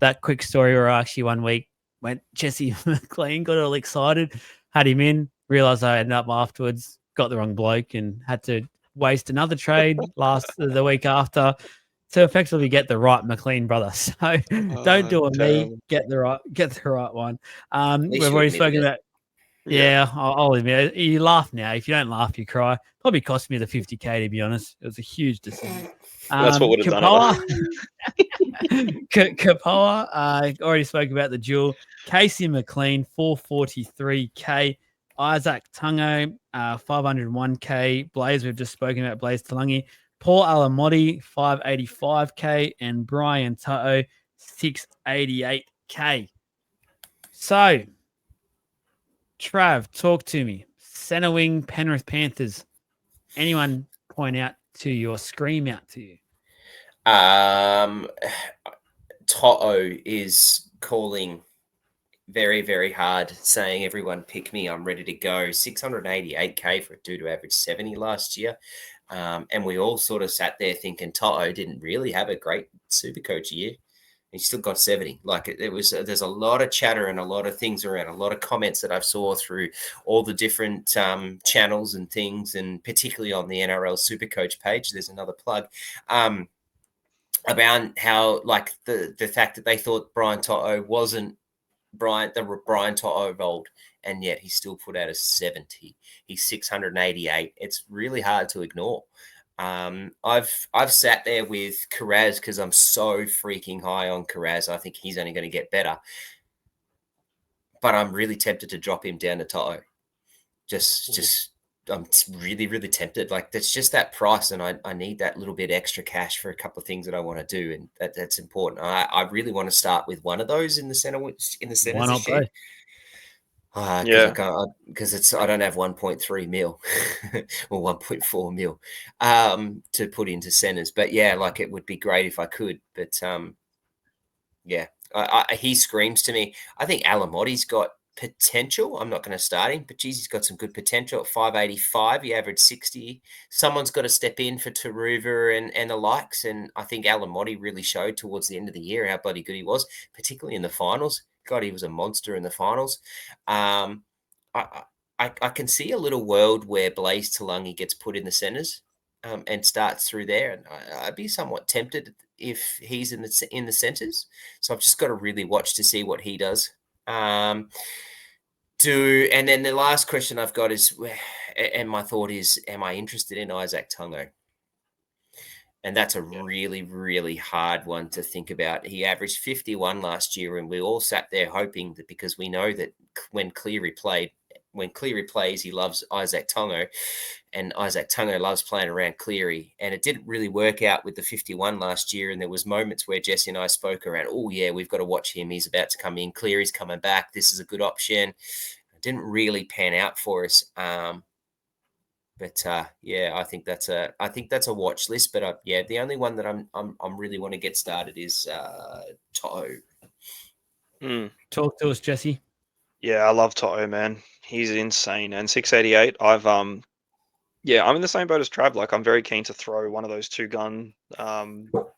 That quick story where actually one week went Jesse McLean, got all excited, had him in, realised I ended up afterwards, got the wrong bloke and had to waste another trade the week after to effectively get the right McLean brother. So don't do it me, get the right one. We've already spoken about. Yeah, I'll admit it. You laugh now. If you don't laugh, you cry. Probably cost me the 50K, to be honest. It was a huge decision. That's what would have done it. Kapoa, I already spoke about the duel. Casey McLean, 443K. Isaac Tungo, 501K. Blaze, we've just spoken about Blaze Talangi. Paul Alamotti, 585K. And Brian Toto, 688K. So, Trav, talk to me. Center wing, Penrith Panthers. Anyone point out to you or scream out to you? Toto is calling very, very hard, saying, everyone pick me, I'm ready to go. 688K for a dude who averaged 70 last year. And we all sort of sat there thinking Toto didn't really have a great Supercoach year. He still got 70. Like it was, there's a lot of chatter and a lot of things around, a lot of comments that I've saw through all the different channels and things, and particularly on the NRL Supercoach page. There's another plug. About how, like, the fact that they thought Brian Toto wasn't Brian Toto of old, and yet he still put out a 70. He's 688. It's really hard to ignore. I've sat there with Carraz because I'm so freaking high on Carraz. I think he's only going to get better, but I'm really tempted to drop him down to Toto. I'm really, really tempted. Like, that's just that price, and I need that little bit extra cash for a couple of things that I want to do, and that's important. I really want to start with one of those in the center. Why not both? Because I don't have 1.3 mil or 1.4 mil to put into centers. But yeah, like, it would be great if I could. But he screams to me. I think Alamotti's got potential. I'm not going to start him, but geez, he's got some good potential at 585. He averaged 60. Someone's got to step in for Taruva and the likes. And I think Alamotti really showed towards the end of the year how bloody good he was, particularly in the finals. God, he was a monster in the finals. I can see a little world where Blaze Talangi gets put in the centers and starts through there. And I'd be somewhat tempted if he's in the centers. So I've just got to really watch to see what he does. And then the last question I've got is, and my thought is, am I interested in Isaac Tungo? And that's a really, really hard one to think about. He averaged 51 last year, and we all sat there hoping that, because we know that when Cleary plays, he loves Isaac Tungo, and Isaac Tungo loves playing around Cleary. And it didn't really work out with the 51 last year. And there was moments where Jesse and I spoke around, oh yeah, we've got to watch him. He's about to come in. Cleary's coming back. This is a good option. It didn't really pan out for us. But I think that's a watch list. But the only one that I'm really want to get started is Toto. Talk to us, Jesse. Yeah, I love Toto, man. He's insane. And 688, I'm in the same boat as Trav. Like, I'm very keen to throw one of those two-gun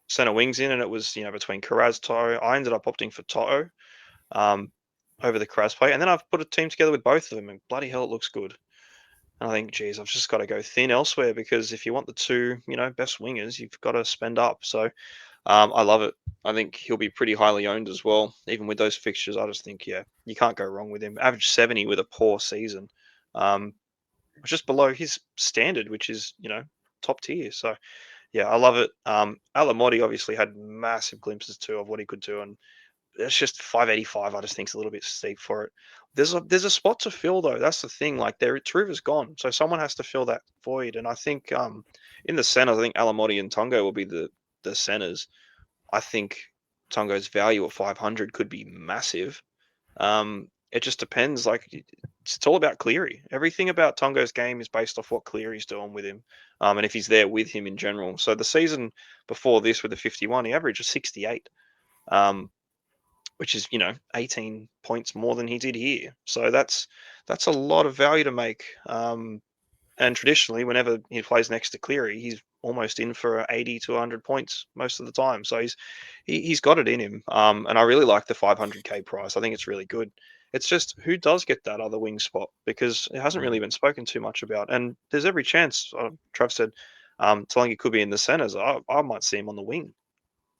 center wings in, and it was, between Carraz, Toto. I ended up opting for Toto over the Carraz play, and then I've put a team together with both of them, and bloody hell, it looks good. And I think, geez, I've just got to go thin elsewhere, because if you want the two, best wingers, you've got to spend up. So I love it. I think he'll be pretty highly owned as well, even with those fixtures. I just think, you can't go wrong with him. Average 70 with a poor season. Just below his standard, which is, top tier. So, yeah, I love it. Alamotti obviously had massive glimpses too of what he could do, and it's just 585. I just think it's a little bit steep for it. There's a spot to fill though. That's the thing. Like, Taruva's gone, so someone has to fill that void. And I think in the centers, I think Alamotti and Tungo will be the centers. I think Tungo's value at 500 could be massive. It just depends. Like, it's all about Cleary. Everything about Tungo's game is based off what Cleary's doing with him, and if he's there with him in general. So the season before this, with the 51, he averaged a 68. Which is, 18 points more than he did here. So that's a lot of value to make. And traditionally, whenever he plays next to Cleary, he's almost in for 80 to 100 points most of the time. So he's got it in him. And I really like the 500K price. I think it's really good. It's just, who does get that other wing spot? Because it hasn't really been spoken too much about. And there's every chance, Trav said, Talangi could be in the centers. I might see him on the wing.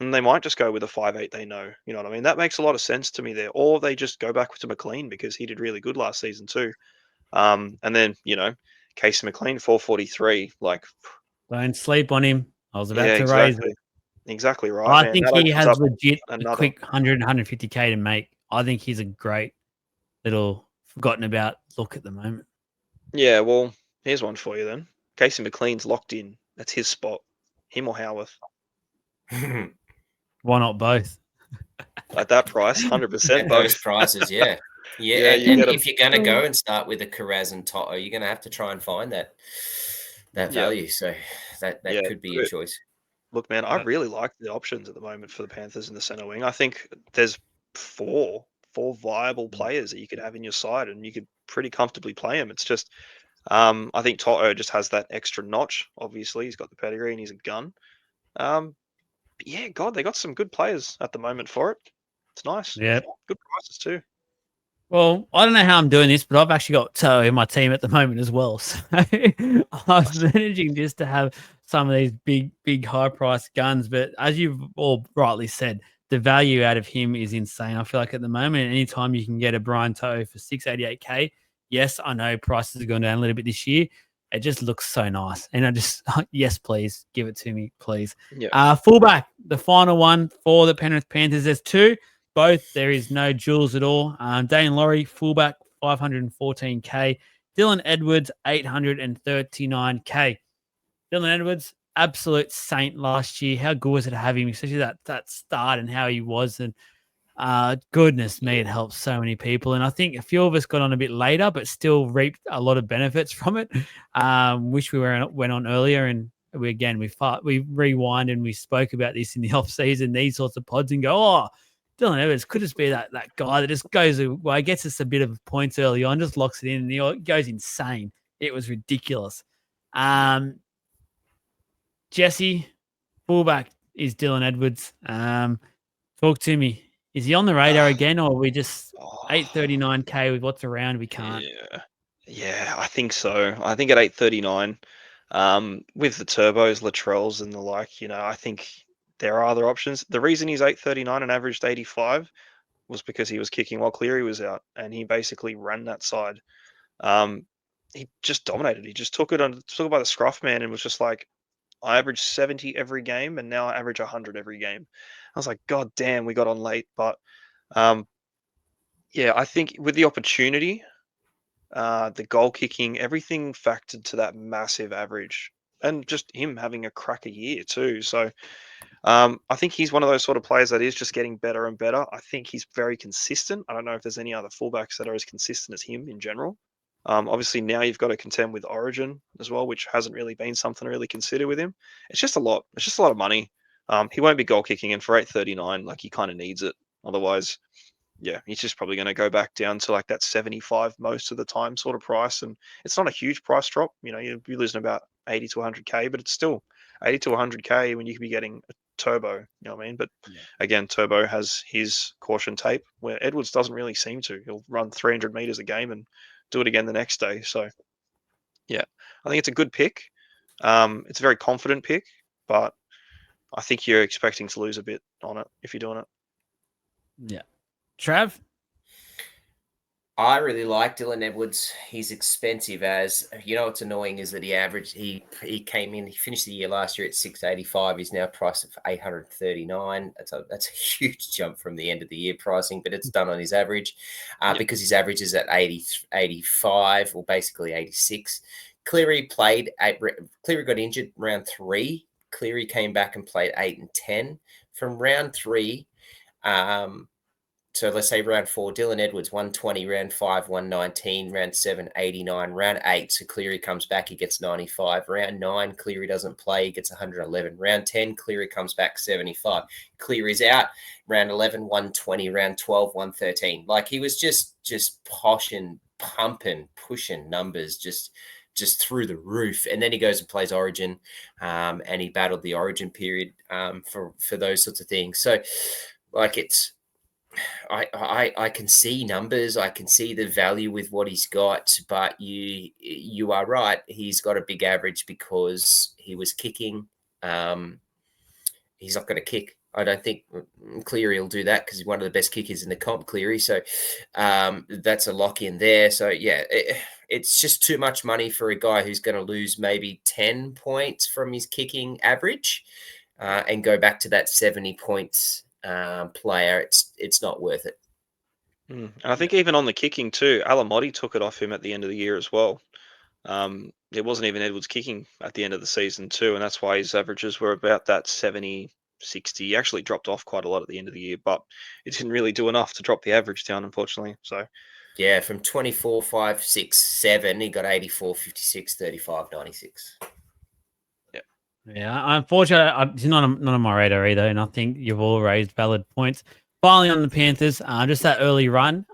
And they might just go with a 5'8", they know. You know what I mean? That makes a lot of sense to me there. Or they just go back to McLean, because he did really good last season too. And then, Casey McLean, 443. Like, don't sleep on him. I was about to exactly. raise it. Exactly right. I think he has legit a quick 100, 150K to make. I think he's a great little forgotten about look at the moment. Yeah, well, here's one for you then. Casey McLean's locked in. That's his spot. Him or Howarth. Why not both? At that price, 100% Those both. prices, yeah. Yeah, and if you're going to go and start with a Carraz and Toto, you're going to have to try and find that value. So that could be a choice. Look, man, I really like the options at the moment for the Panthers in the centre wing. I think there's four viable players that you could have in your side, and you could pretty comfortably play them. It's just, I think Toto just has that extra notch. Obviously, he's got the pedigree and he's a gun. But yeah, God, they got some good players at the moment for it. It's nice. Yeah. Good prices too. Well, I don't know how I'm doing this, but I've actually got Toe in my team at the moment as well. So I was managing just to have some of these big high-priced guns. But as you've all rightly said, the value out of him is insane. I feel like at the moment, anytime you can get a Brian Toe for 688K, yes, I know prices are going down a little bit this year. It just looks so nice. And I just, yes, please, give it to me, please. Yeah. Fullback, the final one for the Penrith Panthers. There's two. Both, there is no jewels at all. Dane Laurie, fullback, 514K. Dylan Edwards, 839K. Dylan Edwards, absolute saint last year. How good was it to have him, especially that start and how he was. And goodness me, it helped so many people. And I think a few of us got on a bit later, but still reaped a lot of benefits from it. Wish we went on earlier. And we rewind and we spoke about this in the off season, these sorts of pods, and go, oh, Dylan Edwards could just be that guy that just goes away, gets us a bit of points early on, just locks it in, and he goes insane. It was ridiculous. Jesse, fullback is Dylan Edwards. Talk to me. Is he on the radar again, or are we just 839K with what's around? We can't. Yeah, I think so. I think at 839, with the turbos, Latrells, and the like, I think there are other options. The reason he's 839 and averaged 85 was because he was kicking while Cleary was out, and he basically ran that side. He just dominated. He just took it by the scruff, man, and was just like, I average 70 every game, and now I average 100 every game. I was like, God damn, we got on late. But yeah, I think with the opportunity, the goal kicking, everything factored to that massive average, and just him having a cracker year too. So I think he's one of those sort of players that is just getting better and better. I think he's very consistent. I don't know if there's any other fullbacks that are as consistent as him in general. Obviously, now you've got to contend with Origin as well, which hasn't really been something to really consider with him. It's just a lot. It's just a lot of money. He won't be goal kicking, and for 839, like, he kind of needs it. Otherwise, yeah, he's just probably going to go back down to like that 75 most of the time sort of price. And it's not a huge price drop. You'll be losing about 80 to 100K, but it's still 80 to 100K when you could be getting a turbo. You know what I mean? But again, turbo has his caution tape, where Edwards doesn't really seem to. He'll run 300 meters a game and do it again the next day. So yeah, I think it's a good pick. It's a very confident pick, but I think you're expecting to lose a bit on it if you're doing it. Yeah. Trav? I really like Dylan Edwards. He's expensive as, what's annoying is that he finished the year last year at 685. He's now priced at 839. That's a huge jump from the end of the year pricing, but it's done on his average because his average is at 85 or basically 86. Cleary got injured round 3. Cleary came back and played 8 and 10. From round 3, so let's say round 4, Dylan Edwards, 120, round 5, 119, round 7, 89, round 8, so Cleary comes back, he gets 95. Round 9, Cleary doesn't play, he gets 111. Round 10, Cleary comes back, 75. Cleary's out, round 11, 120, round 12, 113. Like, he was just pushing numbers, just through the roof. And then he goes and plays Origin, and he battled the Origin period for those sorts of things. So, like, I can see numbers, I can see the value with what he's got, but you are right. He's got a big average because he was kicking. He's not going to kick. I don't think Cleary will do that because he's one of the best kickers in the comp, Cleary. So that's a lock in there. So yeah, it's just too much money for a guy who's going to lose maybe 10 points from his kicking average and go back to that 70 points player. It's not worth it. And I think even on the kicking too, Alamotti took it off him at the end of the year as well. It wasn't even Edwards kicking at the end of the season too, and that's why his averages were about that 70, 60. He actually dropped off quite a lot at the end of the year, but it didn't really do enough to drop the average down, unfortunately. So yeah, from 24, 5, 6, 7, he got 84, 56, 35, 96. Yeah. Yeah, unfortunately, it's not on my radar either, and I think you've all raised valid points. Finally, on the Panthers, just that early run,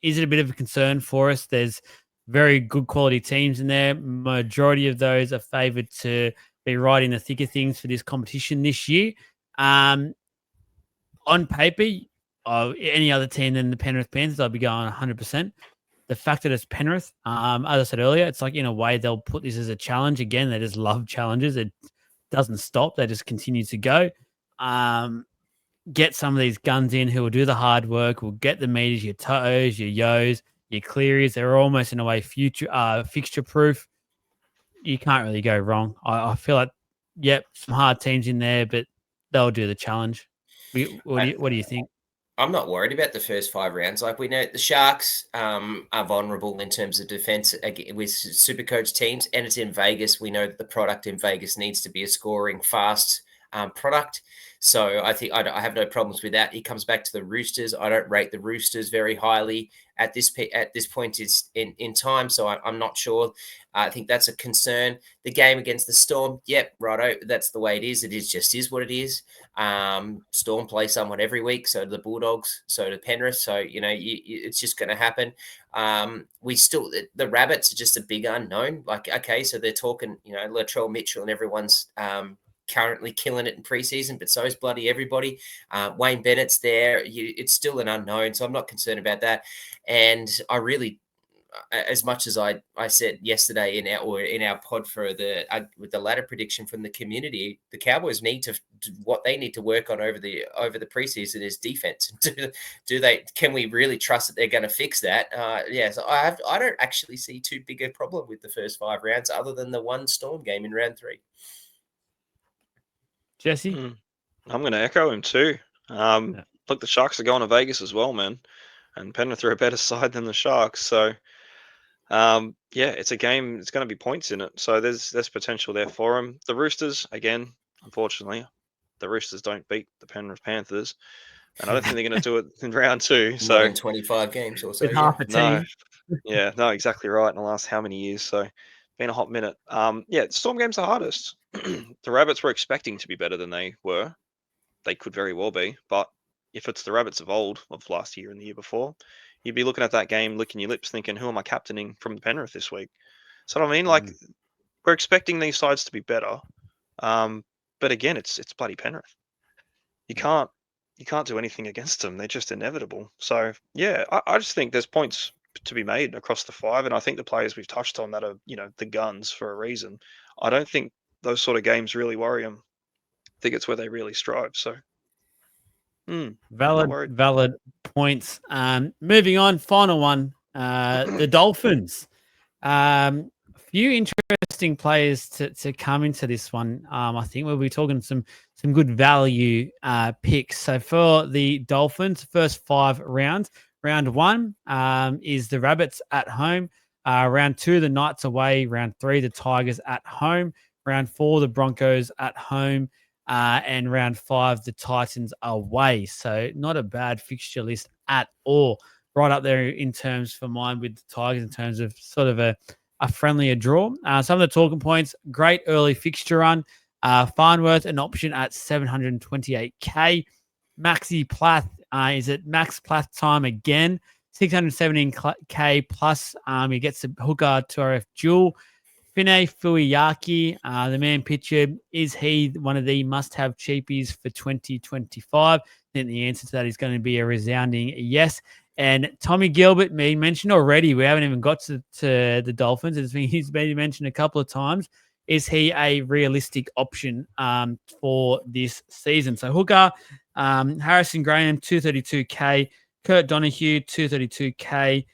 is it a bit of a concern for us? There's very good quality teams in there. Majority of those are favoured to be right in the thick of things for this competition this year. On paper, any other team than the Penrith Panthers, I'd be going 100%. The fact that it's Penrith, as I said earlier, it's like in a way they'll put this as a challenge. Again, they just love challenges. It doesn't stop. They just continue to go. Get some of these guns in who will do the hard work, will get the meters, your toes, your yos, your clearies. They're almost in a way fixture proof. You can't really go wrong. I feel like, some hard teams in there, but they'll do the challenge. What do you think? I'm not worried about the first 5 rounds. Like, we know the Sharks are vulnerable in terms of defense with Supercoach teams, and it's in Vegas. We know that the product in Vegas needs to be a scoring, fast product. So I think I have no problems with that. He comes back to the Roosters. I don't rate the Roosters very highly at this point in time. So I'm not sure. I think that's a concern. The game against the Storm, yep, righto. That's the way it is. It is what it is. Storm play somewhat every week. So do the Bulldogs. So do Penrith. So it's just going to happen. The Rabbits are just a big unknown. Like, okay, so they're talking, Latrell Mitchell and everyone's currently killing it in preseason, but so is bloody everybody. Wayne Bennett's there. It's still an unknown, so I'm not concerned about that. And I really, as much as I said yesterday in our pod for with the ladder prediction from the community, the Cowboys what they need to work on over the preseason is defense. Can we really trust that they're going to fix that? So I don't actually see too big a problem with the first 5 rounds, other than the one Storm game in round 3. Jesse? I'm going to echo him too. Look, the Sharks are going to Vegas as well, man. And Penrith are a better side than the Sharks. So, it's a game. It's going to be points in it. So there's potential there for them. The Roosters, again, unfortunately, the Roosters don't beat the Penrith Panthers. And I don't think they're going to do it in round 2. So in 25 games or so. With half a team. No, exactly right. In the last how many years? So been a hot minute. Storm game's the hardest. The Rabbits were expecting to be better than they were. They could very well be, but if it's the Rabbits of old, of last year and the year before, you'd be looking at that game, licking your lips, thinking, who am I captaining from the Penrith this week? So I mean, like, we're expecting these sides to be better. But again, it's bloody Penrith. You can't do anything against them. They're just inevitable. So I just think there's points to be made across the 5, and I think the players we've touched on that are, the guns for a reason. I don't think those sort of games really worry them. I think it's where they really strive. So, valid points. Moving on, final one. The Dolphins. A few interesting players to come into this one. I think we'll be talking some good value picks. So for the Dolphins, first 5 rounds. Round 1 is the Rabbits at home. Round 2, the Knights away. Round 3, the Tigers at home. Round 4, the Broncos at home. And round 5, the Titans away. So not a bad fixture list at all. Right up there in terms for mine with the Tigers in terms of sort of a friendlier draw. Some of the talking points, great early fixture run. Farnworth, an option at $728K. Maxi Plath, is it Max Plath time again? $617K plus. He gets a hooker to RF Jewel. Finay Fuiaki, the man pictured, is he one of the must-have cheapies for 2025? I think the answer to that is going to be a resounding yes. And Tommy Gilbert, me mentioned already, we haven't even got to the Dolphins. He's been mentioned a couple of times. Is he a realistic option for this season? So hooker, Harrison Graham, $232K. Kurt Donahue, $232K.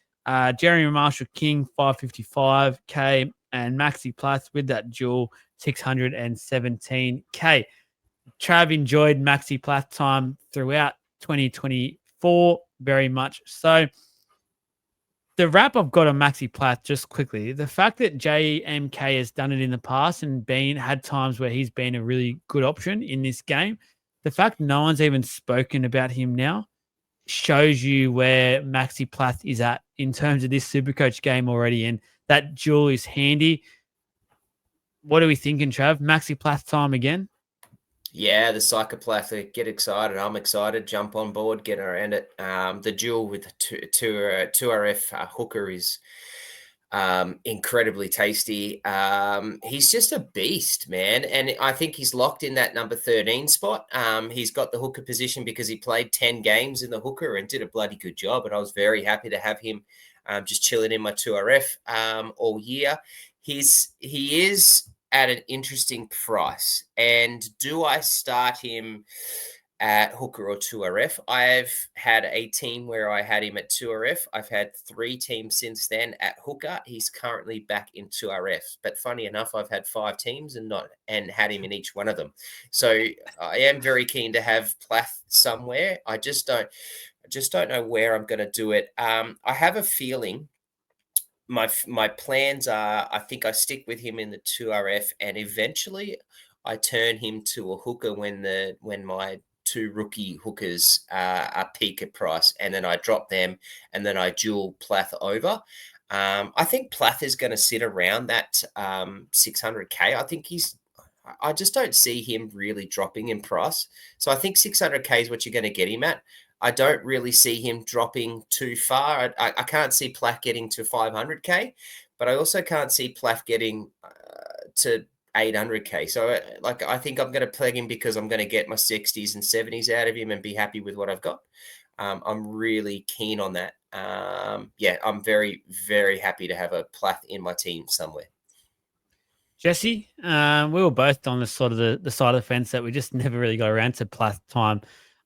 Jeremy Marshall-King, $555K. And Maxi Plath with that dual, $617K. Trav enjoyed Maxi Plath time throughout 2024, very much so. The wrap I've got on Maxi Plath, just quickly, the fact that JMK has done it in the past and had times where he's been a really good option in this game, the fact no one's even spoken about him now shows you where Maxi Plath is at in terms of this Supercoach game already. And that duel is handy. what are we thinking, Trav? Maxi Plath time again? Yeah, the psychopathic. Get excited. I'm excited. Jump on board. Get around it. The duel with 2RF hooker is incredibly tasty. He's just a beast, man. And I think he's locked in that number 13 spot. He's got the hooker position because he played 10 games in the hooker and did a bloody good job. And I was very happy to have him just chilling in my 2RF all year. He is at an interesting price. And do I start him at hooker or 2RF? I've had a team where I had him at 2RF. I've had 3 teams since then at hooker. He's currently back in 2RF. But funny enough, I've had 5 teams and had him in each one of them. So I am very keen to have Plath somewhere. I just don't know where I'm going to do it. I have a feeling my plans are, I think I stick with him in the 2RF, and eventually I turn him to a hooker when my 2 rookie hookers are peak at price, and then I drop them, and then I dual Plath over. I think Plath is going to sit around that 600K. I just don't see him really dropping in price. So I think 600K is what you're going to get him at. I don't really see him dropping too far. I can't see Plath getting to 500K, but I also can't see Plath getting to 800K. So I think I'm going to plug him because I'm going to get my 60s and 70s out of him and be happy with what I've got. I'm really keen on that. I'm very, very happy to have a Plath in my team somewhere. Jesse, we were both on the sort of the side of the fence that we just never really got around to Plath time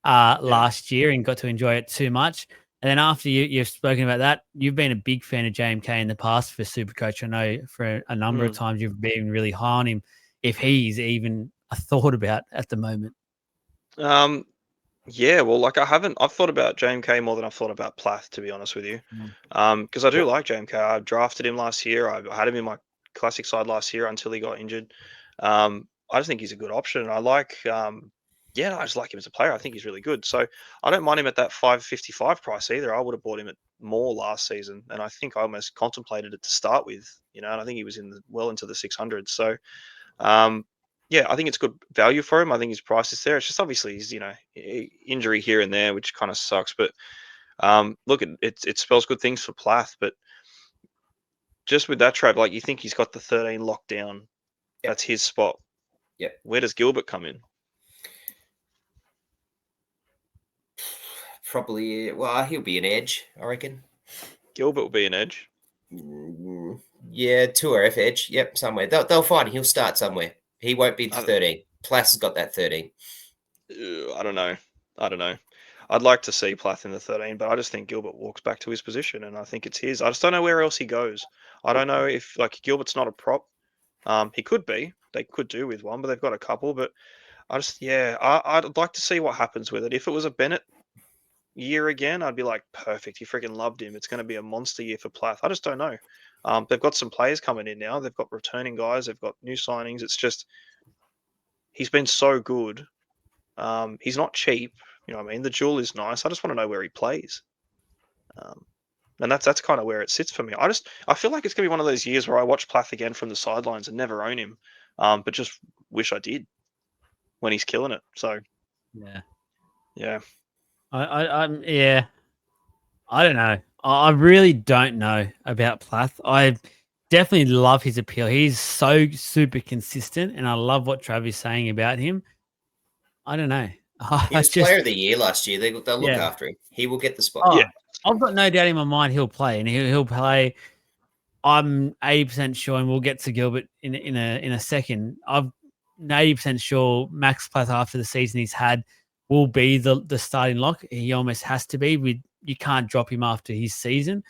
last year and got to enjoy it too much. And then after you've spoken about that, you've been a big fan of JMK in the past for Supercoach. I know for a number of times you've been really high on him, if he's even a thought about at the moment. Yeah, well, I've thought about JMK more than I've thought about Plath, to be honest with you. Because I do like JMK. I drafted him last year. I had him in my classic side last year until he got injured. I just think he's a good option. I just like him as a player. I think he's really good. So I don't mind him at that 555 price either. I would have bought him at more last season, and I think I almost contemplated it to start with, and I think he was well into the 600s. So, I think it's good value for him. I think his price is there. It's just obviously he's, injury here and there, which kind of sucks. But look, it spells good things for Plath. But just with that, Trav, you think he's got the 13 locked down. Yep. That's his spot. Yeah. Where does Gilbert come in? Probably, he'll be an edge, I reckon. Gilbert will be an edge. Yeah, 2RF edge. Yep, somewhere. They'll find him. He'll start somewhere. He won't be 13. Plath has got that 13. I don't know. I'd like to see Plath in the 13, but I just think Gilbert walks back to his position, and I think it's his. I just don't know where else he goes. I don't know if Gilbert's not a prop. He could be. They could do with one, but they've got a couple. But I'd like to see what happens with it. If it was a Bennett year again, I'd be like, perfect. He freaking loved him. It's going to be a monster year for Plath. I just don't know. They've got some players coming in now. They've got returning guys. They've got new signings. It's just he's been so good. He's not cheap. You know what I mean? The duel is nice. I just want to know where he plays. And that's kind of where it sits for me. I feel like it's going to be one of those years where I watch Plath again from the sidelines and never own him, but just wish I did when he's killing it. So, yeah. I don't know. I really don't know about Plath. I definitely love his appeal. He's so super consistent, and I love what Travis is saying about him. I don't know. He was player of the year last year. They'll look after him. He will get the spot. Yeah, I've got no doubt in my mind he'll play, and he'll play. I'm 80% sure, and we'll get to Gilbert in a second. I'm 80% sure Max Plath after the season he's had will be the starting lock. He almost has to be. You can't drop him after his season.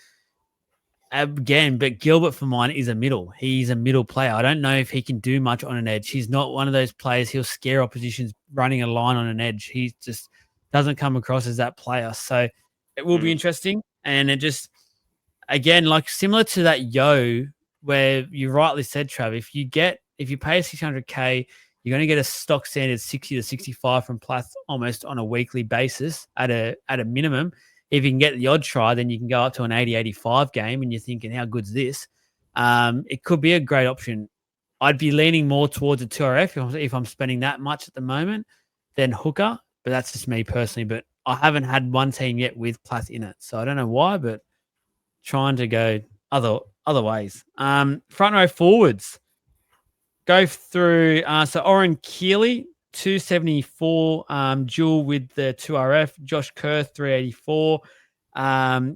Again, but Gilbert for mine is a middle. He's a middle player. I don't know if he can do much on an edge. He's not one of those players. He'll scare oppositions running a line on an edge. He just doesn't come across as that player. So it will be interesting. And it just, again, like similar to that where you rightly said, Trav, if you pay 600K, you're going to get a stock standard 60 to 65 from Plath almost on a weekly basis at a minimum. If you can get the odd try, then you can go up to an 80-85 game, and you're thinking, how good's this? It could be a great option. I'd be leaning more towards a 2RF if I'm spending that much at the moment than hooker, but that's just me personally. But I haven't had one team yet with Plath in it, so I don't know why, but trying to go other ways. Front row forwards. Go through. So Oren Keeley, 274, dual with the 2RF. Josh Kerr, 384.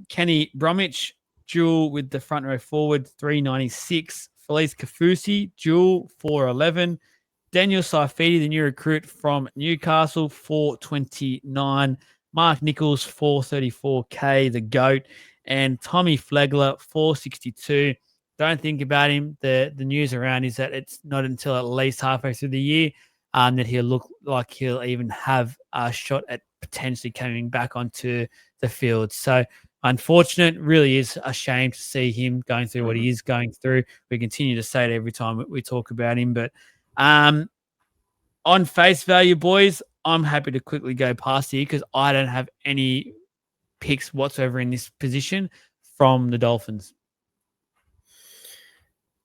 Kenny Bromwich, dual with the front row forward, 396. Felice Kafusi, dual, 411. Daniel Saifidi, the new recruit from Newcastle, 429. Mark Nichols, 434K, the GOAT. And Tommy Flegler, 462. Don't think about him. The news around is that it's not until at least halfway through the year that he'll look like he'll even have a shot at potentially coming back onto the field. So unfortunate, really is a shame to see him going through what he is going through. We continue to say it every time we talk about him, but on face value, boys, I'm happy to quickly go past here because I don't have any picks whatsoever in this position from the Dolphins.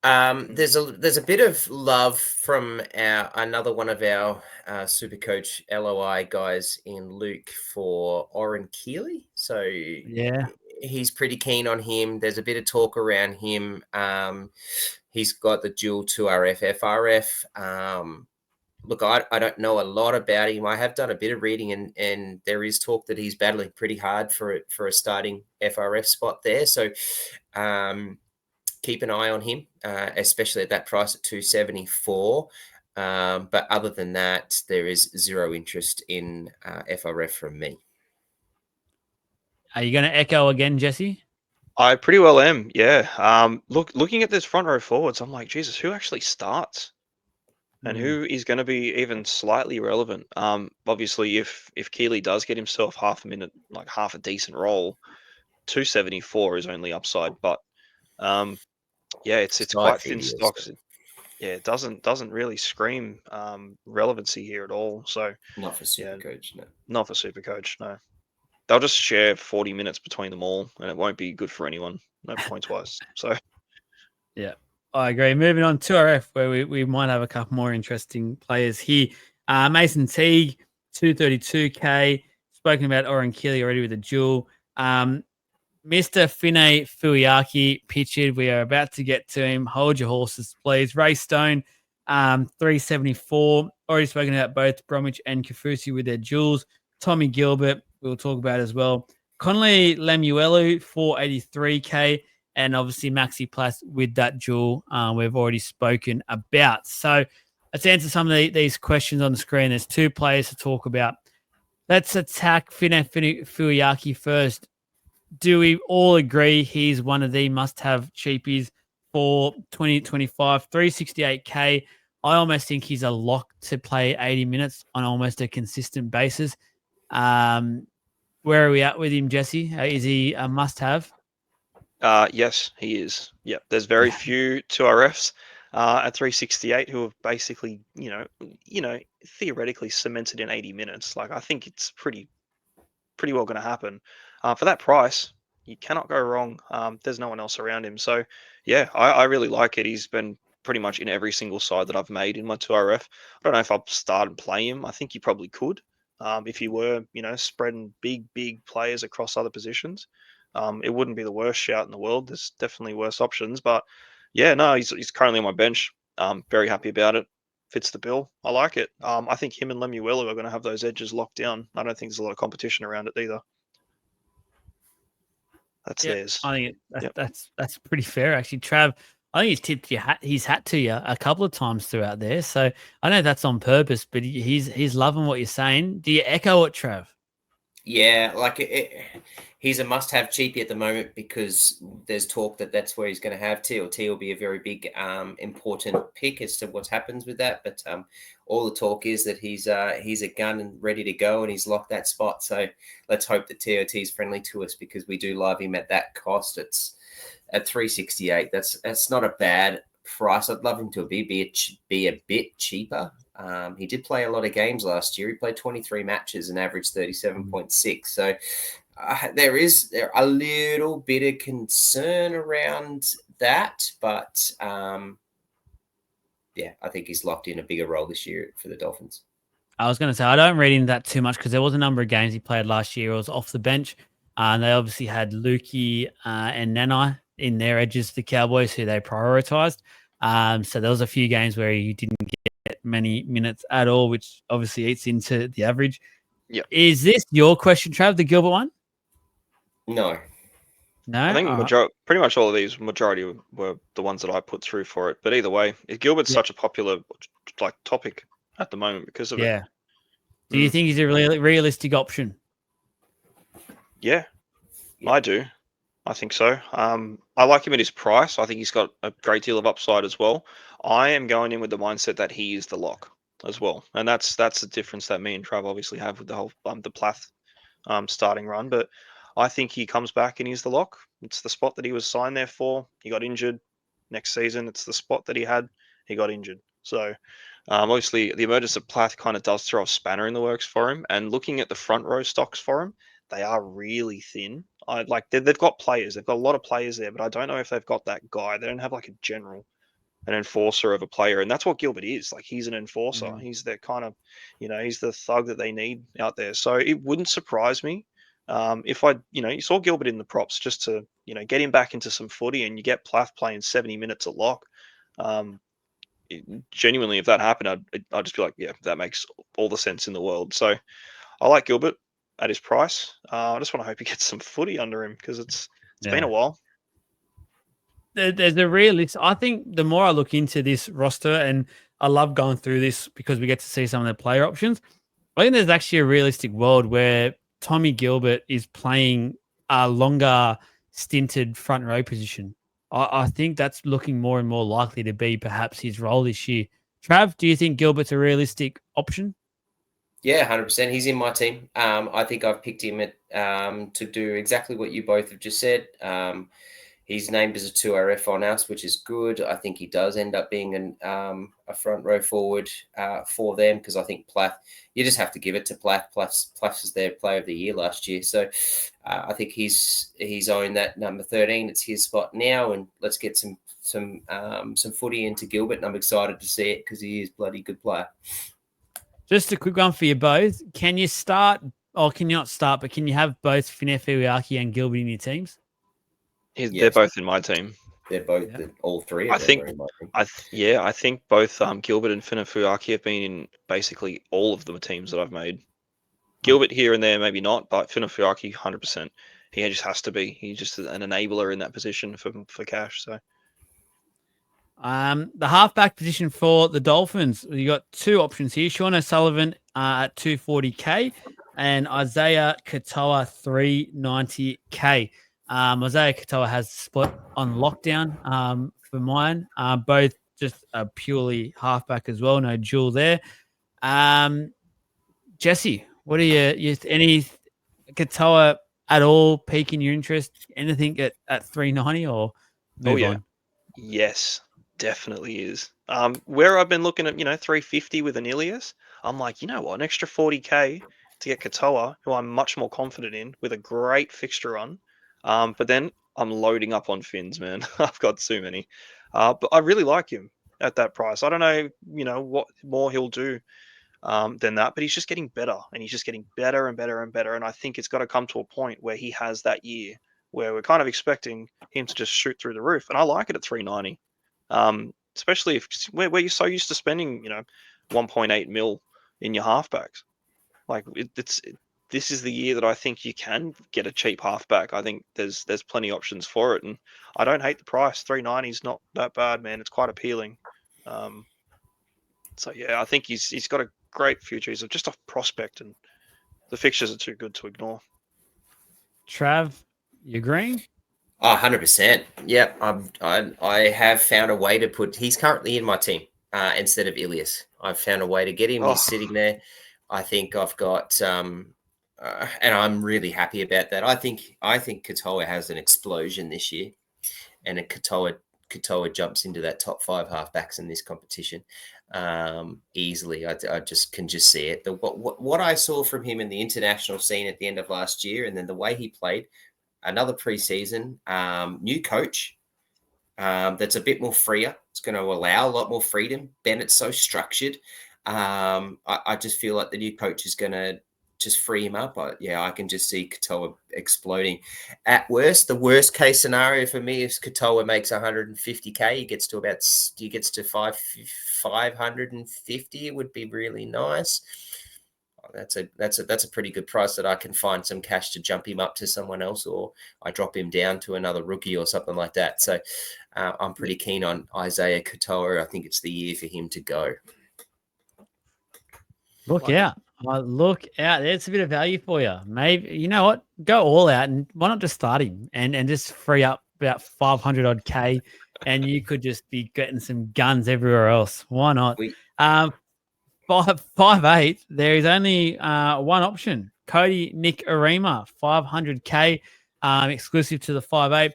There's a bit of love from another one of our Supercoach LOI guys in Luke for Oren Keeley. So yeah, he's pretty keen on him. There's a bit of talk around him. He's got the dual 2RF FRF. Look, I don't know a lot about him. I have done a bit of reading, and there is talk that he's battling pretty hard for a starting FRF spot there. So keep an eye on him, especially at that price at 274. But other than that, there is zero interest in FRF from me. Are you going to echo again, Jesse? I pretty well am, yeah. Looking at this front row forwards, I'm like, Jesus, who actually starts? And who is going to be even slightly relevant? Obviously, if Keeley does get himself half a minute, like half a decent role, 274 is only upside. But yeah, it's quite thin stocks. Yeah, it doesn't really scream relevancy here at all. So not for Supercoach, no. Not for Supercoach, no. They'll just share 40 minutes between them all, and it won't be good for anyone. No points wise. So yeah. I agree. Moving on to RF, where we might have a couple more interesting players here. Mason Teague, 232K. Spoken about Oren Keeley already with a duel. Mr. Fine Fuiaki pictured. We are about to get to him. Hold your horses, please. Ray Stone, 374. Already spoken about both Bromwich and Kafusi with their duels. Tommy Gilbert, we'll talk about as well. Connolly Lemuelu, 483K. And obviously Maxi Plath with that duel we've already spoken about. So let's answer some of these questions on the screen. There's two players to talk about. Let's attack Fine Fuiaki first. Do we all agree he's one of the must-have cheapies for 2025? 368K. I almost think he's a lock to play 80 minutes on almost a consistent basis. Where are we at with him, Jesse? Is he a must-have? Yes, he is. Yeah, there's very few 2RFs at 368 who have basically, theoretically cemented in 80 minutes. Like, I think it's pretty well going to happen. For that price, you cannot go wrong. There's no one else around him. So, yeah, I really like it. He's been pretty much in every single side that I've made in my 2RF. I don't know if I'll start and play him. I think you probably could if you were, spreading big players across other positions. It wouldn't be the worst shout in the world. There's definitely worse options, but yeah, no, he's currently on my bench. Very happy about it. Fits the bill. I like it. I think him and Lemuelu are going to have those edges locked down. I don't think there's a lot of competition around it either. That's theirs. I think that's pretty fair, actually. Trav, I think he's tipped his hat to you a couple of times throughout there. So I know that's on purpose, but he's loving what you're saying. Do you echo it, Trav? Yeah, he's a must-have cheapie at the moment because there's talk that that's where he's going to have TLT will be a very big, important pick as to what happens with that. But all the talk is that he's a gun and ready to go, and he's locked that spot. So let's hope that TOT is friendly to us because we do love him at that cost. It's at 368. That's not a bad price. I'd love him to be a bit cheaper. He did play a lot of games last year. He played 23 matches and averaged 37.6. So there a little bit of concern around that, but I think he's locked in a bigger role this year for the Dolphins. I was going to say, I don't read into that too much because there was a number of games he played last year. It was off the bench. And they obviously had Lukey and Nanai in their edges, the Cowboys, who they prioritised. So there was a few games where he didn't get many minutes at all, which obviously eats into the average. Yeah. Is this your question, Trav, the Gilbert one? No. No? I think pretty much all of these, majority were the ones that I put through for it. But either way, Gilbert's such a popular topic at the moment because of it. Yeah. Do you think he's a realistic option? Yeah, I do. I think so. I like him at his price. I think he's got a great deal of upside as well. I am going in with the mindset that he is the lock as well, and that's the difference that me and Trav obviously have with the whole the Plath starting run. But I think he comes back and he's the lock. It's the spot that he was signed there for. He got injured next season. It's the spot that he had. He got injured. So obviously the emergence of Plath kind of does throw a spanner in the works for him. And looking at the front row stocks for him, they are really thin. They've got players. They've got a lot of players there, but I don't know if they've got that guy. They don't have like a general, an enforcer of a player. And that's what Gilbert is. Like, he's an enforcer. Mm. He's their kind of, he's the thug that they need out there. So it wouldn't surprise me if you saw Gilbert in the props just to, get him back into some footy, and you get Plath playing 70 minutes a lock. Genuinely, if that happened, I'd just be like, yeah, that makes all the sense in the world. So I like Gilbert at his price. I just want to hope he gets some footy under him because it's been a while. There's a realist. I think the more I look into this roster, and I love going through this because we get to see some of the player options, I think there's actually a realistic world where Tommy Gilbert is playing a longer stinted front row position. I think that's looking more and more likely to be perhaps his role this year. Trav, do you think Gilbert's a realistic option? Yeah, 100%. He's in my team. I think I've picked him to do exactly what you both have just said. He's named as a 2RF on us, which is good. I think he does end up being a front row forward for them, because I think Plath, you just have to give it to Plath. Plath is their player of the year last year. So I think he's owned that number 13. It's his spot now, and let's get some footy into Gilbert, and I'm excited to see it because he is bloody good player. Just a quick one for you both. Can you start, or can you not start, but can you have both Finefuiaki and Gilbert in your teams? Yes. They're both in my team. They're both all three. I think both Gilbert and Finefuiaki have been in basically all of the teams that I've made. Gilbert here and there, maybe not, but Finefuiaki 100%. He just has to be. He's just an enabler in that position for cash. So. The halfback position for the Dolphins, you got two options here. Sean O'Sullivan at 240K and Isaiah Katoa 390K. Isaiah Katoa has split on lockdown for mine. Both just a purely halfback as well. No dual there. Jesse, what are any Katoa at all piquing your interest? Anything at 390 or move on? Yes. Definitely is. Where I've been looking at, 350 with an Ilias, I'm like, you know what, an extra 40K to get Katoa, who I'm much more confident in, with a great fixture run. But then I'm loading up on Finns, man. I've got too many. But I really like him at that price. I don't know, what more he'll do than that, but he's just getting better, and he's just getting better and better and better. And I think it's got to come to a point where he has that year where we're kind of expecting him to just shoot through the roof. And I like it at 390. Especially where you're so used to spending, 1.8 mil in your halfbacks. Like this is the year that I think you can get a cheap halfback. I think there's plenty of options for it, and I don't hate the price. 390 is not that bad, man. It's quite appealing. So yeah, I think he's got a great future. He's just a prospect, and the fixtures are too good to ignore. Trav, you agreeing? 100%. Yeah, I have found a way to put. He's currently in my team instead of Ilias. I've found a way to get him. He's sitting there. I think I've got, and I'm really happy about that. I think Katoa has an explosion this year, and Katoa jumps into that top 5 halfbacks in this competition easily. I just can see it. What I saw from him in the international scene at the end of last year, and then the way he played. Another preseason, new coach that's a bit more freer. It's going to allow a lot more freedom. Bennett's so structured. I just feel like the new coach is going to just free him up. I can just see Katoa exploding. At worst, the worst case scenario for me is Katoa makes 150K. He gets to 550. It would be really nice. That's a pretty good price that I can find some cash to jump him up to someone else, or I drop him down to another rookie or something like that. So I'm pretty keen on Isaiah Katoa. I think it's the year for him to go. Look out. Look out. There's a bit of value for you. Maybe, you know what? Go all out, and why not just start him and just free up about 500 odd K, and you could just be getting some guns everywhere else. Why not? 5'8", there is only one option. Cody Nick Arima, 500K, exclusive to the 5'8".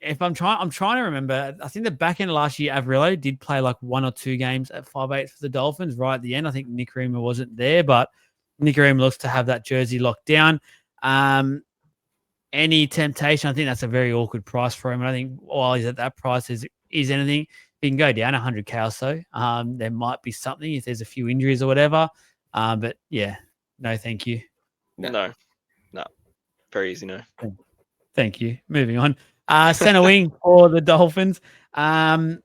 If I'm trying to remember, I think the back end of last year, Averillo did play like 1 or 2 games at 5'8" for the Dolphins right at the end. I think Nick Arima wasn't there, but Nick Arima looks to have that jersey locked down. Any temptation, I think that's a very awkward price for him. And I think while he's at that price, is anything, if he can go down 100K or so, there might be something if there's a few injuries or whatever. But yeah, no, thank you. No. Very easy, no. Thank you. Moving on. Center wing for the Dolphins. They've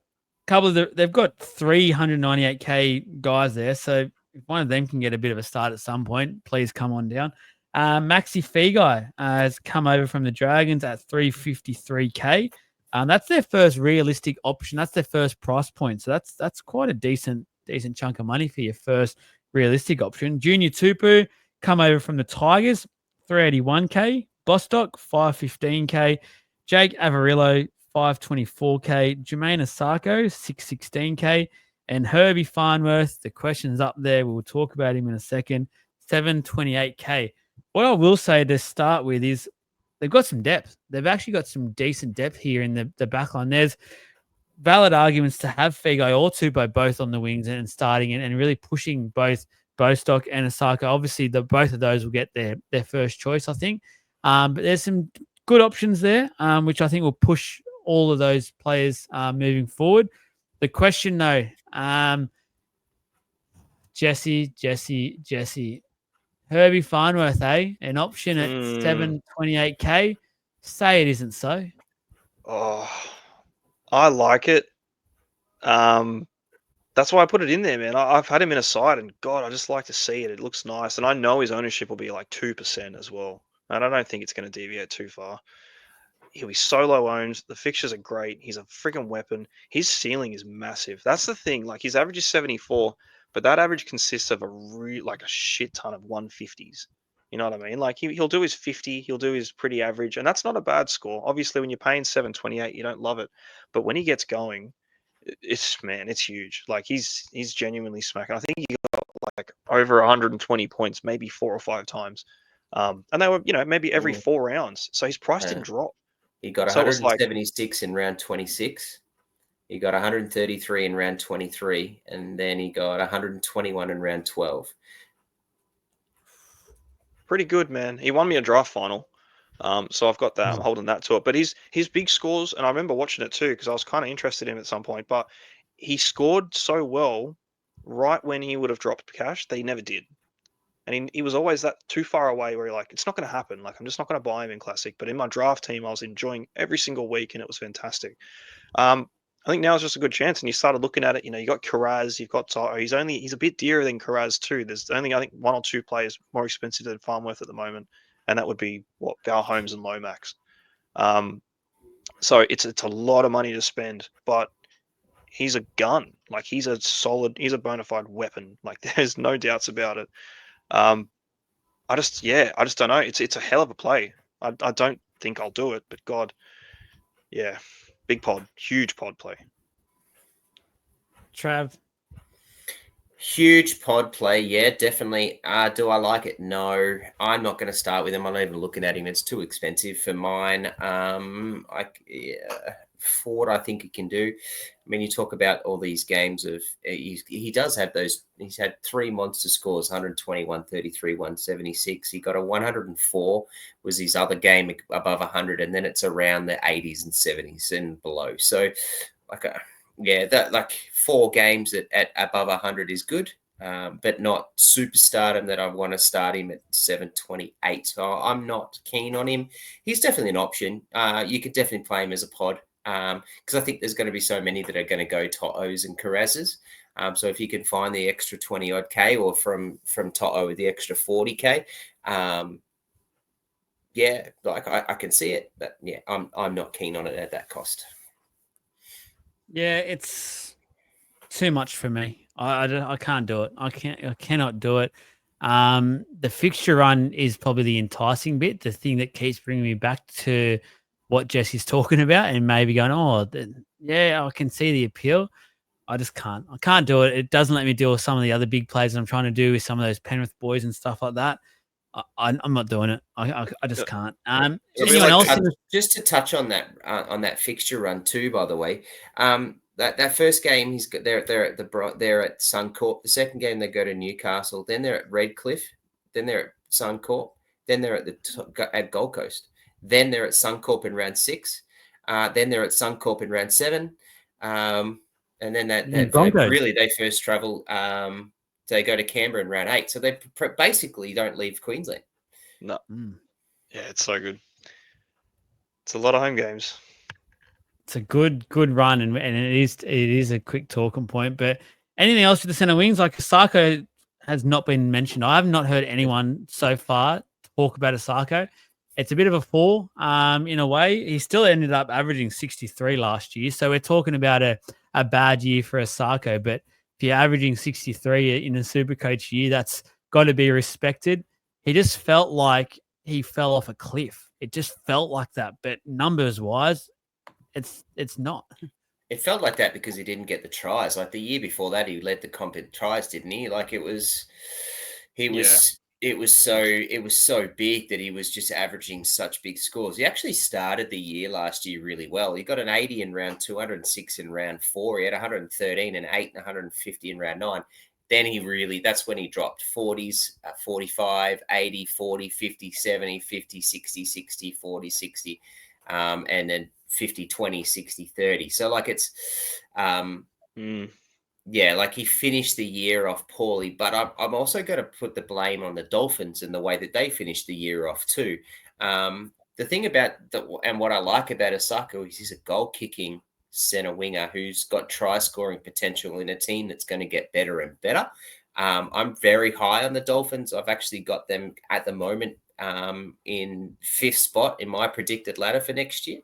got 398K guys there. So if one of them can get a bit of a start at some point, please come on down. Maxi Feagai has come over from the Dragons at 353K. That's their first realistic option. That's their first price point. So that's quite a decent chunk of money for your first realistic option. Junior Tupu come over from the Tigers, 381K. Bostock, 515K. Jake Averillo, 524K. Jermaine Asako, 616K. And Herbie Farnworth, the question's up there. We'll talk about him in a second, 728K. What I will say to start with is they've got some depth. They've actually got some decent depth here in the back line. There's valid arguments to have Feagai or Tupou both on the wings and starting and really pushing both Bostock and Asako. Obviously, both of those will get their first choice, I think. But there's some good options there, which I think will push all of those players moving forward. The question, though, Jesse. Herbie Farnworth, an option at 728K. Say it isn't so. Oh, I like it. That's why I put it in there, man. I've had him in a side, and God, I just like to see it. It looks nice, and I know his ownership will be like 2% as well. And I don't think it's going to deviate too far. He'll be solo owned. The fixtures are great. He's a freaking weapon. His ceiling is massive. That's the thing. Like, his average is 74, but that average consists of a shit ton of 150s. You know what I mean? Like, he'll do his 50, he'll do his pretty average, and that's not a bad score. Obviously, when you're paying 728, you don't love it. But when he gets going, it's huge. Like, he's genuinely smacking. I think he got like over 120 points, maybe 4 or 5 times. And they were, maybe every 4 rounds. So his price didn't drop. He got 176 in round 26. He got 133 in round 23. And then he got 121 in round 12. Pretty good, man. He won me a draft final. So I've got that. I'm holding that to it. But his big scores, and I remember watching it too, because I was kind of interested in him at some point. But he scored so well right when he would have dropped cash that he never did. And he was always that too far away where you're like, it's not going to happen. Like, I'm just not going to buy him in Classic. But in my draft team, I was enjoying every single week, and it was fantastic. I think now is just a good chance. And you started looking at it, you got Karaz, you've got Tyro. He's a bit dearer than Karaz too. There's only, I think, 1 or 2 players more expensive than Farnworth at the moment. And that would be Val Holmes and Lomax. So it's a lot of money to spend, but he's a gun. Like, he's a bona fide weapon. Like, there's no doubts about it. I just don't know. It's a hell of a play. I don't think I'll do it, but God, yeah, big pod, huge pod play. Trav. Huge pod play, yeah, definitely. Do I like it? No, I'm not going to start with him. I'm not even looking at him. It's too expensive for mine. For what I think he can do. I mean, you talk about all these games of he does have those. He's had 3 monster scores: 120, 133, 176. He got a 104 was his other game above 100, and then it's around the 80s and 70s and below. So, yeah, that like 4 games at above 100 is good, but not superstardom that I want to start him at 728. So I'm not keen on him. He's definitely an option. You could definitely play him as a pod because I think there's going to be so many that are going to go To'os and Carrazes. So if you can find the extra 20 odd K or from To'o with the extra 40K, yeah, like I can see it, but yeah, I'm not keen on it at that cost. Yeah, it's too much for me. I can't do it. I cannot do it. The fixture run is probably the enticing bit, the thing that keeps bringing me back to what Jesse's talking about, and maybe going, yeah, I can see the appeal. I just can't. I can't do it. It doesn't let me deal with some of the other big plays I'm trying to do with some of those Penrith boys and stuff like that. I'm not doing it. I just can't. Anyone else? Just to touch on that fixture run too, by the way, that first game they're at Suncorp. The second game they go to Newcastle. Then they're at Redcliffe. Then they're at Suncorp. Then they're at Gold Coast. Then they're at Suncorp in round 6. Then they're at Suncorp in round 7. And then they first travel. They go to Canberra in round 8. So they basically don't leave Queensland. No. Yeah, it's so good. It's a lot of home games. It's a good run, and it is a quick talking point. But anything else for the centre wings? Like Asako has not been mentioned. I have not heard anyone so far talk about Asako. It's a bit of a fall in a way. He still ended up averaging 63 last year. So we're talking about a bad year for Asako. But if you're averaging 63 in a Supercoach year, that's got to be respected. He just felt like he fell off a cliff. It just felt like that. But numbers-wise, it's not. It felt like that because he didn't get the tries. Like the year before that, he led the comp in tries, didn't he? Like it was so big that he was just averaging such big scores. He actually started the year last year really well. He got an 80 in round 2, 106 in round 4. He had 113 and 8 and 150 in round 9. Then that's when he dropped 40s, 45, 80, 40, 50, 70, 50, 60, 60, 40, 60, and then 50, 20, 60, 30. So like it's, yeah, like he finished the year off poorly, but I'm also going to put the blame on the Dolphins and the way that they finished the year off too. The thing about and what I like about Asako is he's a goal-kicking center winger who's got try-scoring potential in a team that's going to get better and better. I'm very high on the Dolphins. I've actually got them at the moment in 5th spot in my predicted ladder for next year.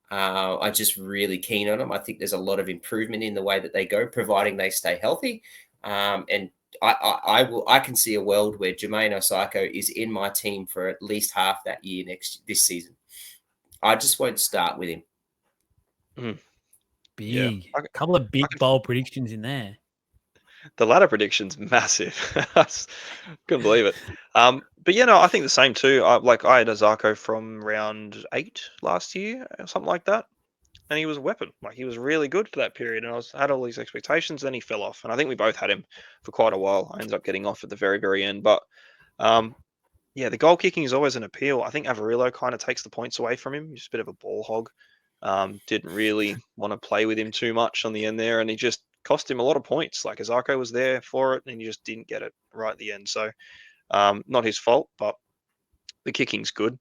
I'm just really keen on them. I think there's a lot of improvement in the way that they go, providing they stay healthy. And I can see a world where Jermaine Asako is in my team for at least half that year this season. I just won't start with him. Big. A couple of big bold predictions in there. The ladder prediction's massive. I couldn't believe it. But I think the same too. I had Asako from round 8 last year, or something like that, and he was a weapon. Like he was really good for that period, and I had all these expectations. Then he fell off, and I think we both had him for quite a while. I ended up getting off at the very, very end. But the goal kicking is always an appeal. I think Averillo kind of takes the points away from him. He's a bit of a ball hog. Didn't really want to play with him too much on the end there, and he just cost him a lot of points. Like Asako was there for it, and he just didn't get it right at the end. So not his fault, but the kicking's good.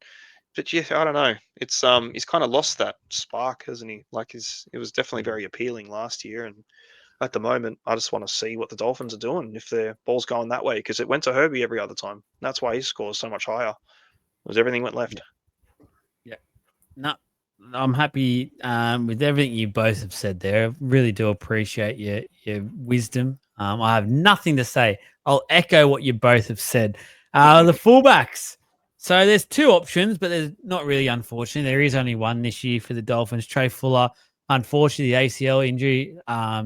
But yeah, I don't know. It's he's kind of lost that spark, hasn't he? Like it was definitely very appealing last year, and at the moment, I just want to see what the Dolphins are doing if their ball's going that way, because it went to Herbie every other time. That's why his score is so much higher. Because everything went left. Yeah. No, I'm happy with everything you both have said there. I really do appreciate your wisdom. I have nothing to say. I'll echo what you both have said. The fullbacks. So there's 2 options, but there's not really, unfortunately. There is only one this year for the Dolphins. Trey Fuller, unfortunately, the ACL injury. I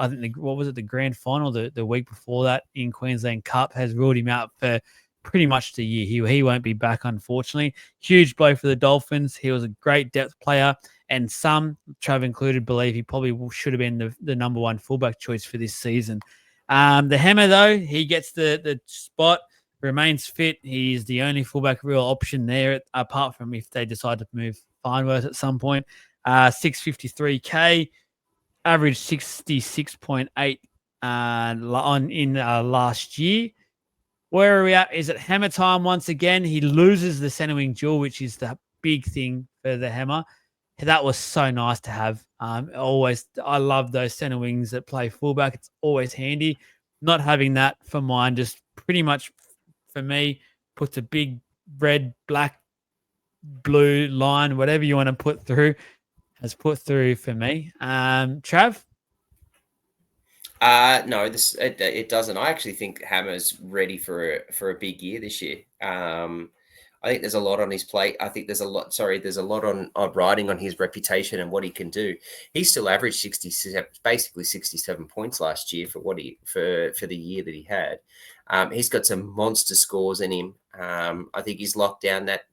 think the grand final the week before that in Queensland Cup has ruled him out for pretty much the year. He won't be back, unfortunately. Huge blow for the Dolphins. He was a great depth player, and some, Trav included, believe he probably should have been the number 1 fullback choice for this season. The Hammer, though, he gets the spot, remains fit. He's the only fullback real option there, apart from if they decide to move Farnworth at some point. 653K. averaged 66.8 in last year. Where are we at? Is it hammer time once again? He loses the center wing duel, which is the big thing for the hammer. That was so nice to have. I love those center wings that play fullback. It's always handy. Not having that for mine, just pretty much for me, puts a big red, black, blue line, whatever you want to put through, has put through for me. Trav? No, it doesn't. I actually think Hammer's ready for a big year this year. I think there's a lot on his plate. I think there's a lot on riding on his reputation and what he can do. He still averaged 67 points last year for for the year that he had. He's got some monster scores in him. I think he's locked down that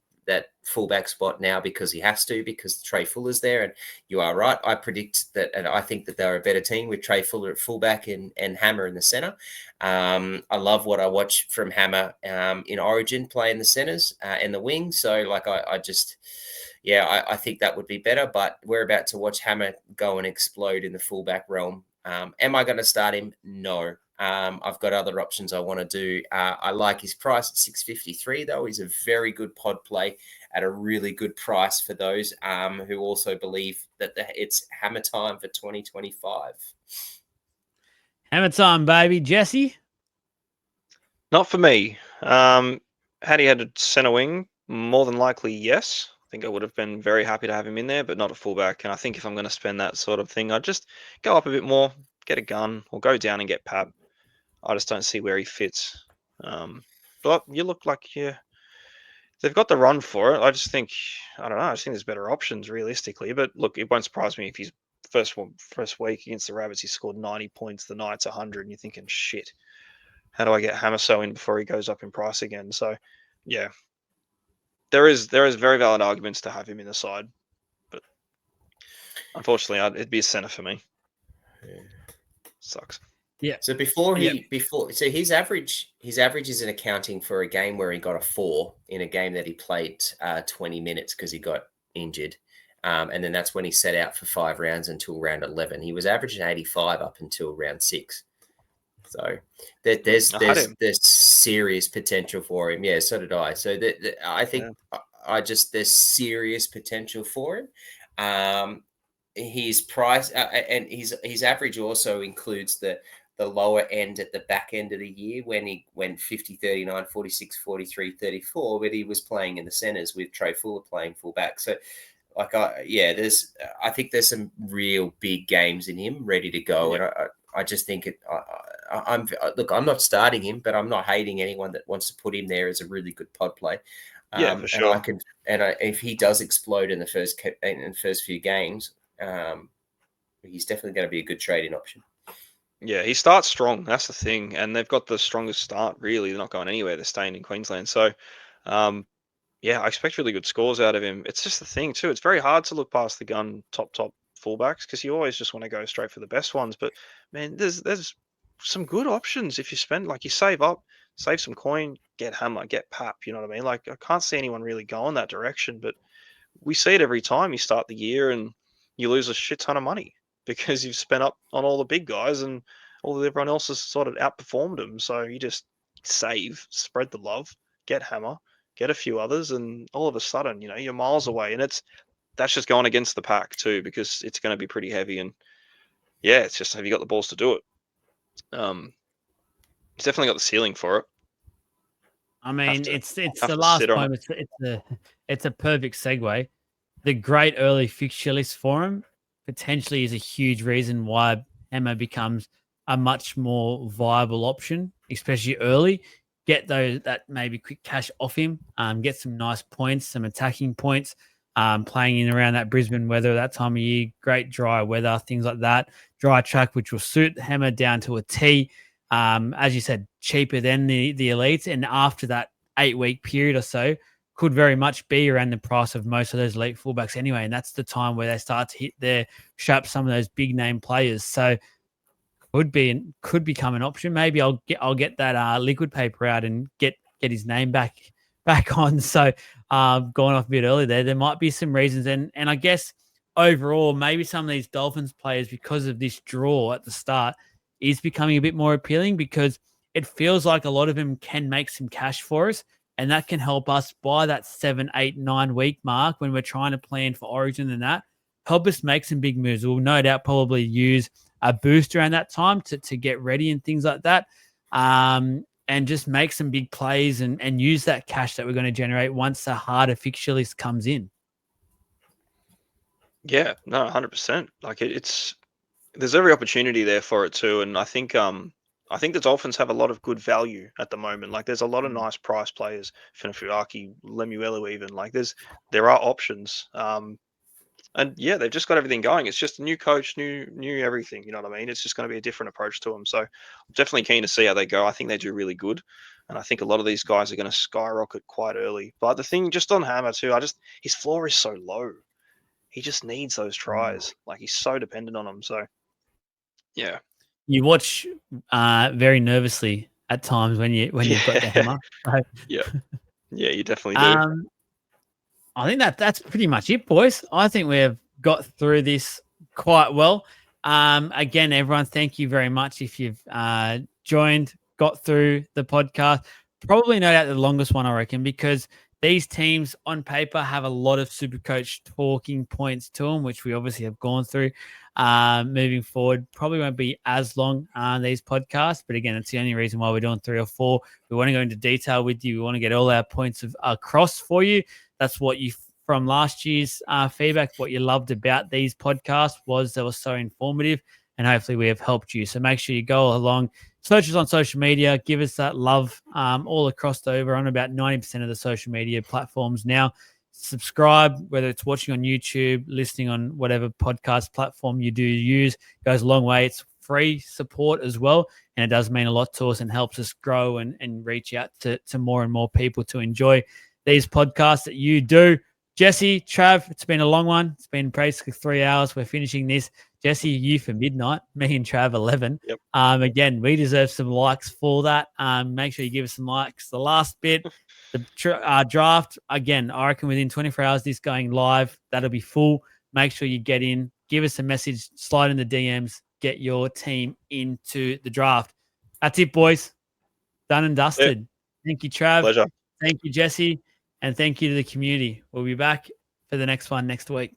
fullback spot now because he has to, because Trey Fuller's there. And you are right. I predict that, and I think that they're a better team with Trey Fuller at fullback and Hammer in the center. I love what I watch from Hammer in Origin playing the centers and the wings. So I think that would be better, but we're about to watch Hammer go and explode in the fullback realm. Am I going to start him? No. I've got other options I want to do. I like his price at $6.53 though. He's a very good pod play at a really good price for those who also believe that it's hammer time for 2025. Hammer time, baby. Jesse? Not for me. Had he had a center wing, more than likely, yes. I think I would have been very happy to have him in there, but not a fullback. And I think if I'm going to spend that sort of thing, I'd just go up a bit more, get a gun, or go down and get Pap. I just don't see where he fits. But you look like they've got the run for it. I just think there's better options realistically. But look, it won't surprise me if he's first week against the Rabbits, he scored 90 points, the Knights 100, and you're thinking, shit, how do I get Hamaso in before he goes up in price again? So, yeah, there is very valid arguments to have him in the side, but unfortunately, it'd be a center for me. Yeah. Sucks. Yeah. So his average isn't accounting for a game where he got a 4 in a game that he played 20 minutes because he got injured. And then that's when he set out for 5 rounds until round 11. He was averaging 85 up until round 6. So there's serious potential for him. Yeah, so did I. So I think there's serious potential for him. His price and his average also includes the lower end at the back end of the year when he went 50, 39, 46, 43, 34, but he was playing in the centers with Trey Fuller playing fullback. So I think there's some real big games in him ready to go. Yeah. And I just think I'm not starting him, but I'm not hating anyone that wants to put him there as a really good pod play. Yeah, for sure. If he does explode in the first few games, he's definitely going to be a good trading option. Yeah, he starts strong. That's the thing. And they've got the strongest start, really. They're not going anywhere. They're staying in Queensland. So, I expect really good scores out of him. It's just the thing, too. It's very hard to look past the gun top fullbacks because you always just want to go straight for the best ones. But, man, there's some good options if you spend, you save up, save some coin, get Hammer, get Pap, you know what I mean? I can't see anyone really going that direction. But we see it every time you start the year and you lose a shit ton of money because you've spent up on all the big guys and everyone else has sort of outperformed them. So you just save, spread the love, get Hammer, get a few others, and all of a sudden, you're miles away. And that's just going against the pack too, because it's going to be pretty heavy. And yeah, it's just, have you got the balls to do it? He's definitely got the ceiling for it. I mean, it's the last point. It's a perfect segue. The great early fixture list for him potentially is a huge reason why Hammer becomes a much more viable option, especially early. Get that maybe quick cash off him, get some nice points, some attacking points, playing in around that Brisbane weather that time of year, great dry weather, things like that. Dry track, which will suit Hammer down to a T. As you said, cheaper than the elites. And after that 8-week period or so, could very much be around the price of most of those elite fullbacks anyway. And that's the time where they start to hit their straps, some of those big name players. So could become an option. Maybe I'll get that liquid paper out and get his name back on. So going off a bit early there might be some reasons. And I guess overall, maybe some of these Dolphins players, because of this draw at the start, is becoming a bit more appealing because it feels like a lot of them can make some cash for us. And that can help us by that 7, 8, 9 week mark when we're trying to plan for Origin and that. Help us make some big moves. We'll no doubt probably use a boost around that time to get ready and things like that. And just make some big plays and use that cash that we're going to generate once the harder fixture list comes in. Yeah, no, 100%. Like there's every opportunity there for it too. And I think the Dolphins have a lot of good value at the moment. Like there's a lot of nice price players, Finafuaki, Lemuelu even. Like there are options. And yeah, they've just got everything going. It's just a new coach, new everything. You know what I mean? It's just going to be a different approach to them. So I'm definitely keen to see how they go. I think they do really good. And I think a lot of these guys are going to skyrocket quite early. But the thing just on Hammer too, his floor is so low. He just needs those tries. Like he's so dependent on them. So yeah. You watch very nervously at times when you've got the hammer. Right? Yeah, you definitely do. I think that's pretty much it, boys. I think we've got through this quite well. Again, everyone, thank you very much if you've joined, got through the podcast. Probably no doubt the longest one, I reckon, because these teams on paper have a lot of Supercoach talking points to them, which we obviously have gone through. Moving forward, probably won't be as long these podcasts, but again, it's the only reason why we're doing 3 or 4. We want to go into detail with you. We want to get all our points across for you. That's what you from last year's feedback. What you loved about these podcasts was they were so informative, and hopefully we have helped you. So make sure you go along, search us on social media, give us that love all across over on about 90% of the social media platforms now. Subscribe, whether it's watching on YouTube, listening on whatever podcast platform you do use, goes a long way. It's free support as well, and it does mean a lot to us and helps us grow and reach out to more and more people to enjoy these podcasts that you do. Jesse, Trav, it's been a long one. It's been basically 3 hours. We're finishing this. Jesse, you for midnight, me and Trav 11. Yep. Again, we deserve some likes for that. Make sure you give us some likes. The last bit, the draft, again, I reckon within 24 hours, this going live, that'll be full. Make sure you get in, give us a message, slide in the DMs, get your team into the draft. That's it, boys. Done and dusted. Yep. Thank you, Trav. Pleasure. Thank you, Jesse. And thank you to the community. We'll be back for the next one next week.